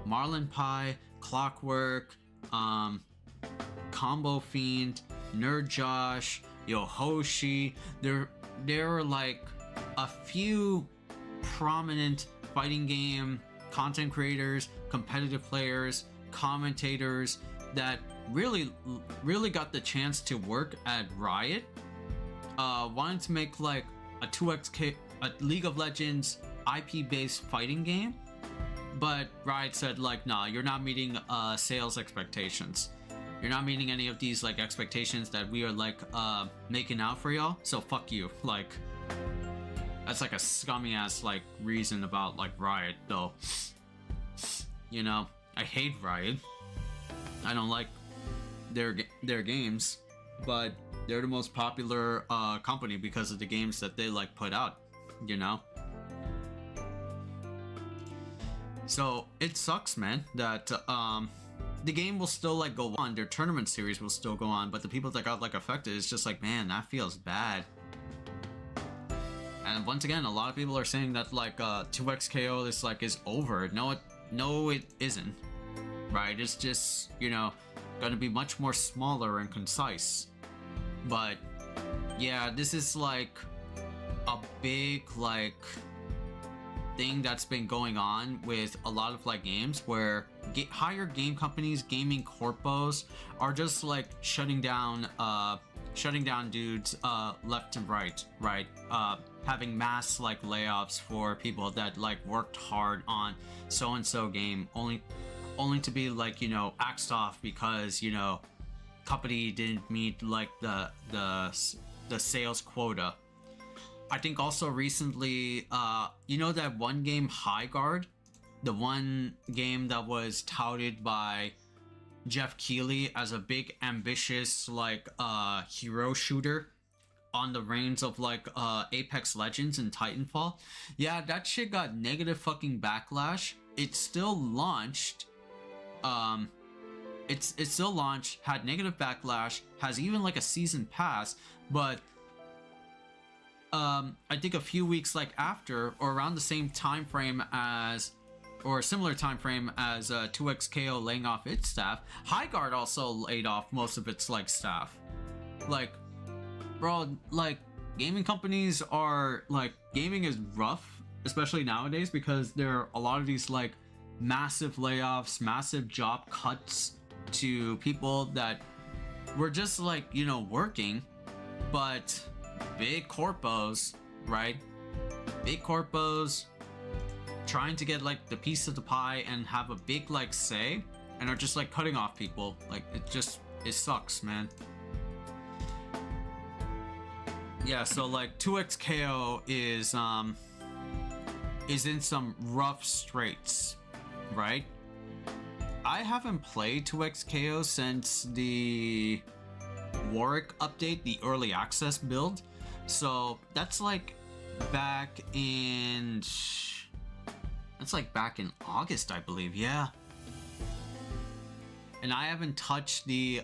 Marlon Pie, Clockwork, Combo Fiend, Nerd Josh, Yohoshi. There were like a few prominent fighting game content creators, competitive players, commentators that really got the chance to work at Riot. Wanted to make like a 2xK, a League of Legends IP-based fighting game, but Riot said like, nah, you're not meeting sales expectations. You're not meeting any of these like expectations that we are like making out for y'all, so fuck you. Like, that's like a scummy ass like reason about like Riot though. You know, I hate Riot. I don't like their games, but they're the most popular company because of the games that they like put out, you know? So it sucks, man, that the game will still like go on, their tournament series will still go on, but the people that got like affected, it's just like, man, that feels bad. And once again, a lot of people are saying that like 2xKO is over. No, it isn't. Right? It's just, you know, gonna be much more smaller and concise. But yeah, this is like a big like thing that's been going on with a lot of like games where higher game companies, gaming corpos are just like shutting down dudes left and right, having mass like layoffs for people that like worked hard on so and so game, only to be like, you know, axed off because, you know, company didn't meet like the sales quota. I think also recently, you know that one game High Guard, the one game that was touted by Jeff Keighley as a big ambitious like hero shooter on the reins of like Apex Legends and Titanfall. Yeah, that shit got negative fucking backlash. It's still launched. It's still launched, had negative backlash, has even like a season pass, but I think a few weeks like after, or around the same time frame as, or a similar time frame as 2XKO laying off its staff, Highguard also laid off most of its like staff. Like, bro, like gaming companies are like, gaming is rough, especially nowadays, because there are a lot of these like massive layoffs, massive job cuts to people that were just like, you know, working, but big corpos, right? Big corpos trying to get like the piece of the pie and have a big like say, and are just like cutting off people. Like it sucks, man. Yeah, so like 2XKO is in some rough straits, right? I haven't played 2XKO since the Warwick update, the early access build. So that's like back in August, I believe. Yeah. And I haven't touched the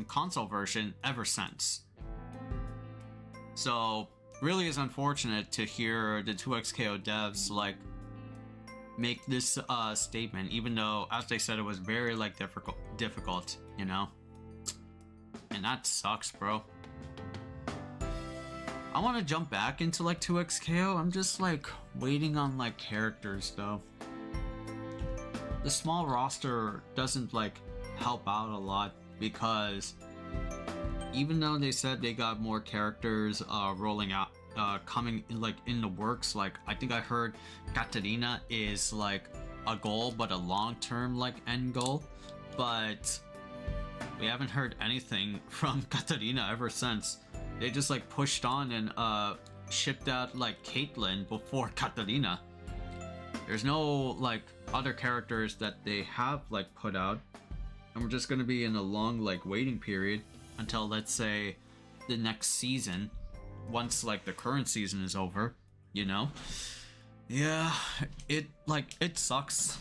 console version ever since. So really is unfortunate to hear the 2XKO devs like make this statement, even though, as they said, it was very like difficult, you know. And that sucks, bro. I want to jump back into like 2XKO. I'm just like waiting on like characters though. The small roster doesn't like help out a lot, because even though they said they got more characters rolling out, coming in, like in the works, like I think I heard Katarina is like a goal, but a long-term like end goal, but we haven't heard anything from Katarina ever since. They just like pushed on and shipped out like Caitlyn before Katarina. There's no like other characters that they have like put out, and we're just gonna be in a long like waiting period until, let's say, the next season, once like the current season is over, you know. Yeah, it sucks.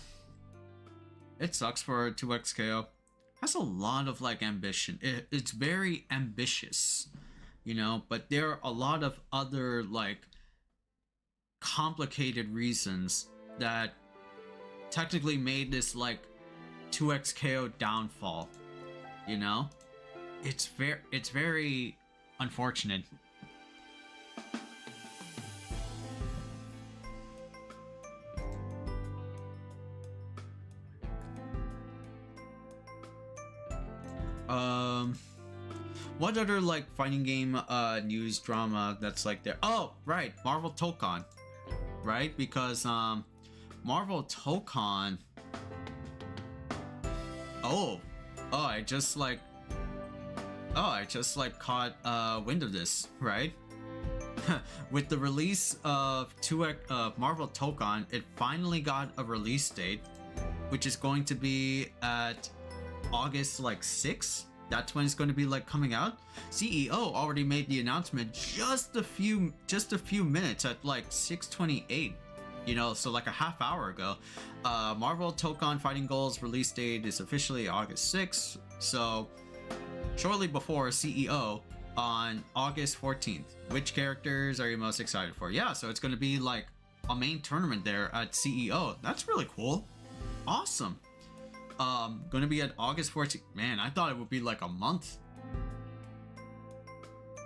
It sucks for 2XKO. Has a lot of like ambition. It's very ambitious, you know, but there are a lot of other like complicated reasons that technically made this like 2XKO downfall, you know. It's very unfortunate. What other like fighting game news drama that's like there? Oh, right, Marvel Talka, right? Because Marvel Talka. I just caught wind of this, right? With the release of Marvel Talka, it finally got a release date, which is going to be at August like 6th. That's when it's going to be like coming out. CEO already made the announcement just a few minutes at like 6:28, you know, so like a half hour ago. Marvel Talka Fighting Goals release date is officially August 6th, so shortly before CEO on August 14th. Which characters are you most excited for? Yeah, so it's going to be like a main tournament there at CEO. That's really cool. Awesome. Going to be at August 14th. Man, I thought it would be like a month.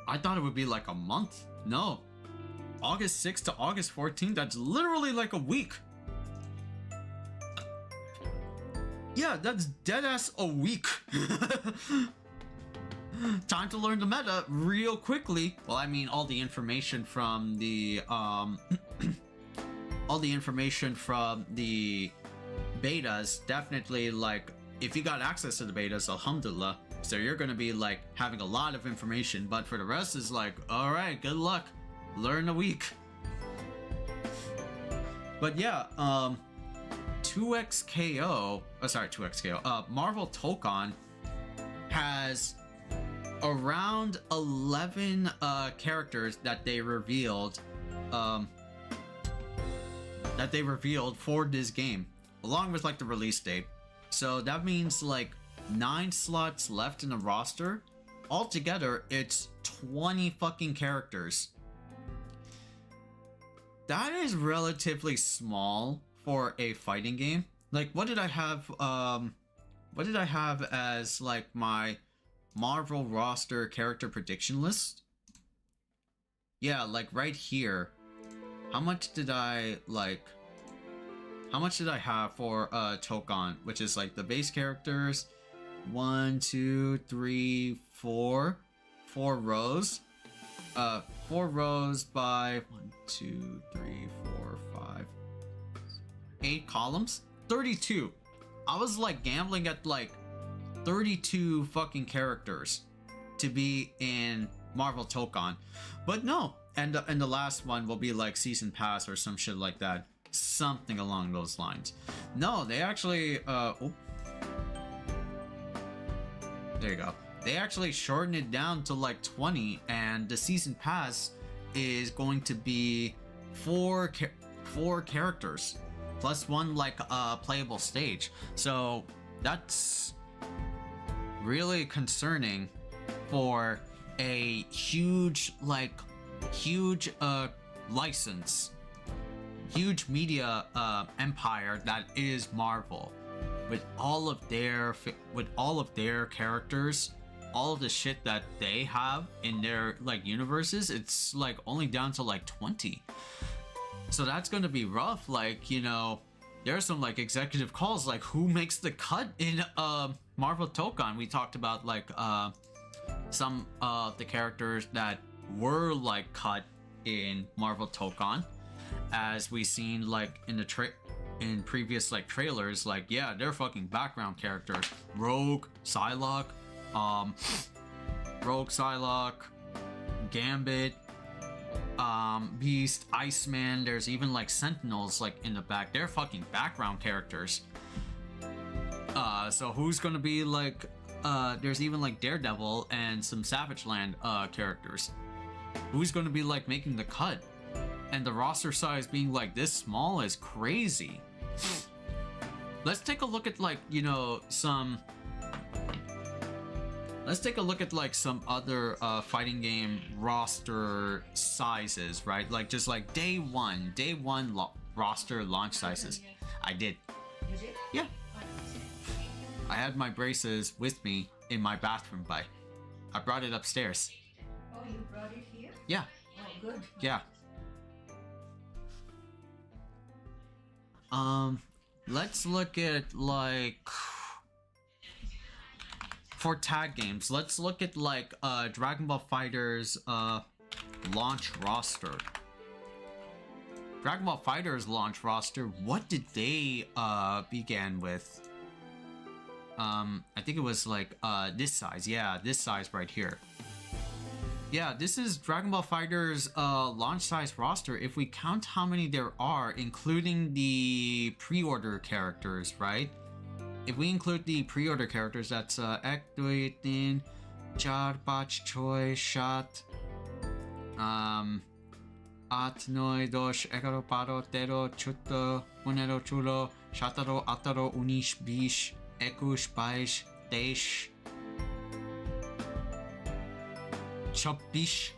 I thought it would be like a month. No. August 6th to August 14th, that's literally like a week. Yeah, that's deadass a week. Time to learn the meta real quickly. Well, I mean, all the information from the all the information from the betas, definitely, like, if you got access to the betas, alhamdulillah, so you're gonna be like having a lot of information. But for the rest, is like, all right, good luck, learn a week. But yeah, 2XKO, Marvel Talka has around 11 characters that they revealed for this game, along with like the release date. So that means like 9 slots left in the roster. Altogether, it's 20 fucking characters. That is relatively small for a fighting game. Like, what did I have? What did I have as like my Marvel roster character prediction list? Yeah, like right here. How much did I have for Talka, which is like the base characters? 1, 2, 3, 4 rows. 4 rows by 1, 2, 3, 4, 5, 8 columns. 32. I was like gambling at like 32 fucking characters to be in Marvel Talka, but no. And the last one will be like season pass or some shit like that, something along those lines. No, they actually oh, there you go. They actually shortened it down to like 20, and the season pass is going to be 4 characters plus 1 like playable stage. So that's really concerning for a huge license, huge media empire that is Marvel, with all of their characters, all of the shit that they have in their like universes. It's like only down to like 20. So that's going to be rough. Like, you know, there are some like executive calls, like who makes the cut in Marvel Talka. We talked about like some of the characters that were like cut in Marvel Talka, as we seen like in the previous like trailers. Like, yeah, they're fucking background characters. Rogue, Psylocke, Gambit, Beast, Iceman. There's even like Sentinels like in the back. They're fucking background characters. So who's gonna be like there's even like Daredevil and some Savage Land characters. Who's gonna be like making the cut? And the roster size being like this small is crazy. Let's take a look at like, you know, some other fighting game roster sizes, right? Like just like day one roster launch sizes. I did. Yeah. I had my braces with me in my bathroom, but I brought it upstairs. Oh, you brought it here? Yeah. Oh, good. Yeah. Let's look at like, for tag games, let's look at like Dragon Ball FighterZ launch roster. Dragon Ball FighterZ launch roster, what did they begin with? I think it was like this size. Yeah, this size right here. Yeah, this is Dragon Ball FighterZ launch size roster. If we count how many there are, including the pre-order characters, right? If we include the pre-order characters, that's Ekdoitin, Charbach Choi Shat, Atnoi Dosh Egaro Paro Tero Chutto Unero Chulo Shataro Ataro Unish Bish Ekush Baish Desh Chapish.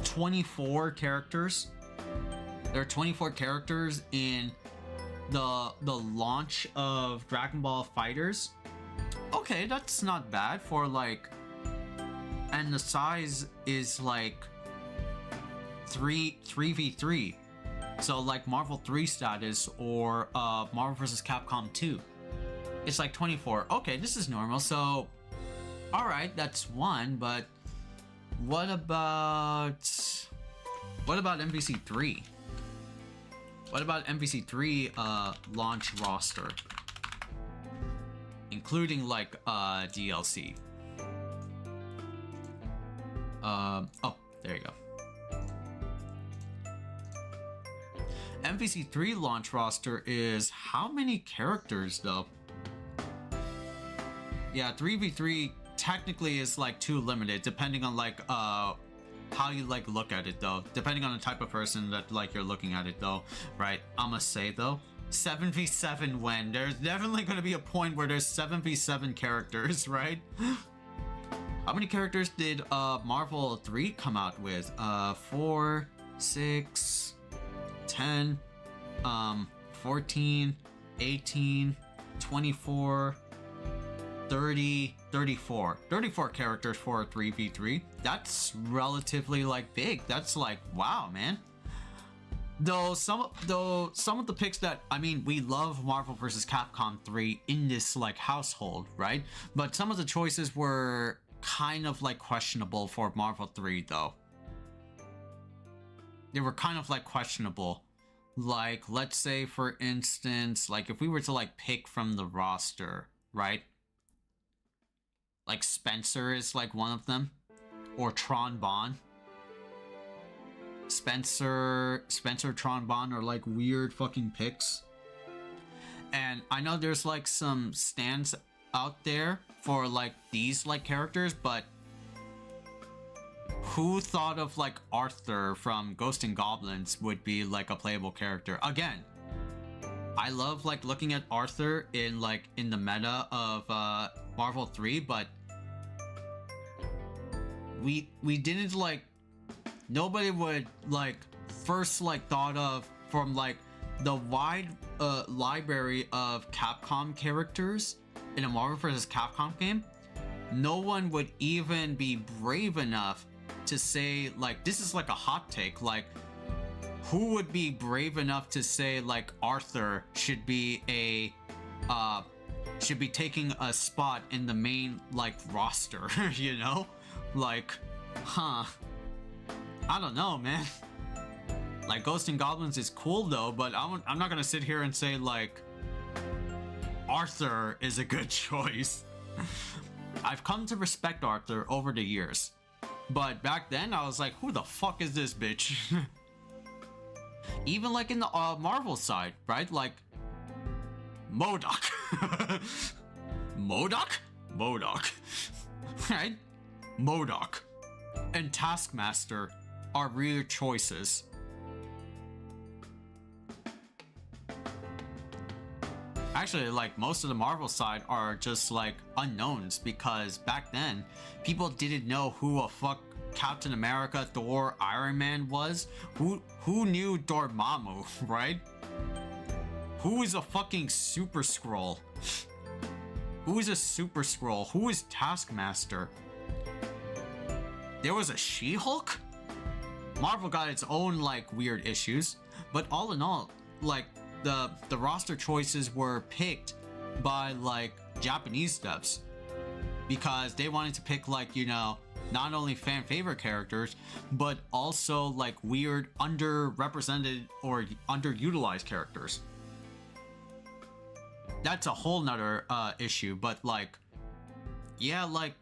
24 characters. There are 24 characters in the launch of Dragon Ball FighterZ. Okay, that's not bad for like and the size is like 3v3. So like Marvel 3 status or Marvel vs. Capcom 2. It's like 24. Okay, this is normal. So, alright, that's one, but what about MVC3? What about MVC3 launch roster? Including like DLC. Oh, there you go. MVC3 launch roster is how many characters though? Yeah, 3v3 technically is like too limited, depending on like how you like look at it though. Depending on the type of person that like you're looking at it though, right? I'ma say though, 7v7 when there's definitely gonna be a point where there's 7v7 characters, right? How many characters did Marvel 3 come out with? 4, 6, 10, 14, 18, 24, 30, 34. 34 characters for a 3v3. That's relatively like big. That's like, wow, man. Though some of the picks that, I mean, we love Marvel vs. Capcom 3 in this like household, right? But some of the choices were kind of like questionable for Marvel 3 though. They were kind of like questionable. Like, let's say for instance, like if we were to like pick from the roster, right? Like Spencer is like one of them, or Tron Bonne. Spencer, Tron Bonne are like weird fucking picks. And I know there's like some stands out there for like these like characters, but who thought of like Arthur from Ghosts and Goblins would be like a playable character? Again, I love like looking at Arthur in like in the meta of Marvel 3, but we didn't like, nobody would like first like thought of from like the wide library of Capcom characters in a Marvel vs. Capcom game. No one would even be brave enough to say like, this is like a hot take, like who would be brave enough to say like Arthur should be taking a spot in the main like roster, you know? Like, I don't know, man. Like Ghosts and Goblins is cool though, but I'm not gonna sit here and say like Arthur is a good choice. I've come to respect Arthur over the years, but back then I was like, who the fuck is this bitch? Even like in the Marvel side, right? Like MODOK. MODOK, right? MODOK and Taskmaster are real choices. Actually, like most of the Marvel side are just like unknowns, because back then people didn't know who a fuck Captain America, Thor, Iron Man was. Who knew Dormammu, right? Who is a fucking Super Skrull? Who is a Super Skrull? Who is Taskmaster? There was a She-Hulk? Marvel got its own like weird issues, but all in all, like the roster choices were picked by like Japanese devs because they wanted to pick like, you know, not only fan favorite characters, but also like weird underrepresented or underutilized characters. That's a whole nother issue, but like, yeah, like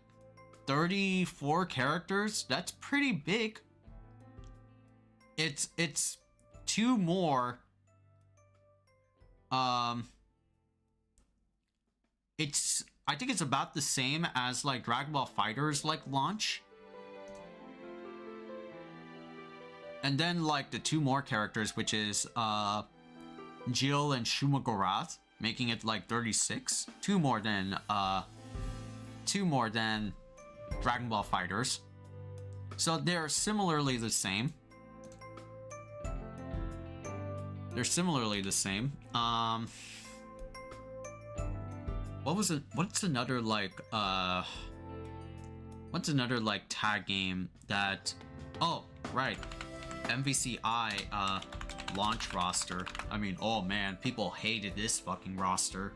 34 characters, that's pretty big. It's two more. I think it's about the same as like Dragon Ball FighterZ like launch. And then like the two more characters, which is Jill and Shuma Gorath, making it like 36. Two more than Dragon Ball FighterZ. So they're similarly the same. They're similarly the same. What was it? What's another like What's another like tag game that? Oh, right, MVCI launch roster. I mean, oh man, people hated this fucking roster.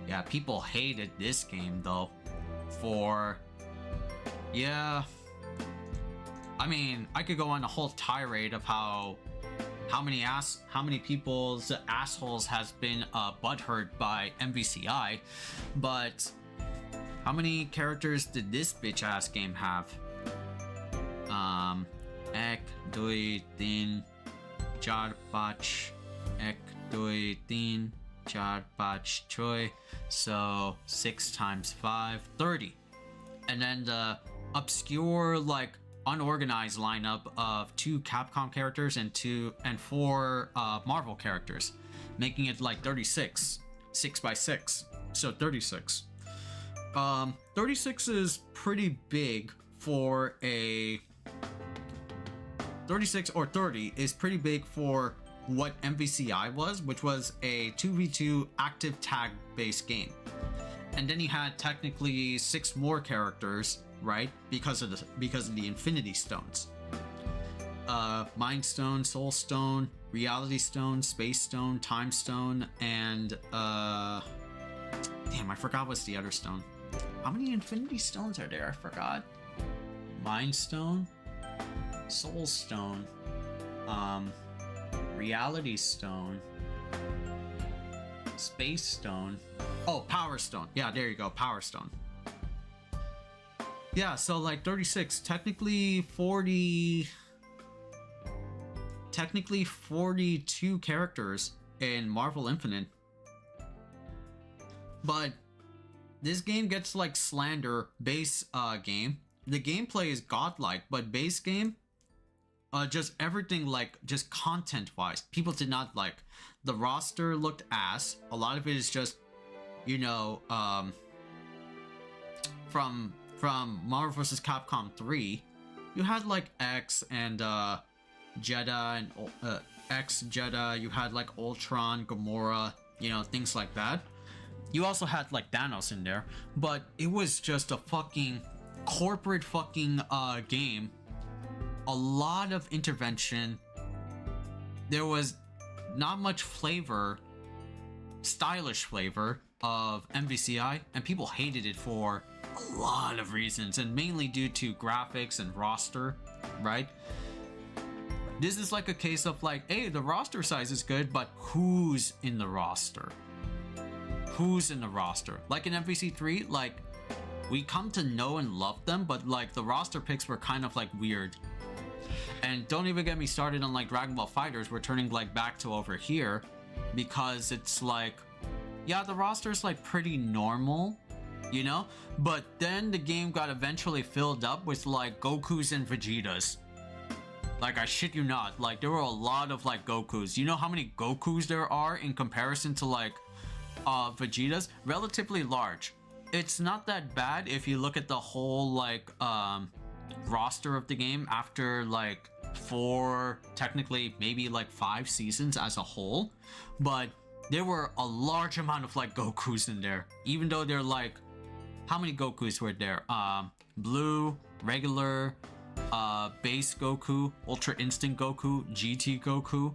Yeah, people hated this game though. For yeah, I mean, I could go on a whole tirade of how many people's assholes has been butthurt by MVCI, but how many characters did this bitch ass game have? Ek, doi, tin, char, pach, ek, doi, tin, char, pach, choi. So 6 times 5, 30. And then the obscure, like, unorganized lineup of 2 Capcom characters and 4 Marvel characters, making it like 36, 6 by 6, so 36. 36 is pretty big for a 36 or 30 is pretty big for what MVCI was, which was a 2v2 active tag based game. And then you had technically 6 more characters, right? Because of the Infinity Stones. Mind Stone, Soul Stone, Reality Stone, Space Stone, Time Stone, and damn, I forgot what's the other stone. How many Infinity Stones are there? I forgot. Mind Stone, Soul Stone, Reality Stone, Space Stone. Oh, Power Stone. Yeah, there you go, Power Stone. Yeah, so like 36, technically 42 characters in Marvel Infinite. But this game gets like slander base game. The gameplay is godlike, but base game, just everything, like just content wise, people did not like. The roster looked ass. A lot of it is just, you know, from Marvel vs. Capcom 3, you had like X and Jeddah and X Jeddah. You had like Ultron, Gamora, you know, things like that. You also had like Thanos in there, but it was just a fucking corporate fucking game. A lot of intervention. There was not much flavor, stylish flavor of MVCI, and people hated it for a lot of reasons, and mainly due to graphics and roster, right? This is like a case of like, hey, the roster size is good, but who's in the roster? Who's in the roster? Like in MVC3, like, we come to know and love them, but like the roster picks were kind of like weird. And don't even get me started on like Dragon Ball FighterZ. We're turning like back to over here because it's like, yeah, the roster is like pretty normal, you know? But then the game got eventually filled up with like Gokus and Vegetas. Like, I shit you not, like there were a lot of like Gokus. You know how many Gokus there are in comparison to like Vegetas? Relatively large. It's not that bad if you look at the whole like roster of the game after like 4, technically maybe like 5 seasons as a whole, but there were a large amount of like Gokus in there, even though they're like, how many Gokus were there? Blue, regular, base Goku, Ultra Instinct Goku, GT Goku.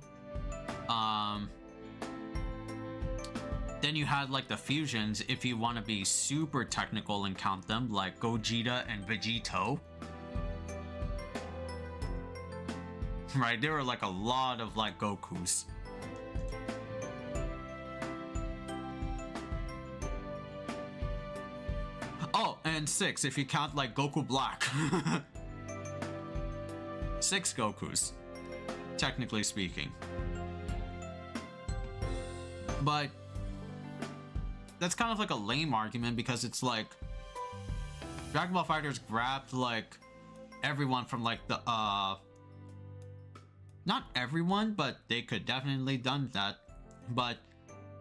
Then you had like the fusions, if you want to be super technical and count them, like Gogeta and Vegito. Right, there were like a lot of like Gokus. Oh, and 6 if you count like Goku Black. 6 Gokus, technically speaking. But that's kind of like a lame argument because it's like Dragon Ball FighterZ grabbed like everyone from like the not everyone, but they could definitely done that, but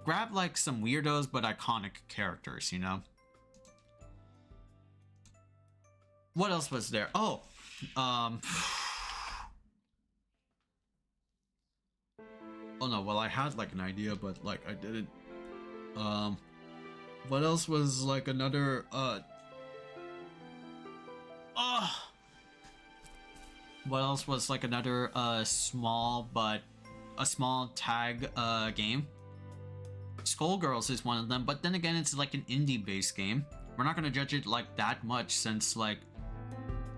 grab like some weirdos but iconic characters, you know? What else was there? Oh, oh no, well, I had like an idea, but like I didn't. What else was like another what else was like another small tag game? Skullgirls is one of them, but then again it's like an indie based game. We're not gonna judge it like that much since like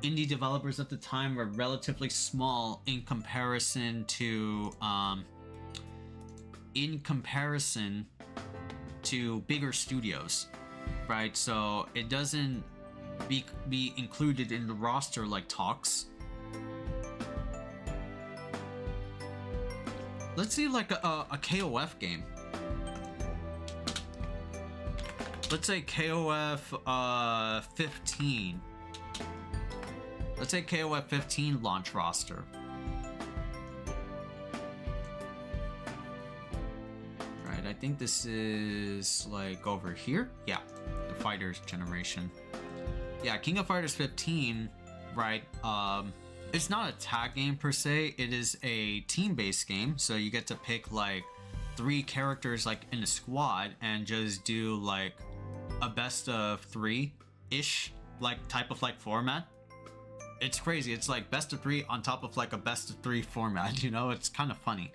indie developers at the time were relatively small in comparison to bigger studios, right? So it doesn't be included in the roster like talks. Let's see like a KOF game. Let's say KOF 15. Let's say KOF 15 launch roster. Right, I think this is like over here. Yeah, the Fighters generation. Yeah, King of Fighters 15, right? It's not a tag game per se. It is a team-based game, so you get to pick like 3 characters like in a squad and just do like a best of 3-ish like type of like format. It's crazy. It's like best of 3 on top of like a best of 3 format, you know? It's kind of funny.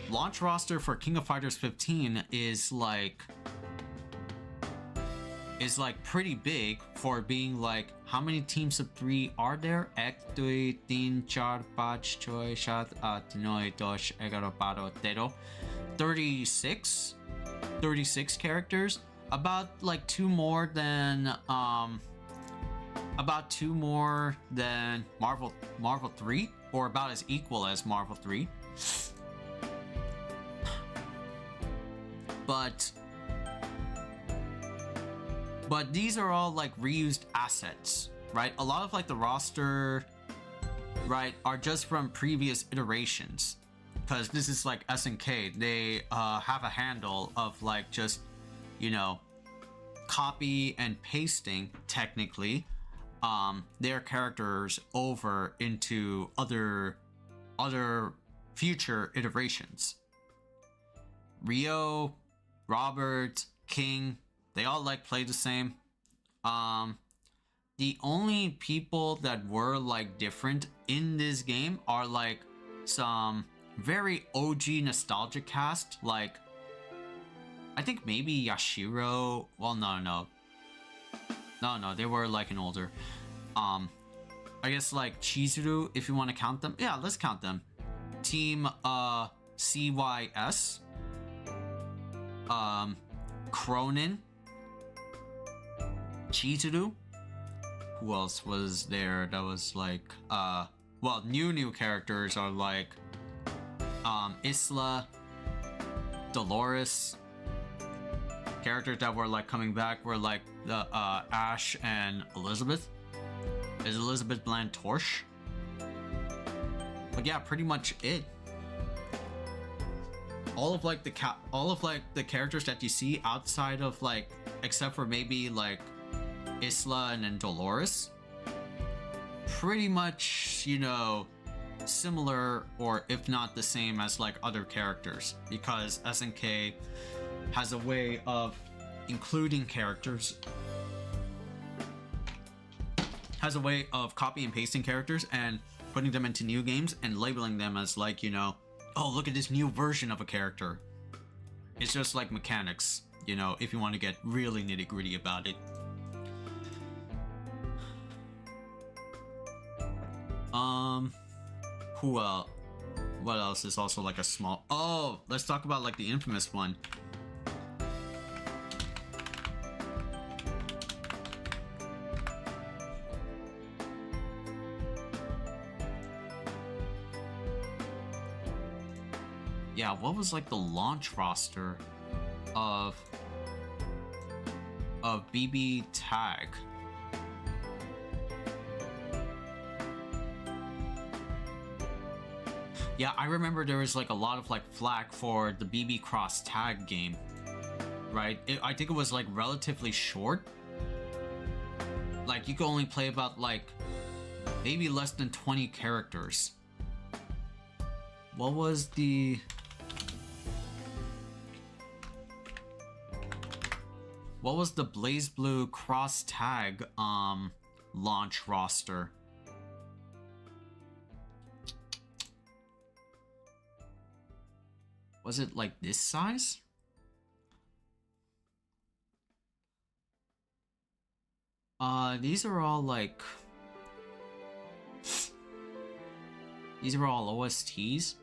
Launch roster for King of Fighters 15 is like pretty big for being like, how many teams of 3 are there? 1, 2, 3, 4, 5, 6, 7, 8, 9, 10, 11, 12, 13. 36 characters. About like 2 more than Marvel 3, or about as equal as Marvel 3. But these are all like reused assets, right? A lot of like the roster, right, are just from previous iterations, because this is like SNK. They have a handle of like just, you know, copy and pasting technically their characters over into other future iterations. Ryo, Robert, King, they all like play the same. The only people that were like different in this game are like some very OG nostalgia cast, like I think maybe Yashiro. Well, no, they were like an older. I guess like Chizuru, if you want to count them. Yeah, let's count them. Team CYS, Cronin, Chizuru. Who else was there that was like well, new characters are like Isla, Dolores. Characters that were like coming back were like the Ash and Elizabeth. Is Elizabeth Bland Torch? But yeah, pretty much it. All of like the characters that you see outside of like, except for maybe like Isla and then Dolores, pretty much, you know, similar or if not the same as like other characters, because SNK has a way of including characters, has a way of copy and pasting characters and putting them into new games and labeling them as like, you know, oh, look at this new version of a character. It's just like mechanics, you know, if you want to get really nitty-gritty about it. Who else? What else is also like a small... Oh, let's talk about like the infamous one. Yeah, what was like the launch roster of BB Tag? Yeah, I remember there was like a lot of like flack for the BB Cross Tag game, right? I think it was like relatively short. Like you could only play about like maybe less than 20 characters. What was the... What was the BlazBlue cross tag launch roster? Was it like this size? These are all like... These are all OSTs.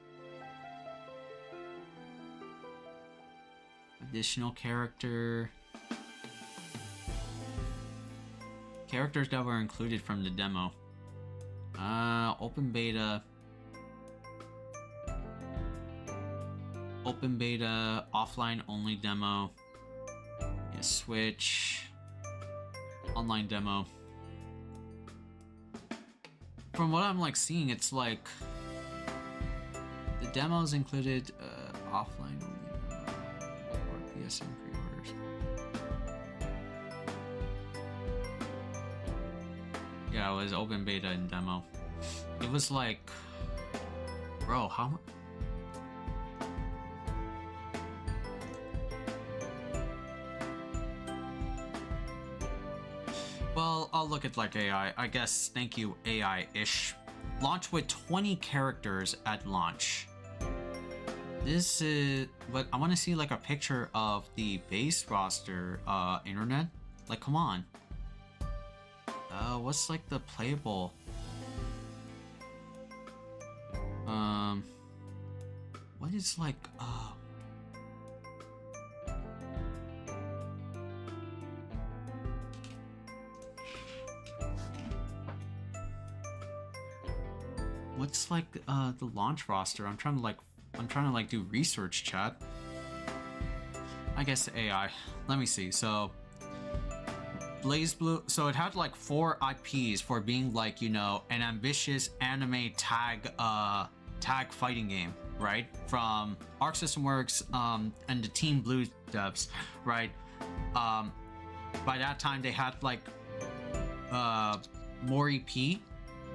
Additional character... Characters that were included from the demo. Open beta... Open beta, offline only demo. Yeah, Switch... Online demo. From what I'm like seeing, it's like the demos included offline only or PSN pre-orders. Yeah, it was open beta and demo. It was like, bro, how much? Well, I'll look at like AI. I guess, thank you, AI-ish. Launch with 20 characters at launch. This is... But I want to see like a picture of the base roster, internet. Like, come on. What's like the playable? What is like, what's like the launch roster? I'm trying to like do research, chat. I guess AI. Let me see. So BlazBlue, so it had like 4 IPs for being like, you know, an ambitious anime tag fighting game, right? From Arc System Works and the Team Blue devs, right? By that time they had like more EP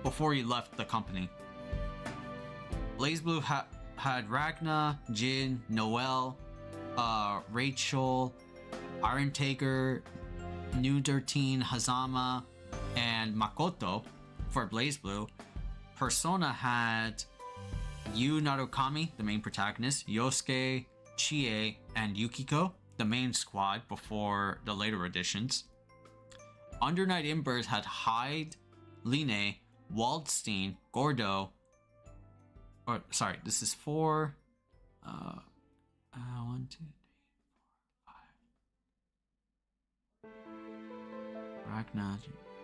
before he left the company. BlazBlue had Ragna, Jin, Noelle, Rachel, Iron Taker, New 13, Hazama, and Makoto for BlazBlue. Persona had Yu Narukami, the main protagonist, Yosuke, Chie, and Yukiko, the main squad before the later additions. Under Night Embers had Hyde, Line, Waldstein, Gordo. Or sorry, this is 4. 1, 2, 3, 4, 5. Ragnar.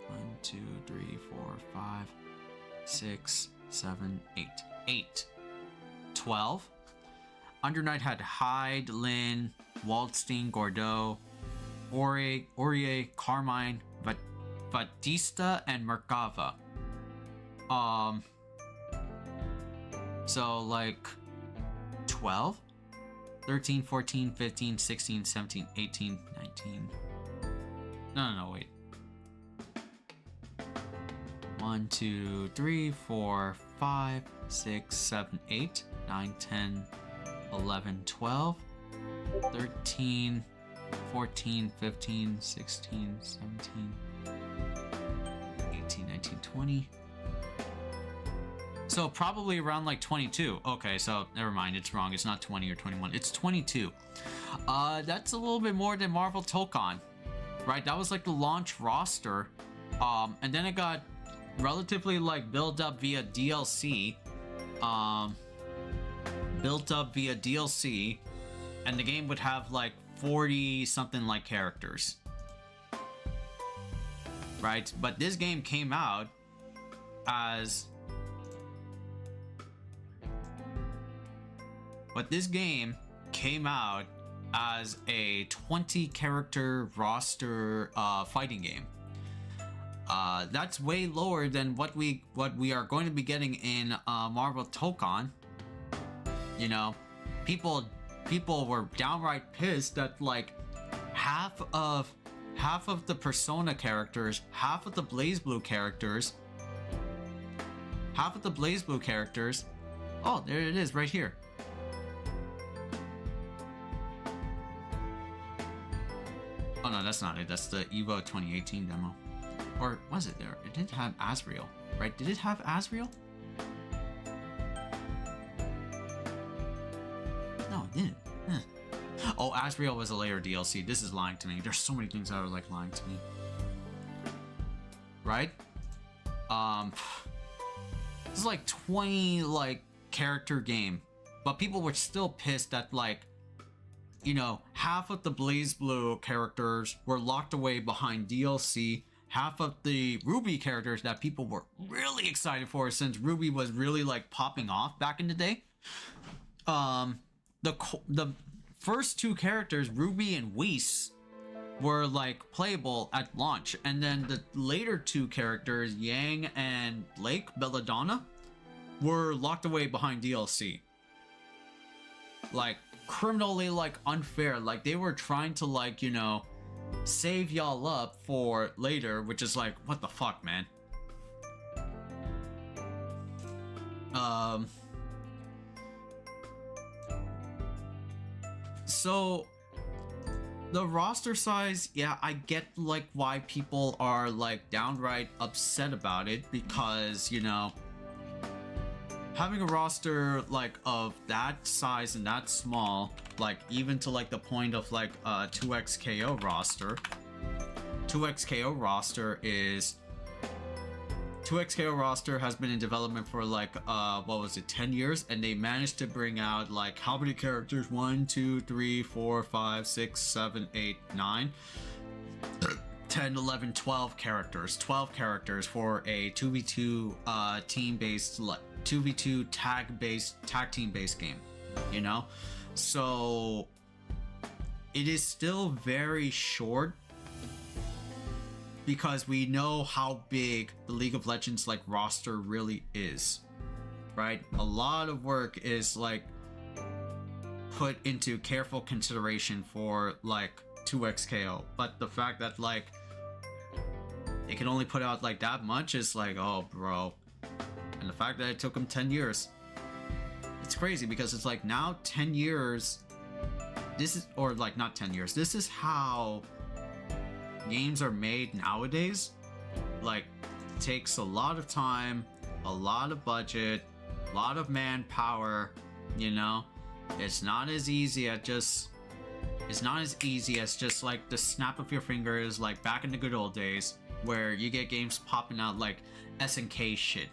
1, 2, 3, 4, 5, 6, 7, 8. 8. 12. Under Night had Hyde, Lynn, Waldstein, Gordo, Aurier, Carmine, Batista, and Merkava. So like 12, 13, 14, 15, 16, 17, 18, 19. No, wait. 1, 2, 3, 4, 5, 6, 7, 8, 9, 10, 11, 12, 13, 14, 15, 16, 17, 18, 19, 20. So probably around like 22. Okay, so never mind, it's wrong. It's not 20 or 21. It's 22. That's a little bit more than Marvel Talka, right? That was like the launch roster. And then it got relatively like built up via DLC. And the game would have like 40 something like characters. Right? But this game came out as... a 20 character roster fighting game. That's way lower than what we are going to be getting in Marvel Talka. You know, people were downright pissed that like half of the Persona characters, half of the BlazBlue characters. Oh, there it is right here. Oh no, no, that's not it. That's the Evo 2018 demo. Or was it there? It did have Asriel, right? Did it have Asriel? No, it didn't. Oh, Asriel was a later DLC. This is lying to me. There's so many things that are like lying to me. Right? This is like 20 like character game, but people were still pissed that like, you know, half of the Blaze Blue characters were locked away behind DLC. Half of the Ruby characters that people were really excited for, since Ruby was really like popping off back in the day. The first two characters, Ruby and Whis, were like playable at launch, and then the later two characters, Yang and Lake Belladonna, were locked away behind DLC. Like criminally like unfair. Like they were trying to like, you know, save y'all up for later, which is like, what the fuck, man. So the roster size, yeah, I get like why people are like downright upset about it, because, you know, having a roster like of that size and that small, like even to like the point of like 2XKO roster. 2XKO roster is 2XKO roster has been in development for like what was it, 10 years, and they managed to bring out like how many characters? 1, 2, 3, 4, 5, 6, 7, 8, 9, 10, 11, 12 characters. 12 characters for a 2v2 team-based, 2v2 tag team-based game, you know? So it is still very short, because we know how big the League of Legends like roster really is, right? A lot of work is like put into careful consideration for like 2XKO, but the fact that like it can only put out like that much is like, oh bro. And the fact that it took them 10 years, it's crazy, because it's like now 10 years, this is, or like not 10 years, this is how games are made nowadays. Like, it takes a lot of time, a lot of budget, a lot of manpower, you know? It's not as easy as just, it's not as easy as just like the snap of your fingers, like back in the good old days, where you get games popping out like SNK shit,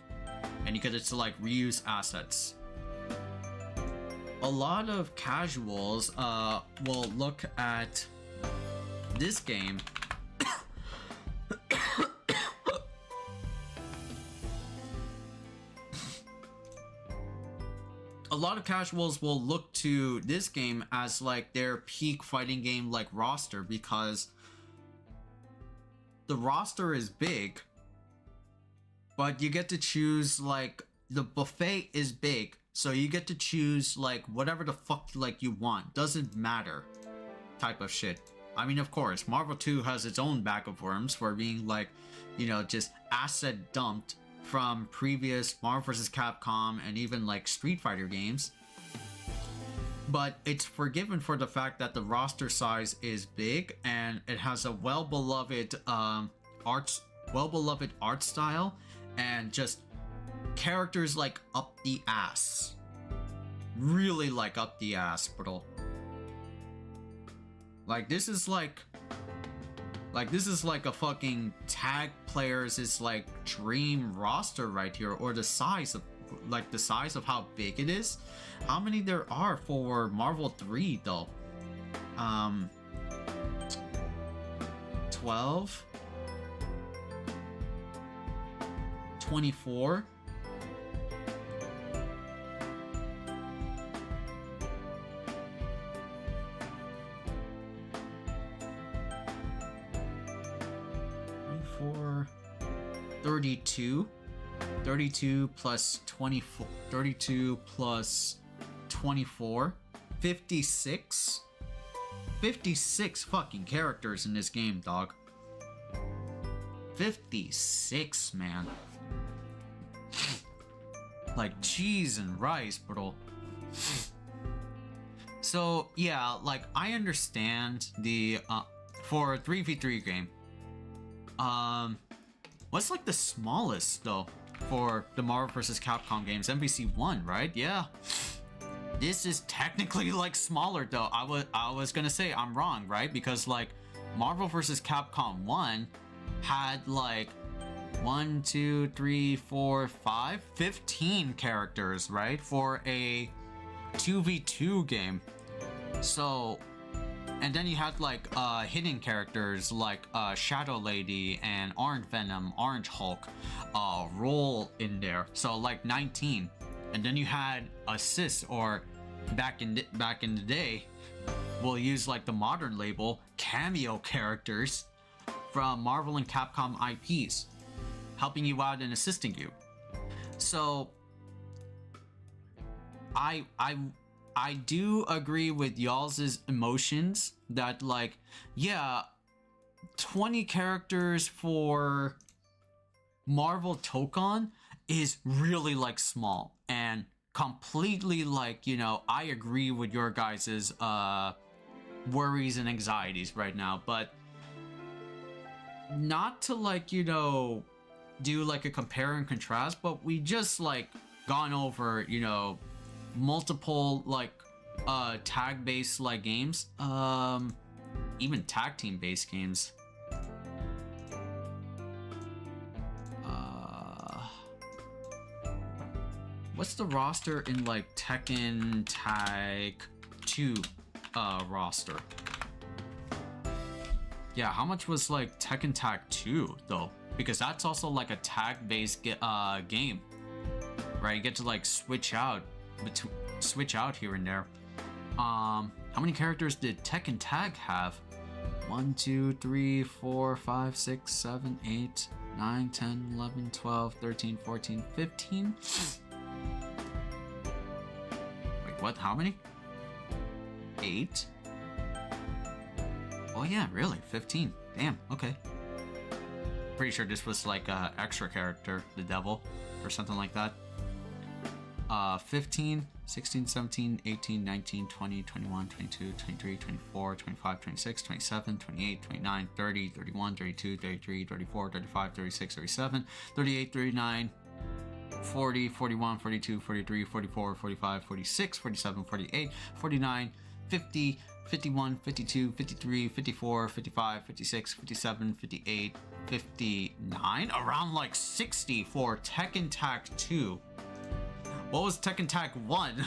and you get to like reuse assets. A lot of casuals will look at this game a lot of casuals will look to this game as like their peak fighting game like roster, because the roster is big, but you get to choose, like, the buffet is big, so you get to choose like whatever the fuck like you want, doesn't matter type of shit. I mean, of course, Marvel 2 has its own bag of worms for being like, you know, just asset dumped from previous Marvel vs. Capcom and even like Street Fighter games. But it's forgiven for the fact that the roster size is big, and it has a well-beloved art style, and just characters like up the ass. Really like up the ass, bro. Like this is like a fucking tag players is like dream roster right here, or the size of how big it is. How many there are for Marvel 3 though? 12, 24. For 32 plus 24, 32 plus 24, 56 fucking characters in this game, dog. 56, man. Like cheese and rice, bro. So yeah, like I understand the for a 3v3 game. What's like the smallest though for the Marvel vs. Capcom games? MVC 1, right? Yeah. This is technically like smaller though. I was gonna say I'm wrong, right? Because like Marvel vs. Capcom 1 had like 1, 2, 3, 4, 5, 15 characters, right? For a 2v2 game. So, and then you had like hidden characters like Shadow Lady and Orange Venom, Orange Hulk roll in there. So like 19. And then you had assists, or back in the day, we'll use like the modern label, cameo characters from Marvel and Capcom IPs, helping you out and assisting you. So I do agree with y'all's emotions that like, yeah, 20 characters for Marvel Talka is really like small, and completely like, you know, I agree with your guys's worries and anxieties right now, but not to like, you know, do like a compare and contrast, but we just like gone over, you know, multiple like tag based like games, even tag team based games. What's the roster in like Tekken Tag 2 roster? Yeah, how much was like Tekken Tag 2 though? Because that's also like a tag based game, right? You get to like switch out here and there. How many characters did Tekken Tag have? 1, 2, 3, 4, 5, 6, 7, 8, 9, 10, 11, 12, 13, 14, 15? Wait, what? How many? 8? Oh yeah, really? 15. Damn, okay. Pretty sure this was like a extra character, the devil, or something like that. 15, 16, 17, 18, 19, 20, 21, 22, 23, 24, 25, 26, 27, 28, 29, 30, 31, 32, 33, 34, 35, 36, 37, 38, 39, 40, 41, 42, 43, 44, 45, 46, 47, 48, 49, 50, 51, 52, 53, 54, 55, 56, 57, 58, 59, around like 60 for Tekken Tag 2. What was Tekken Tag 1?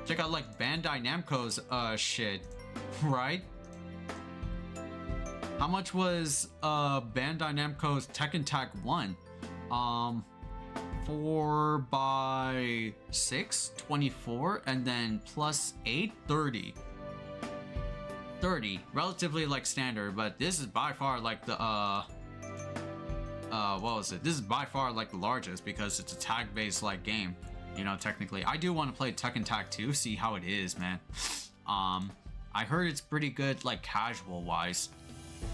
Check out like Bandai Namco's shit, right? How much was Bandai Namco's Tekken Tag 1? 4 by 6, 24, and then plus 8, 30. 30, relatively like standard, but this is by far like the what was it? This is by far like the largest because it's a tag based like game, you know, technically. I do want to play Tekken Tag 2, see how it is, man. I heard it's pretty good like casual wise,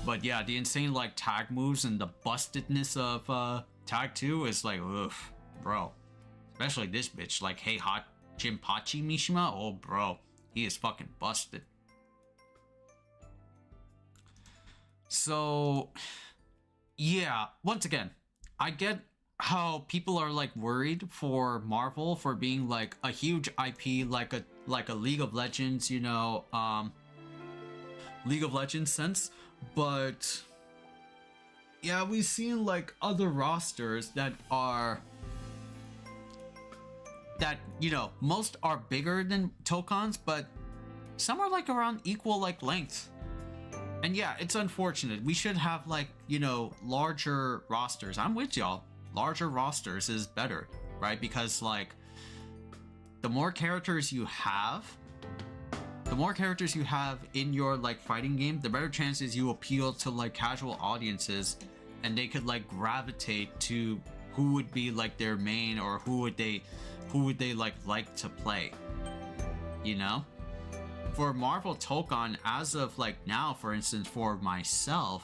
but yeah, the insane like tag moves and the bustedness of Tag 2 is like, oof, bro. Especially this bitch, like, hey hot Jinpachi Mishima, oh bro, he is fucking busted. So yeah, once again, I get how people are like worried for Marvel for being like a huge IP, like a League of Legends, you know, League of Legends sense, but yeah, we've seen like other rosters that are, that, you know, most are bigger than Talka's, but some are like around equal like length. And yeah, it's unfortunate. We should have like, you know, larger rosters. I'm with y'all. Larger rosters is better, right? Because like the more characters you have in your like fighting game, the better chances you appeal to like casual audiences, and they could like gravitate to who would be like their main, or who would they like to play, you know? For Marvel Talka, as of like now, for instance, for myself,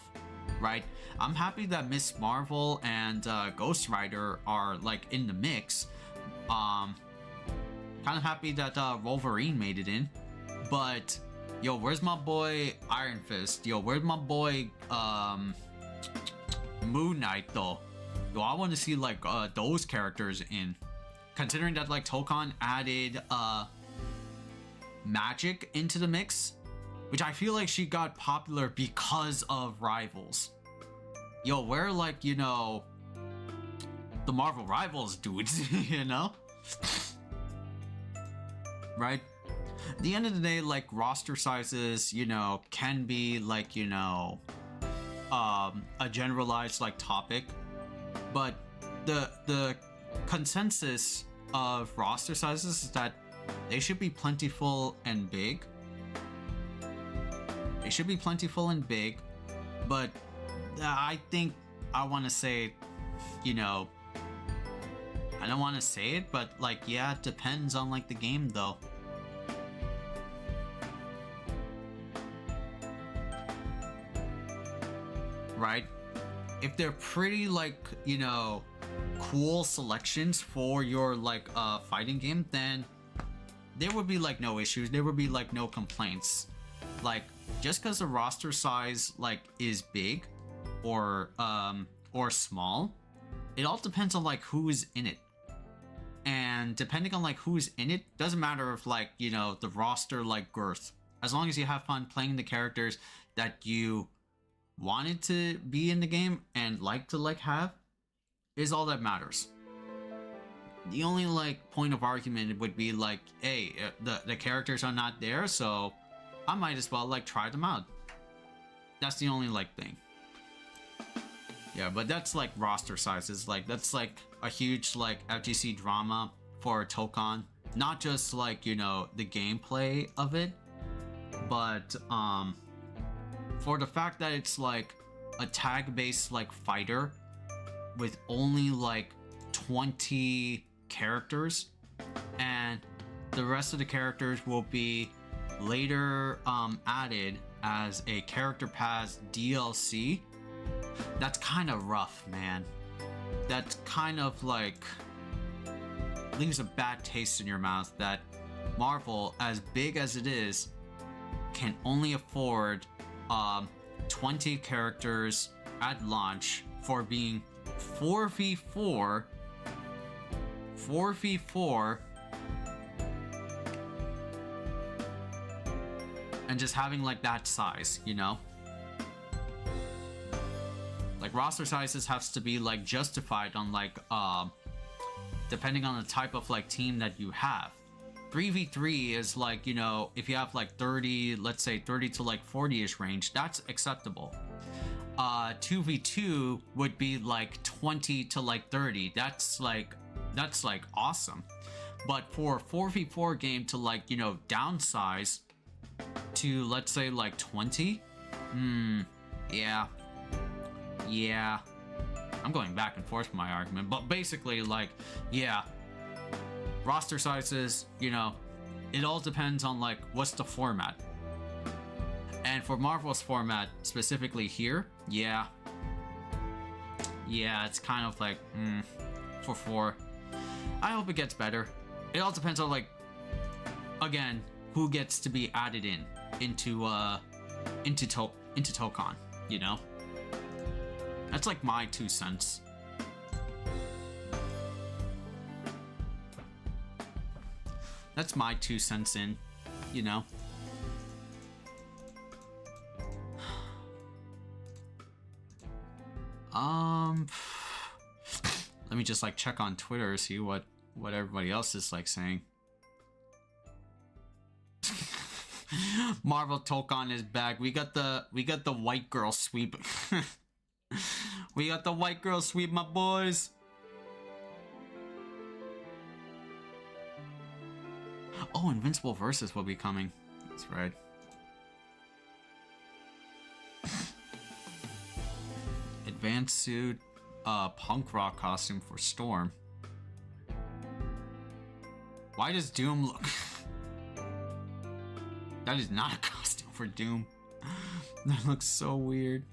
right, I'm happy that Miss Marvel and Ghost Rider are like in the mix. Kind of happy that Wolverine made it in, but Yo, where's my boy Iron Fist? Yo, where's my boy Moon Knight though? Yo, I want to see like those characters in. Considering that like Talka added magic into the mix, which I feel like she got popular because of Rivals. Yo, where like, you know, the Marvel Rivals dudes, you know? Right? At the end of the day, like roster sizes, you know, can be like, you know, a generalized like topic, but the consensus of roster sizes is that they should be plentiful and big. They should be plentiful and big, but I think I want to say, you know, I don't want to say it, but like, yeah, it depends on like the game though. Right? If they're pretty like, you know, cool selections for your like fighting game, then there would be like no issues, there would be like no complaints. Like just because the roster size like is big or small, it all depends on like who's in it. And depending on like who's in it, doesn't matter if like, you know, the roster like girth, as long as you have fun playing the characters that you wanted to be in the game and like to like have, is all that matters. The only like point of argument would be like, hey, the characters are not there, so I might as well like try them out. That's the only like thing. Yeah, but that's like roster sizes, like that's like a huge like FGC drama for Talka. Not just like, you know, the gameplay of it, but for the fact that it's like a tag based like fighter with only like 20 characters, and the rest of the characters will be later added as a character pass DLC. That's kind of rough, man. That's kind of like leaves a bad taste in your mouth that Marvel, as big as it is, can only afford 20 characters at launch for being 4v4 and just having like that size, you know? Like roster sizes has to be like justified on like depending on the type of like team that you have. 3v3 is like, you know, if you have like 30, let's say 30 to like 40ish range, that's acceptable. 2v2 would be like 20 to like 30. That's like awesome. But for a 4v4 game to like, you know, downsize to let's say like 20, yeah, I'm going back and forth with my argument, but basically like, yeah, roster sizes, you know, it all depends on like what's the format. And for Marvel's format specifically here, yeah, it's kind of like for 4. I hope it gets better. It all depends on like, again, who gets to be added into Talka, you know? That's like my 2 cents. That's my 2 cents in, you know? Let me just like check on Twitter, see what everybody else is like saying. Marvel Talka is back. We got the white girl sweep. We got the white girl sweep, my boys. Oh, Invincible Versus will be coming. That's right. Advanced suit, punk rock costume for Storm. Why does Doom look... That is not a costume for Doom. That looks so weird.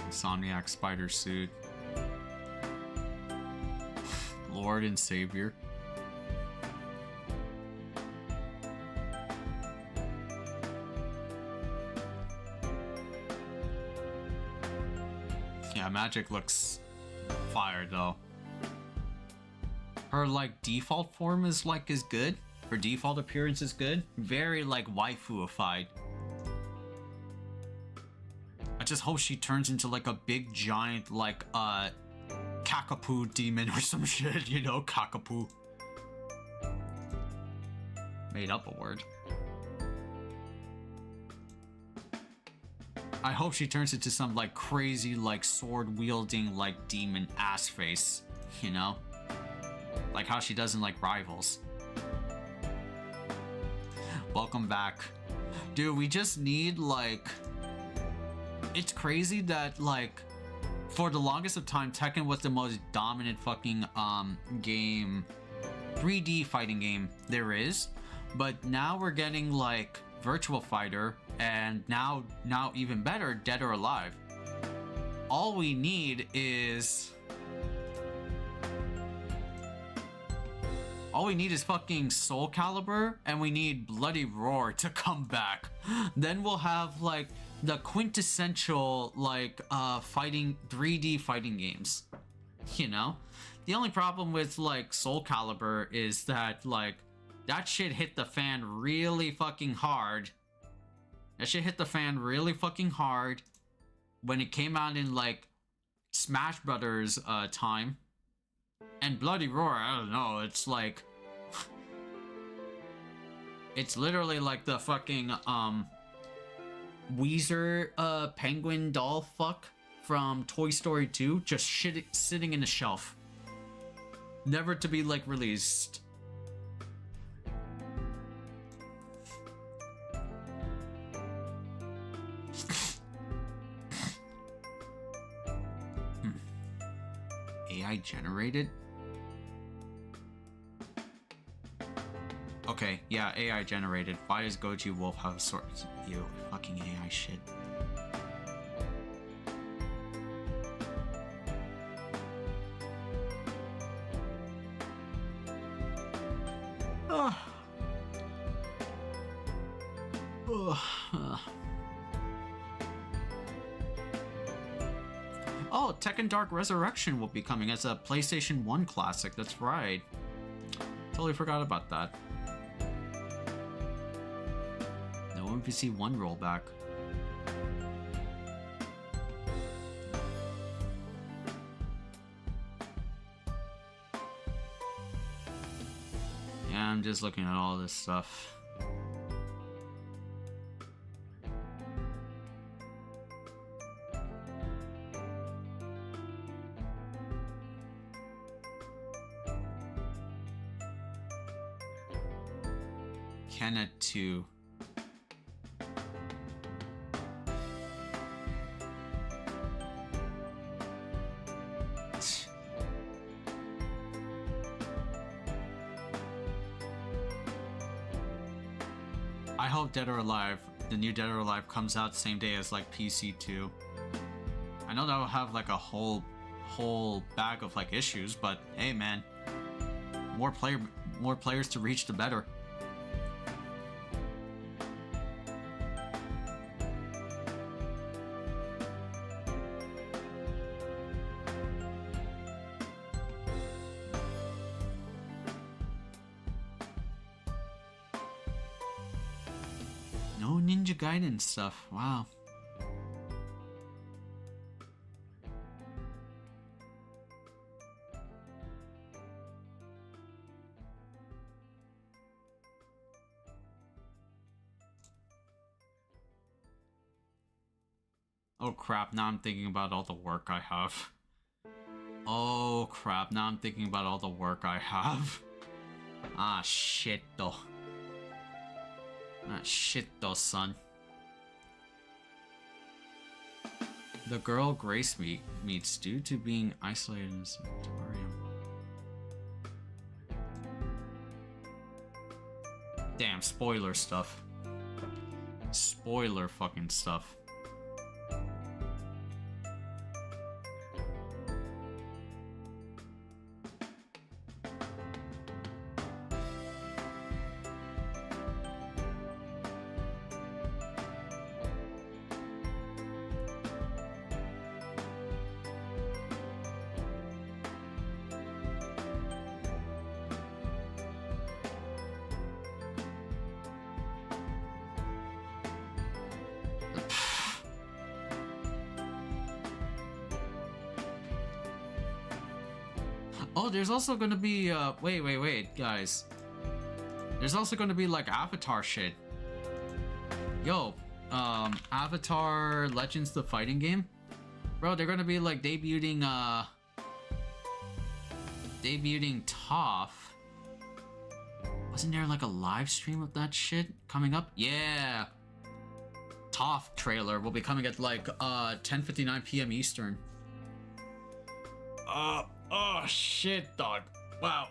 Insomniac spider suit. Lord and Savior. Yeah, Magic looks fire though. Her like default form is good. Her default appearance is good. Very like waifu-ified. I just hope she turns into like a big giant like Kakapoo demon or some shit, you know, Kakapoo. Made up a word. I hope she turns into some like crazy like sword wielding like demon ass face, you know? Like how she does in like Rivals. Welcome back. Dude, we just need like... It's crazy that like for the longest of time Tekken was the most dominant fucking game, 3D fighting game there is, but now we're getting like Virtual Fighter and now even better, Dead or Alive. All we need is fucking Soul Calibur, and we need Bloody Roar to come back. Then we'll have like the quintessential like fighting 3D fighting games, you know? The only problem with like Soul Calibur is that like that shit hit the fan really fucking hard. That shit hit the fan really fucking hard when it came out in like Smash Brothers time. And Bloody Roar, I don't know, it's like it's literally like the fucking Weezer penguin doll fuck from Toy Story 2, just sitting in a shelf, never to be like released. AI generated? Okay, yeah, AI generated. Why does Goji Wolf have swords? You fucking AI shit. Oh, Tekken Dark Resurrection will be coming as a PlayStation 1 classic. That's right. Totally forgot about that. No MVC 1 rollback. Yeah, I'm just looking at all this stuff. Kenna 2. I hope Dead or Alive, the new Dead or Alive comes out same day as like PC2. I know that'll have like a whole bag of like issues, but hey man, more players to reach the better. No Ninja Gaiden stuff. Wow. Oh crap, now I'm thinking about all the work I have. Oh crap, now I'm thinking about all the work I have. Ah shit though. Ah shit though, son. The girl Grace meets due to being isolated in a sanatorium. Damn, spoiler stuff. Spoiler fucking stuff. Oh, there's also gonna be, wait, guys. There's also gonna be, like, Avatar shit. Yo, Avatar Legends the fighting game? Bro, they're gonna be, like, debuting Toph. Wasn't there, like, a live stream of that shit coming up? Yeah! Toph trailer will be coming at, like, 10:59 p.m. Eastern. Oh shit, dog. Wow.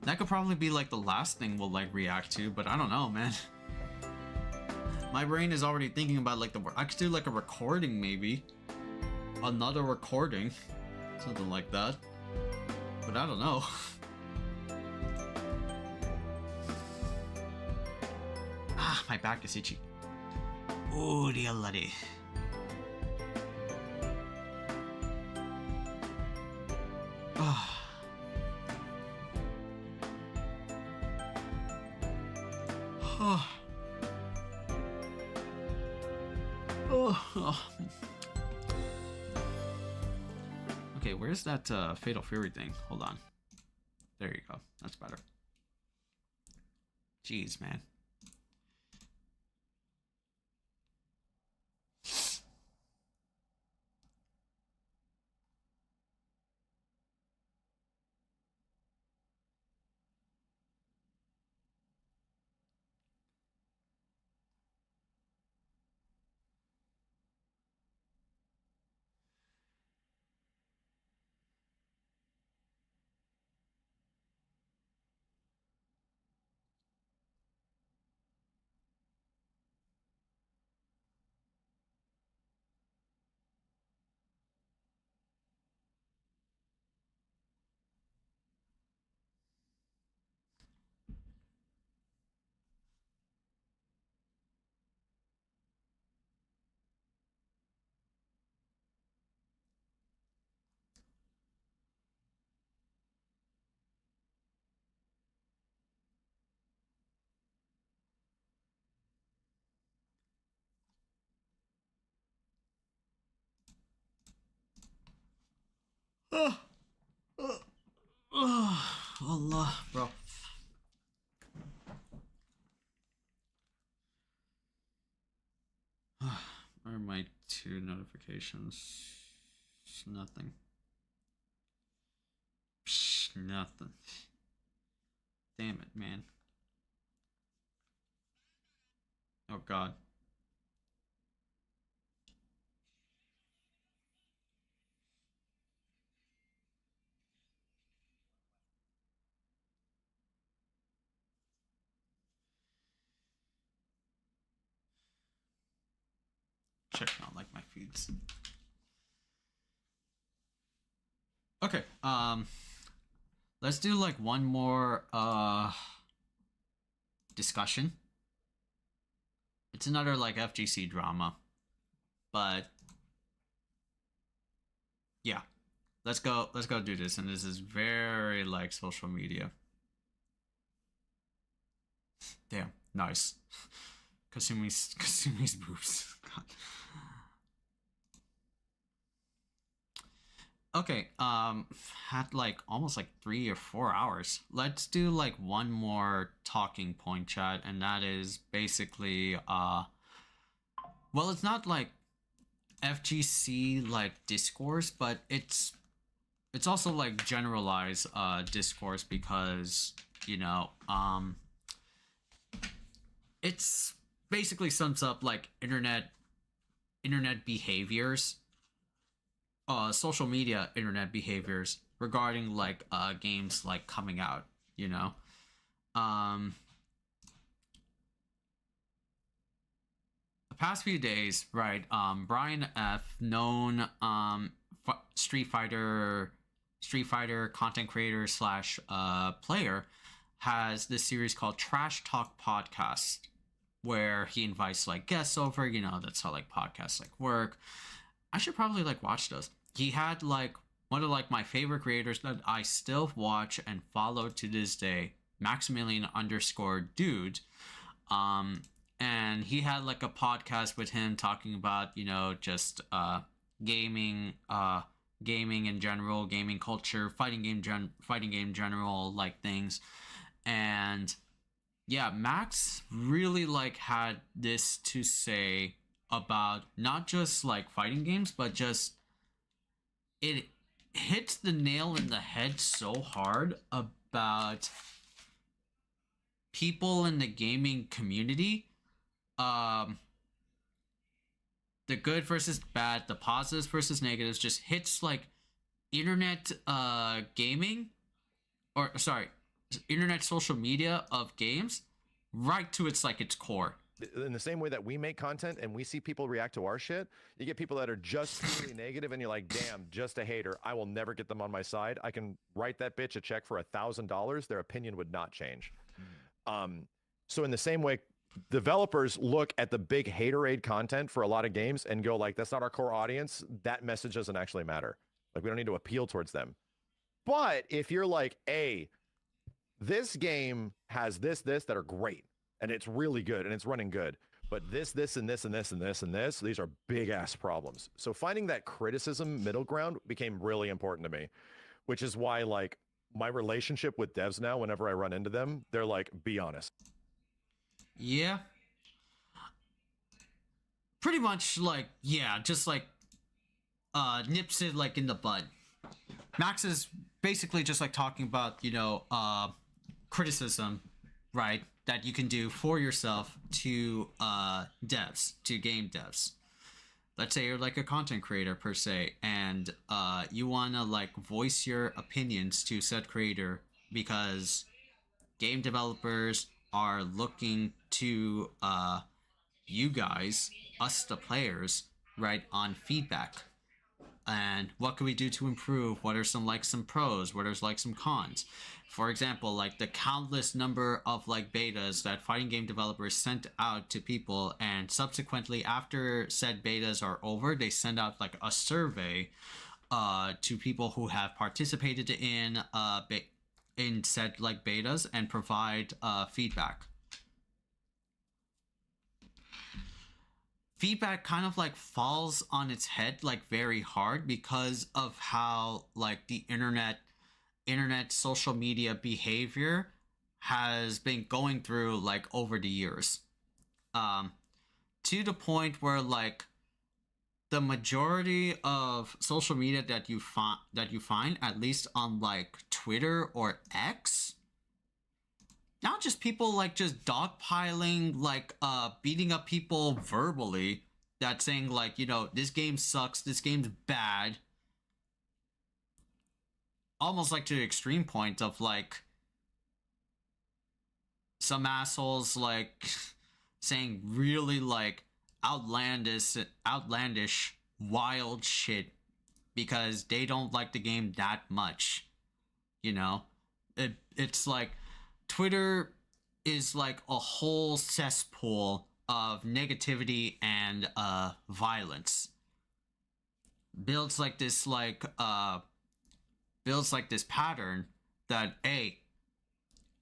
That could probably be like the last thing we'll like react to, but I don't know, man. My brain is already thinking about like I could do like a recording maybe. Another recording. Something like that. But I don't know. My back is itchy. Ooh, dear lady. Okay, where's that Fatal Fury thing? Hold on. There you go. That's better. Jeez, man. Allah, bro. Where are my 2 notifications? Nothing. Nothing. Damn it, man. Oh god. Checking out like my feeds. Okay, let's do like one more discussion. It's another like FGC drama, but yeah, let's go do this. And this is very like social media. Damn, nice. Kasumi's boobs. God. Okay, had like almost like 3 or 4 hours. Let's do like one more talking point, chat, and that is basically well, it's not like FGC like discourse, but it's also like generalized discourse, because you know it's basically sums up like internet behaviors, social media internet behaviors regarding like games like coming out, you know. the past few days, right? Brian F, known Street Fighter content creator slash player, has this series called Trash Talk Podcast, where he invites like guests over. You know, that's how like podcasts like work. I should probably like watch those. He had like one of like my favorite creators that I still watch and follow to this day, Maximilian_dude. And he had like a podcast with him talking about, you know, just gaming in general, gaming culture, fighting game general like things. And yeah, Max really like had this to say about not just like fighting games, but just it hits the nail in the head so hard about people in the gaming community, the good versus bad, the positives versus negatives, just hits like internet gaming, or sorry, internet social media of games right to its like its core. In the same way that we make content and we see people react to our shit, you get people that are just really negative and you're like, damn, just a hater. I will never get them on my side. I can write that bitch a check for $1,000. Their opinion would not change. So in the same way, developers look at the big haterade content for a lot of games and go like, that's not our core audience. That message doesn't actually matter. Like, we don't need to appeal towards them. But if you're like, hey, this game has this that are great, and it's really good, and it's running good, but this, and this, and this, and this, and this, these are big-ass problems. So finding that criticism middle ground became really important to me, which is why, like, my relationship with devs now, whenever I run into them, they're like, be honest. Yeah. Pretty much, like, yeah, just, like, nips it, like, in the bud. Max is basically just, like, talking about, you know, criticism, right, that you can do for yourself to devs, to game devs. Let's say you're like a content creator per se, and you want to like voice your opinions to said creator because game developers are looking to you guys, us the players, right, on feedback. And what can we do to improve? What are some pros? What are some cons? For example, like the countless number of like betas that fighting game developers sent out to people, and subsequently after said betas are over, they send out like a survey to people who have participated in said like betas and provide feedback. Feedback kind of like falls on its head like very hard because of how like the internet social media behavior has been going through like over the years, to the point where like the majority of social media that you find at least on like Twitter or X, not just people like just dogpiling, like beating up people verbally, that saying like, you know, this game sucks, this game's bad, almost like to the extreme point of like some assholes like saying really like outlandish wild shit because they don't like the game that much. You know, it's like Twitter is like a whole cesspool of negativity and violence. Builds like this pattern that, hey,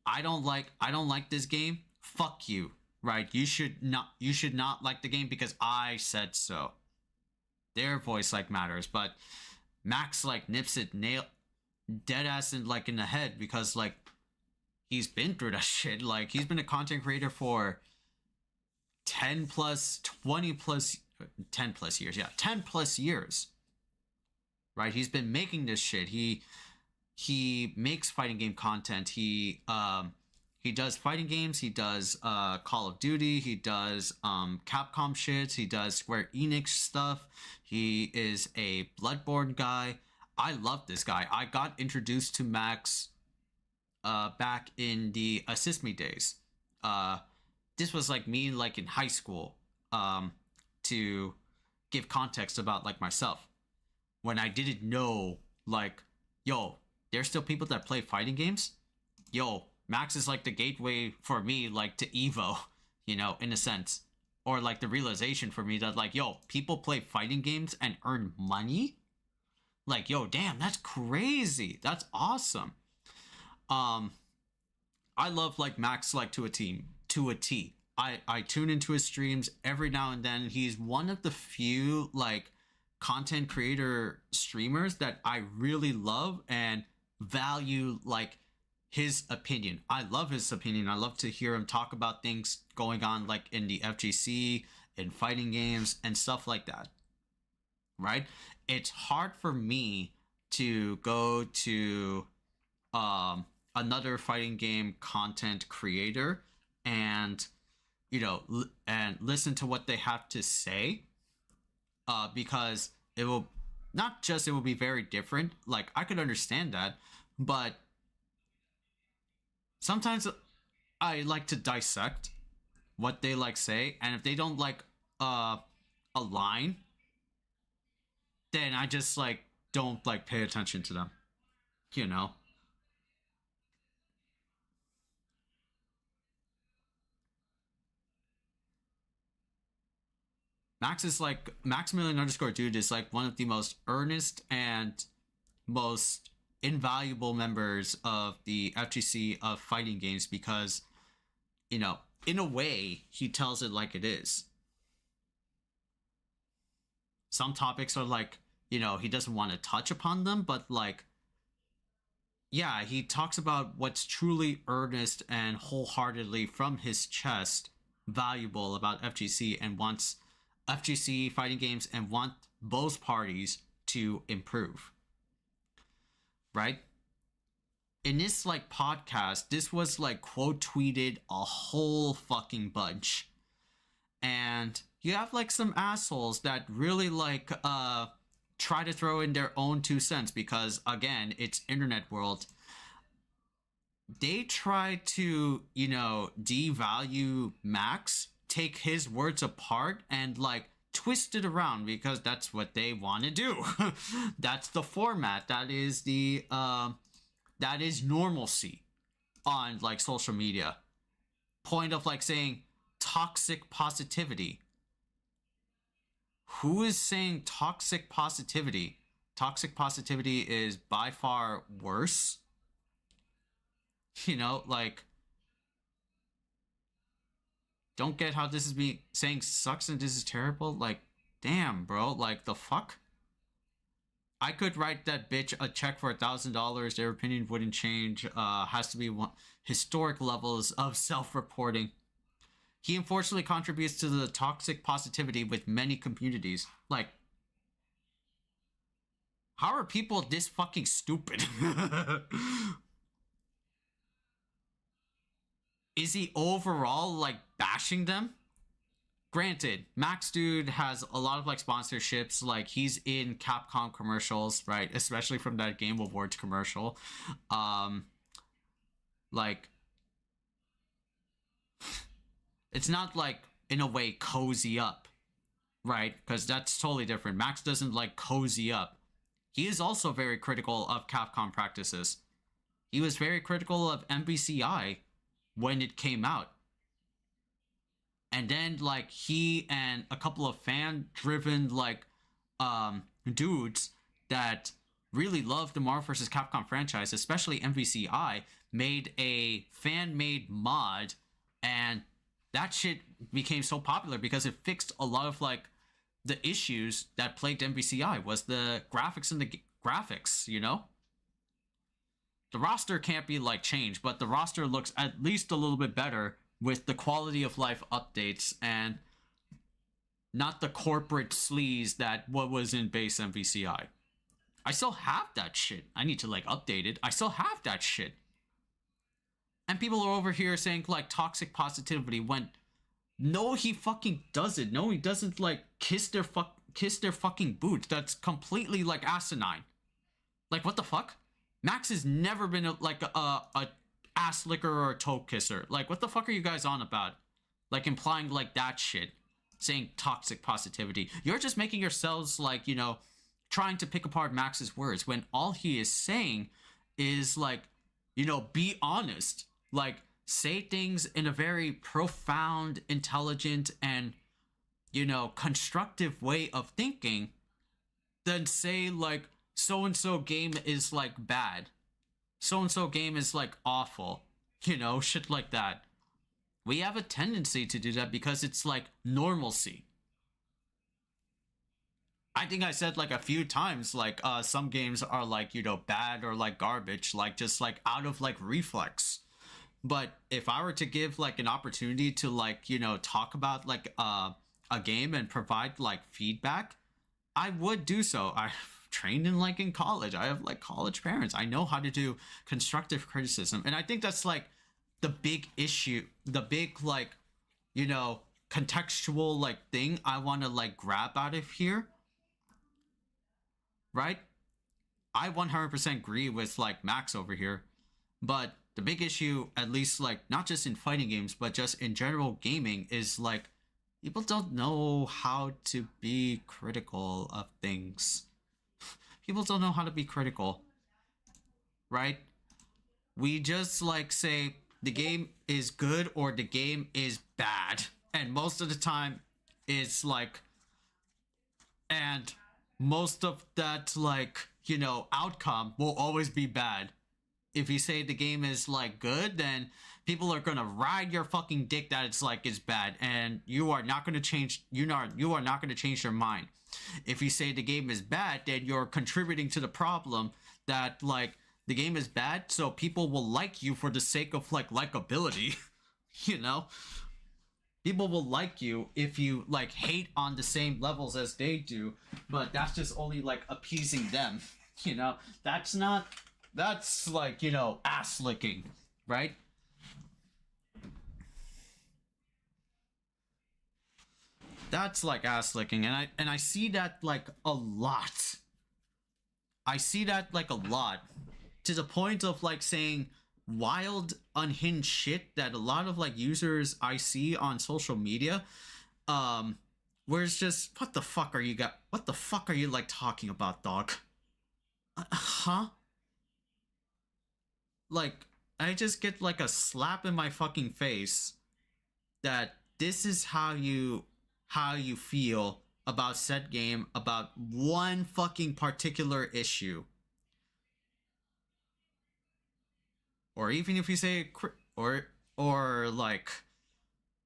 I don't like this game, fuck you, right? You should not like the game because I said so. Their voice like matters, but Max like nips it dead ass in like in the head because like he's been through that shit. Like he's been a content creator for 10 plus years. Right? He's been making this shit. He makes fighting game content. He does fighting games. He does Call of Duty. He does Capcom shit. He does Square Enix stuff. He is a Bloodborne guy. I love this guy. I got introduced to Max back in the Assist Me days. This was like me like in high school, to give context about like myself. When I didn't know, like, yo, there's still people that play fighting games. Yo, Max is like the gateway for me, like to Evo, you know, in a sense. Or like the realization for me that like, yo, people play fighting games and earn money. Like, yo, damn, that's crazy. That's awesome. I love like Max like to a T. I tune into his streams every now and then. He's one of the few like content creator streamers that I really love and value like his opinion. I love his opinion. I love to hear him talk about things going on like in the FGC, in fighting games and stuff like that. Right? It's hard for me to go to another fighting game content creator and, you know, and listen to what they have to say, because it will be very different. Like, I could understand that, but sometimes I like to dissect what they like say, and if they don't like a line, then I just like don't like pay attention to them, you know. Maximilian_dude is like one of the most earnest and most invaluable members of the FGC of fighting games, because, you know, in a way, he tells it like it is. Some topics are like, you know, he doesn't want to touch upon them, but like, yeah, he talks about what's truly earnest and wholeheartedly from his chest valuable about FGC and wants FGC fighting games and want both parties to improve. Right? In this like podcast, this was like quote tweeted a whole fucking bunch. And you have like some assholes that really like try to throw in their own 2 cents, because again, it's internet world. They try to, you know, devalue Max, take his words apart and like twist it around, because that's what they want to do. That's the format. That is the that is normalcy on like social media. Point of like saying toxic positivity. Who is saying toxic positivity? Toxic positivity is by far worse. You know, like, don't get how this is me saying sucks and this is terrible. Like, damn, bro. Like, the fuck? I could write that bitch a check for $1,000. Their opinion wouldn't change. Has to be historic levels of self-reporting. He unfortunately contributes to the toxic positivity with many communities. Like, how are people this fucking stupid? Is he overall like bashing them? Granted, Max Dude has a lot of like sponsorships. Like, he's in Capcom commercials, right? Especially from that Game Awards commercial. Like, it's not like in a way cozy up, right? Because that's totally different. Max doesn't like cozy up. He is also very critical of Capcom practices. He was very critical of MBCI when it came out. And then like he and a couple of fan-driven like dudes that really love the Marvel vs. Capcom franchise, especially MVCI, made a fan-made mod, and that shit became so popular because it fixed a lot of like the issues that plagued MVCI. Was the graphics and the graphics, you know? The roster can't be like changed, but the roster looks at least a little bit better with the quality of life updates and not the corporate sleaze that what was in base MVCI. I still have that shit. I need to like update it. I still have that shit. And people are over here saying like toxic positivity when no, he fucking doesn't. No, he doesn't like kiss their fucking boots. That's completely like asinine. Like, what the fuck? Max has never been like a ass licker or a toe kisser. Like, what the fuck are you guys on about? Like, implying, like, that shit. Saying toxic positivity. You're just making yourselves, like, you know, trying to pick apart Max's words when all he is saying is, like, you know, be honest. Like, say things in a very profound, intelligent, and, you know, constructive way of thinking. Then say, like, so-and-so game is, like, bad. So-and-so game is, like, awful. You know, shit like that. We have a tendency to do that because it's, like, normalcy. I think I said, like, a few times, like, some games are, like, you know, bad or, like, garbage. Like, just, like, out of, like, reflex. But if I were to give, like, an opportunity to, like, you know, talk about, like, a game and provide, like, feedback, I would do so. I've trained in college. I have, like, college parents. I know how to do constructive criticism. And I think that's, like, the big issue, the big, like, you know, contextual, like, thing I want to, like, grab out of here. Right? I 100% agree with, like, Max over here. But the big issue, at least, like, not just in fighting games, but just in general gaming, is, like, people don't know how to be critical of things. People don't know how to be critical. Right? We just, like, say the game is good or the game is bad. And most of the time, it's, like... And most of that, like, you know, outcome will always be bad. If you say the game is, like, good, then people are gonna ride your fucking dick that it's, like, is bad, and you are not gonna change. You are not gonna change your mind. If you say the game is bad, then you're contributing to the problem that, like, the game is bad, so people will like you for the sake of, like, likability. You know, people will like you if you, like, hate on the same levels as they do, but that's just only, like, appeasing them. You know, that's like, you know, ass licking, right? That's like ass licking, and I see that, like, a lot. I see that, like, a lot, to the point of, like, saying wild, unhinged shit that a lot of, like, users I see on social media, where it's just, what the fuck are you like talking about, dog? Huh? Like, I just get, like, a slap in my fucking face that this is how you feel about said game, about one fucking particular issue. Or even if you say, or like,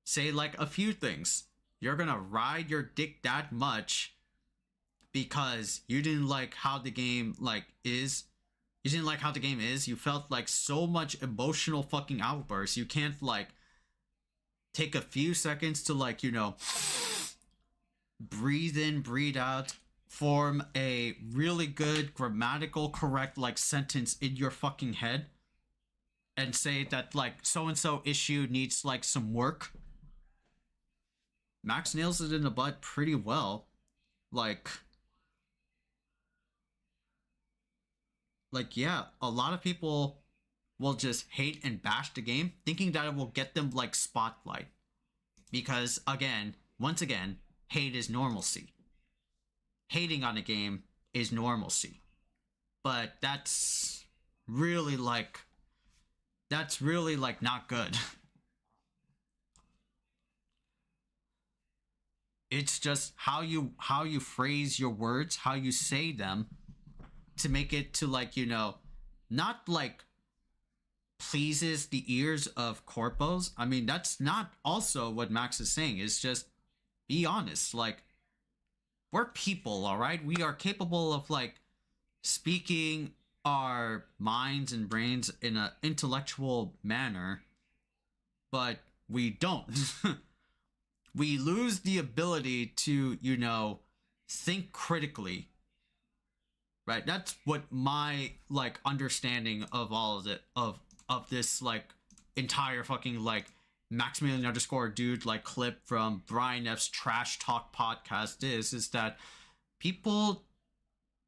say, like, a few things. You're gonna ride your dick that much because you didn't like how the game, like, is. You didn't like how the game is. You felt, like, so much emotional fucking outbursts. You can't, like, take a few seconds to, like, you know, breathe in, breathe out, form a really good grammatical correct, like, sentence in your fucking head, and say that, like, so-and-so issue needs, like, some work. Max nails it in the butt pretty well. Like, yeah, a lot of people will just hate and bash the game, thinking that it will get them, like, spotlight. Because, once again, hate is normalcy. Hating on a game is normalcy. But that's really, like, not good. It's just how you phrase your words, how you say them, to make it to, like, you know, not, like, pleases the ears of corpos. I mean, that's not also what Max is saying. It's just, be honest. Like, we're people, alright? We are capable of, like, speaking our minds and brains in an intellectual manner, but we don't. We lose the ability to, you know, think critically. Right? That's what my, like, understanding of all of it, of this, like, entire fucking, like, Maximilian_dude, like, clip from Brian F's Trash Talk podcast is that people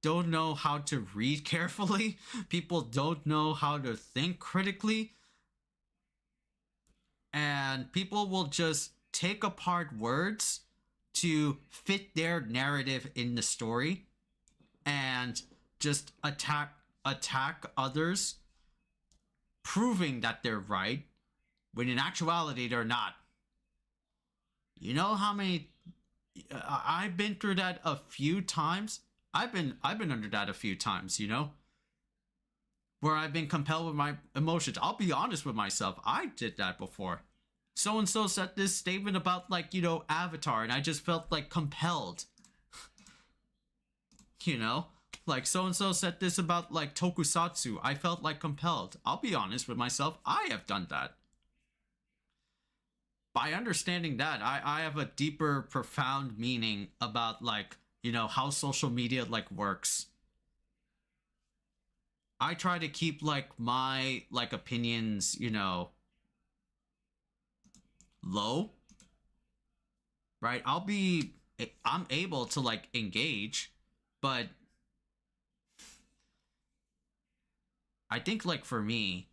don't know how to read carefully. People don't know how to think critically. and people will just take apart words to fit their narrative in the story and just attack others, proving that they're right when in actuality they're not. You know how many I've been through that a few times. I've been under that a few times, you know, where I've been compelled with my emotions. I'll be honest with myself. I did that before. So and so said this statement about, like, you know, Avatar, and I just felt like compelled. You know, like so and so said this about like tokusatsu. I felt like compelled. I'll be honest with myself. I have done that. By understanding that, I have a deeper, profound meaning about, like, you know, how social media like works. I try to keep like my like opinions, you know, low, right? I'm able to like engage, but I think like for me,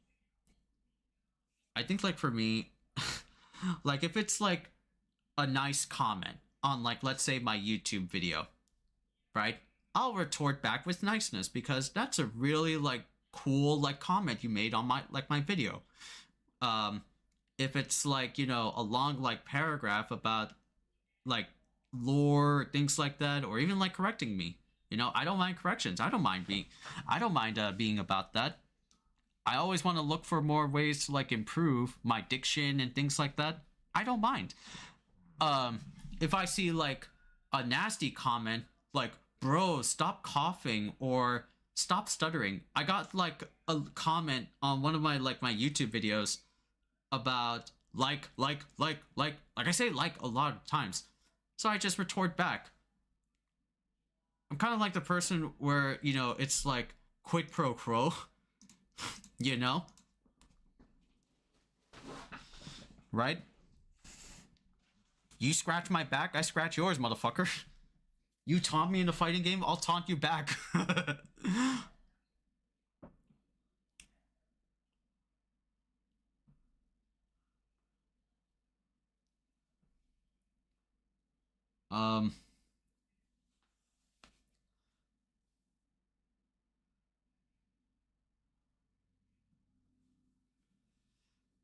like if it's like a nice comment on, like, let's say my YouTube video, right? I'll retort back with niceness because that's a really like cool like comment you made on my video. If it's like, you know, a long like paragraph about like lore, things like that, or even like correcting me, you know, I don't mind corrections. I don't mind being about that. I always want to look for more ways to like improve my diction and things like that. I don't mind. If I see like a nasty comment like, bro, stop coughing or stop stuttering. I got like a comment on one of my like my YouTube videos about like I say like a lot of times. So I just retort back. I'm kind of like the person where, you know, it's like quid pro quo. You know? Right? You scratch my back, I scratch yours, motherfucker. You taunt me in a fighting game, I'll taunt you back.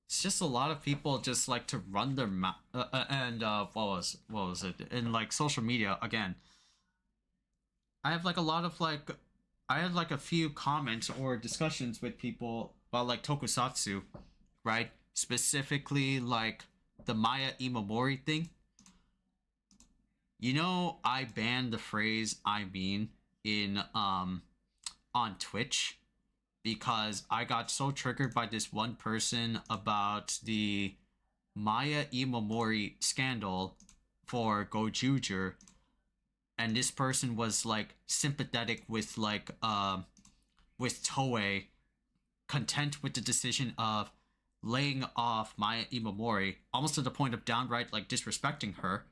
It's just a lot of people just like to run their mouth, and what was it in like social media again. I have like a lot of like, I had like a few comments or discussions with people about like tokusatsu, right? Specifically like the Maya Imamori thing. You know, I banned the phrase "I mean" in on Twitch because I got so triggered by this one person about the Maya Imamori scandal for Gojuger, and this person was like sympathetic with like with Toei, content with the decision of laying off Maya Imamori, almost to the point of downright like disrespecting her.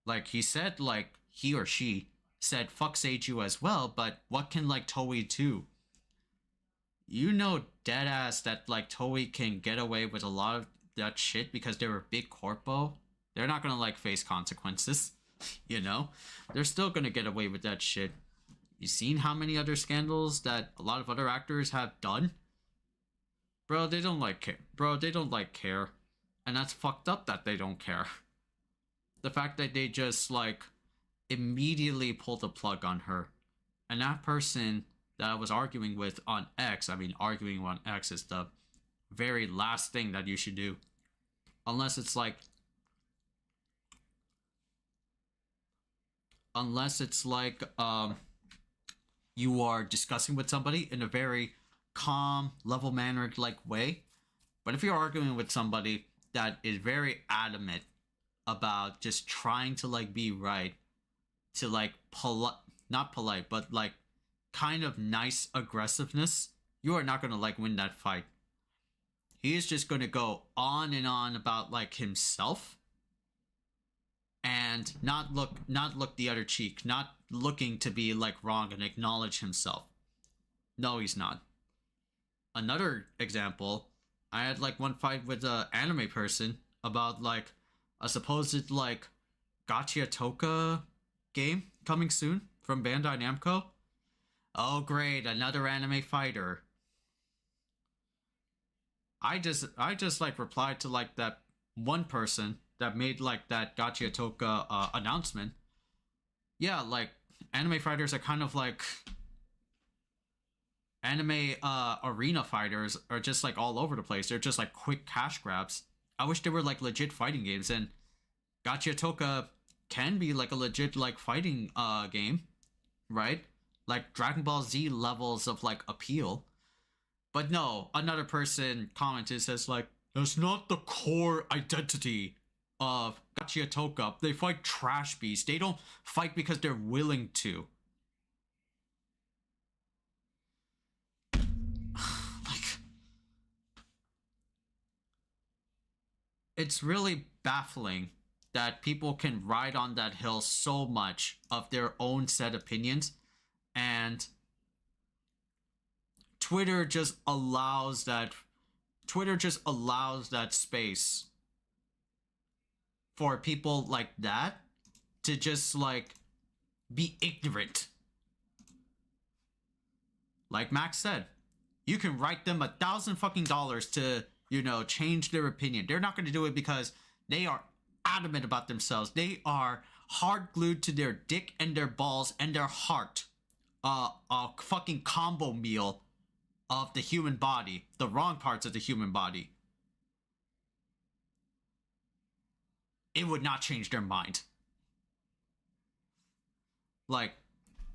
Like he said, like he or she said fuck Seiju as well, but what can like Toei do? You know deadass that like Toei can get away with a lot of that shit because they're a big corpo. They're not gonna like face consequences, you know? They're still gonna get away with that shit. You seen how many other scandals that a lot of other actors have done? Bro, they don't like care. Bro, they don't like care. And that's fucked up that they don't care. The fact that they just like immediately pulled the plug on her. And that person that I was arguing with on X, I mean arguing on X is the very last thing that you should do. Unless it's like you are discussing with somebody in a very calm, level-mannered like way. But if you're arguing with somebody that is very adamant about just trying to like be right, to like not polite, but like kind of nice aggressiveness, you are not gonna like win that fight. He is just gonna go on and on about like himself and not look the other cheek, not looking to be like wrong and acknowledge himself. No, he's not. Another example, I had like one fight with an anime person about like a supposed like Gacha Toka game coming soon from Bandai Namco. Oh great, another anime fighter. I just like replied to like that one person that made like that Gacha Toka announcement. Yeah, like anime fighters are kind of like anime arena fighters are just like all over the place. They're just like quick cash grabs. I wish they were like legit fighting games, and Gacha Toka can be like a legit like fighting game, right? Like Dragon Ball Z levels of like appeal. But no, another person commented, says like, that's not the core identity of Gacha Toka. They fight trash beasts. They don't fight because they're willing to. Like, it's really baffling that people can ride on that hill so much of their own set opinions, and Twitter just allows that space for people like that to just like be ignorant. Like Max said, you can write them $1,000 fucking to, you know, change their opinion. They're not going to do it because they are adamant about themselves. They are hard glued to their dick and their balls and their heart. A fucking combo meal of the human body, the wrong parts of the human body. It would not change their mind. Like,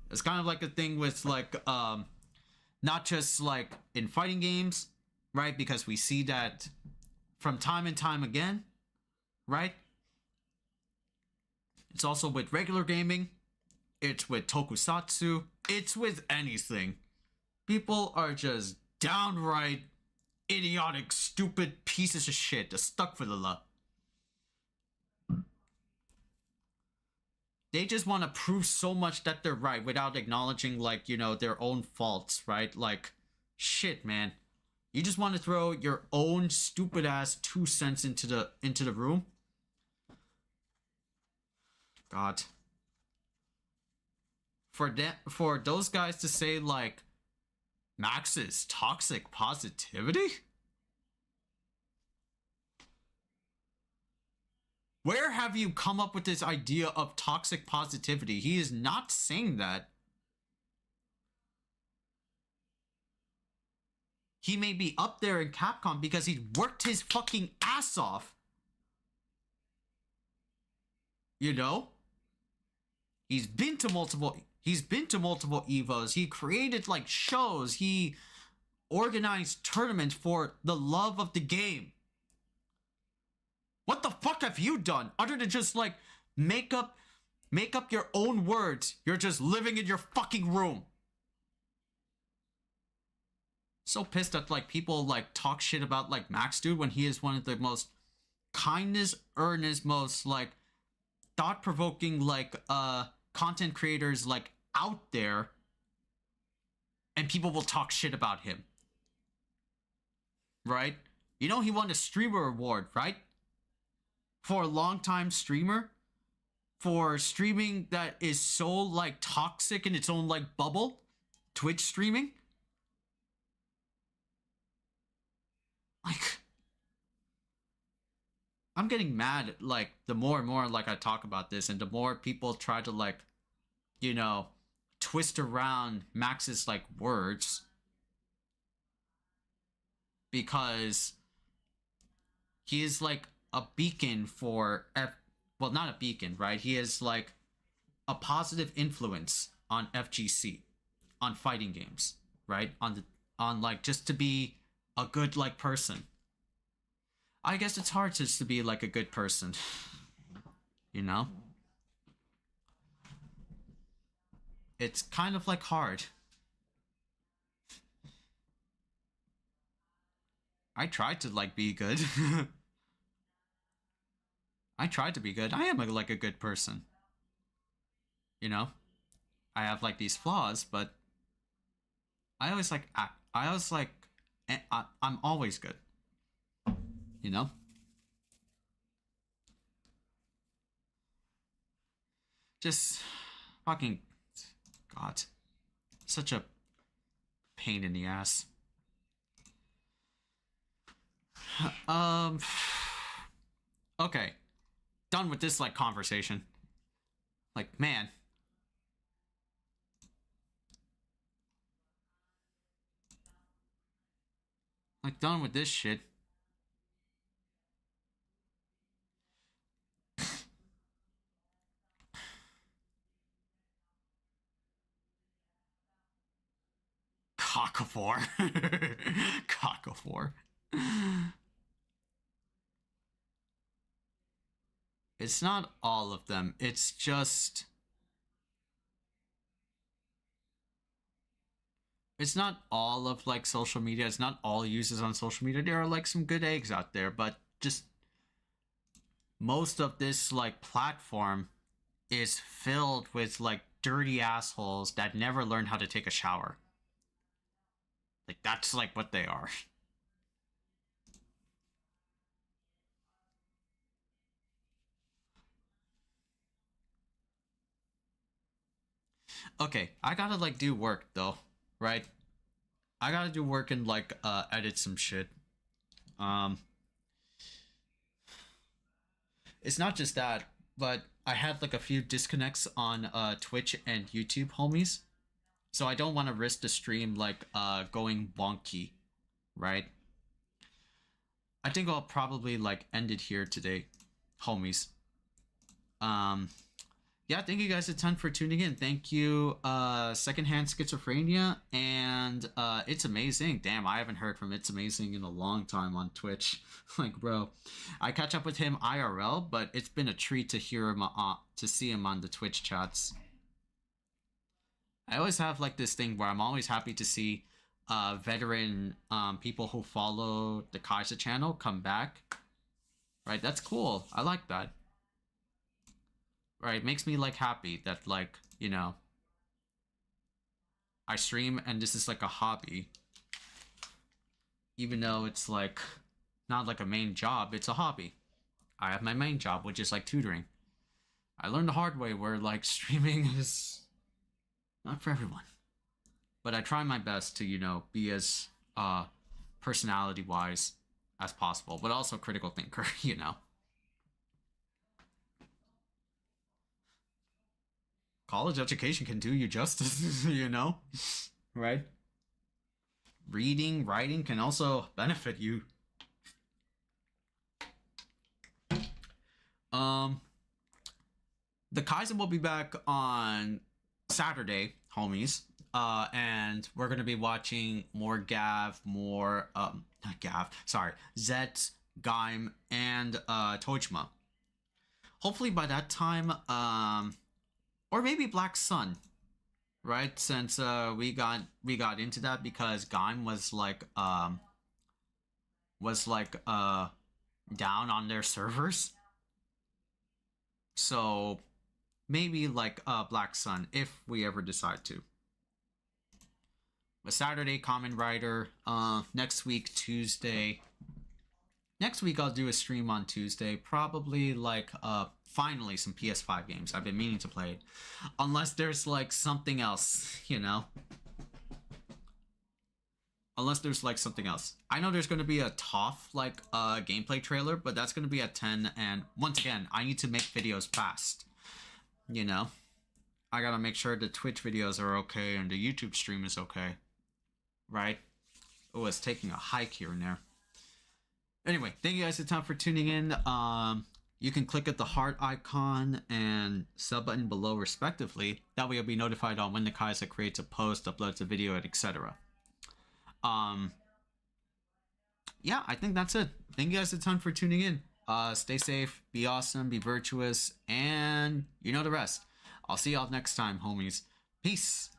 it's kind of like a thing with like not just like in fighting games, right? Because we see that from time and time again, right? It's also with regular gaming. It's with tokusatsu. It's with anything. People are just downright idiotic, stupid pieces of shit. They're stuck for the love. They just want to prove so much that they're right without acknowledging, like, you know, their own faults, right? Like, shit, man. You just want to throw your own stupid ass 2 cents into the room. God. For those guys to say like Max's toxic positivity? Where have you come up with this idea of toxic positivity? He is not saying that. He may be up there in Capcom because he worked his fucking ass off. You know? He's been to multiple EVOs. He created like shows. He organized tournaments for the love of the game. What the fuck have you done other than just like make up your own words? You're just living in your fucking room. So pissed that like people like talk shit about like Max Dude when he is one of the most kindest, earnest, most like thought-provoking like content creators like out there, and people will talk shit about him, right? You know, he won a streamer award, right? For a long time streamer, for streaming that is so like toxic in its own like bubble, Twitch streaming. Like, I'm getting mad, like, the more and more, like, I talk about this, and the more people try to, like, you know, twist around Max's, like, words. Because he is, like, a beacon for, well, not a beacon, right? He is, like, a positive influence on FGC, on fighting games, right? On, like, just to be a good, like, person. I guess it's hard just to be like a good person, you know? It's kind of like hard. I tried to like be good. I tried to be good. I am like a good person. You know? I have like these flaws, but I always like I'm always good. You know? Just fucking God. Such a pain in the ass. Okay. Done with this like conversation. Like, man. Like, done with this shit. Cockavore. Cockavore. It's not all of them. It's just... It's not all of, like, social media. It's not all users on social media. There are, like, some good eggs out there, but just... Most of this, like, platform is filled with, like, dirty assholes that never learn how to take a shower. Like, that's, like, what they are. Okay, I gotta, like, do work, though, right? I gotta do work and, like, edit some shit. It's not just that, but I had, like, a few disconnects on, Twitch and YouTube, homies. So I don't want to risk the stream, like, going wonky, right? I think I'll probably, like, end it here today, homies. Yeah, thank you guys a ton for tuning in. Thank you, Secondhand Schizophrenia, and, It's Amazing. Damn, I haven't heard from It's Amazing in a long time on Twitch. Like, bro, I catch up with him IRL, but it's been a treat to hear him, to see him on the Twitch chats. I always have, like, this thing where I'm always happy to see veteran people who follow the Khaiza channel come back. Right, that's cool. I like that. Right, it makes me, like, happy that, like, you know, I stream and this is, like, a hobby. Even though it's, like, not, like, a main job, it's a hobby. I have my main job, which is, like, tutoring. I learned the hard way where, like, streaming is... not for everyone. But I try my best to, you know, be as personality-wise as possible, but also critical thinker, you know. College education can do you justice, you know? Right? Reading, writing can also benefit you. The Khaiza will be back on Saturday, homies, and we're gonna be watching more Gav, more not Gav, sorry, Zet, Gaim, and Tojima. Hopefully by that time, or maybe Black Sun, right? Since we got into that because Gaim was like down on their servers, so. Maybe, like, Black Sun, if we ever decide to. But Saturday, Kamen Rider. Next week, Tuesday. Next week, I'll do a stream on Tuesday. Probably, like, finally some PS5 games. I've been meaning to play it. Unless there's, like, something else, you know? Unless there's, like, something else. I know there's going to be a TOF, like, gameplay trailer, but that's going to be at 10. And once again, I need to make videos fast. You know, I gotta make sure the Twitch videos are okay and the YouTube stream is okay. Right? Oh, it's taking a hike here and there. Anyway, thank you guys a ton for tuning in. You can click at the heart icon and sub button below respectively. That way you'll be notified on when the Khaiza creates a post, uploads a video, etc. Yeah, I think that's it. Thank you guys a ton for tuning in. Stay safe, be awesome, be virtuous, and you know the rest. I'll see y'all next time, homies. Peace.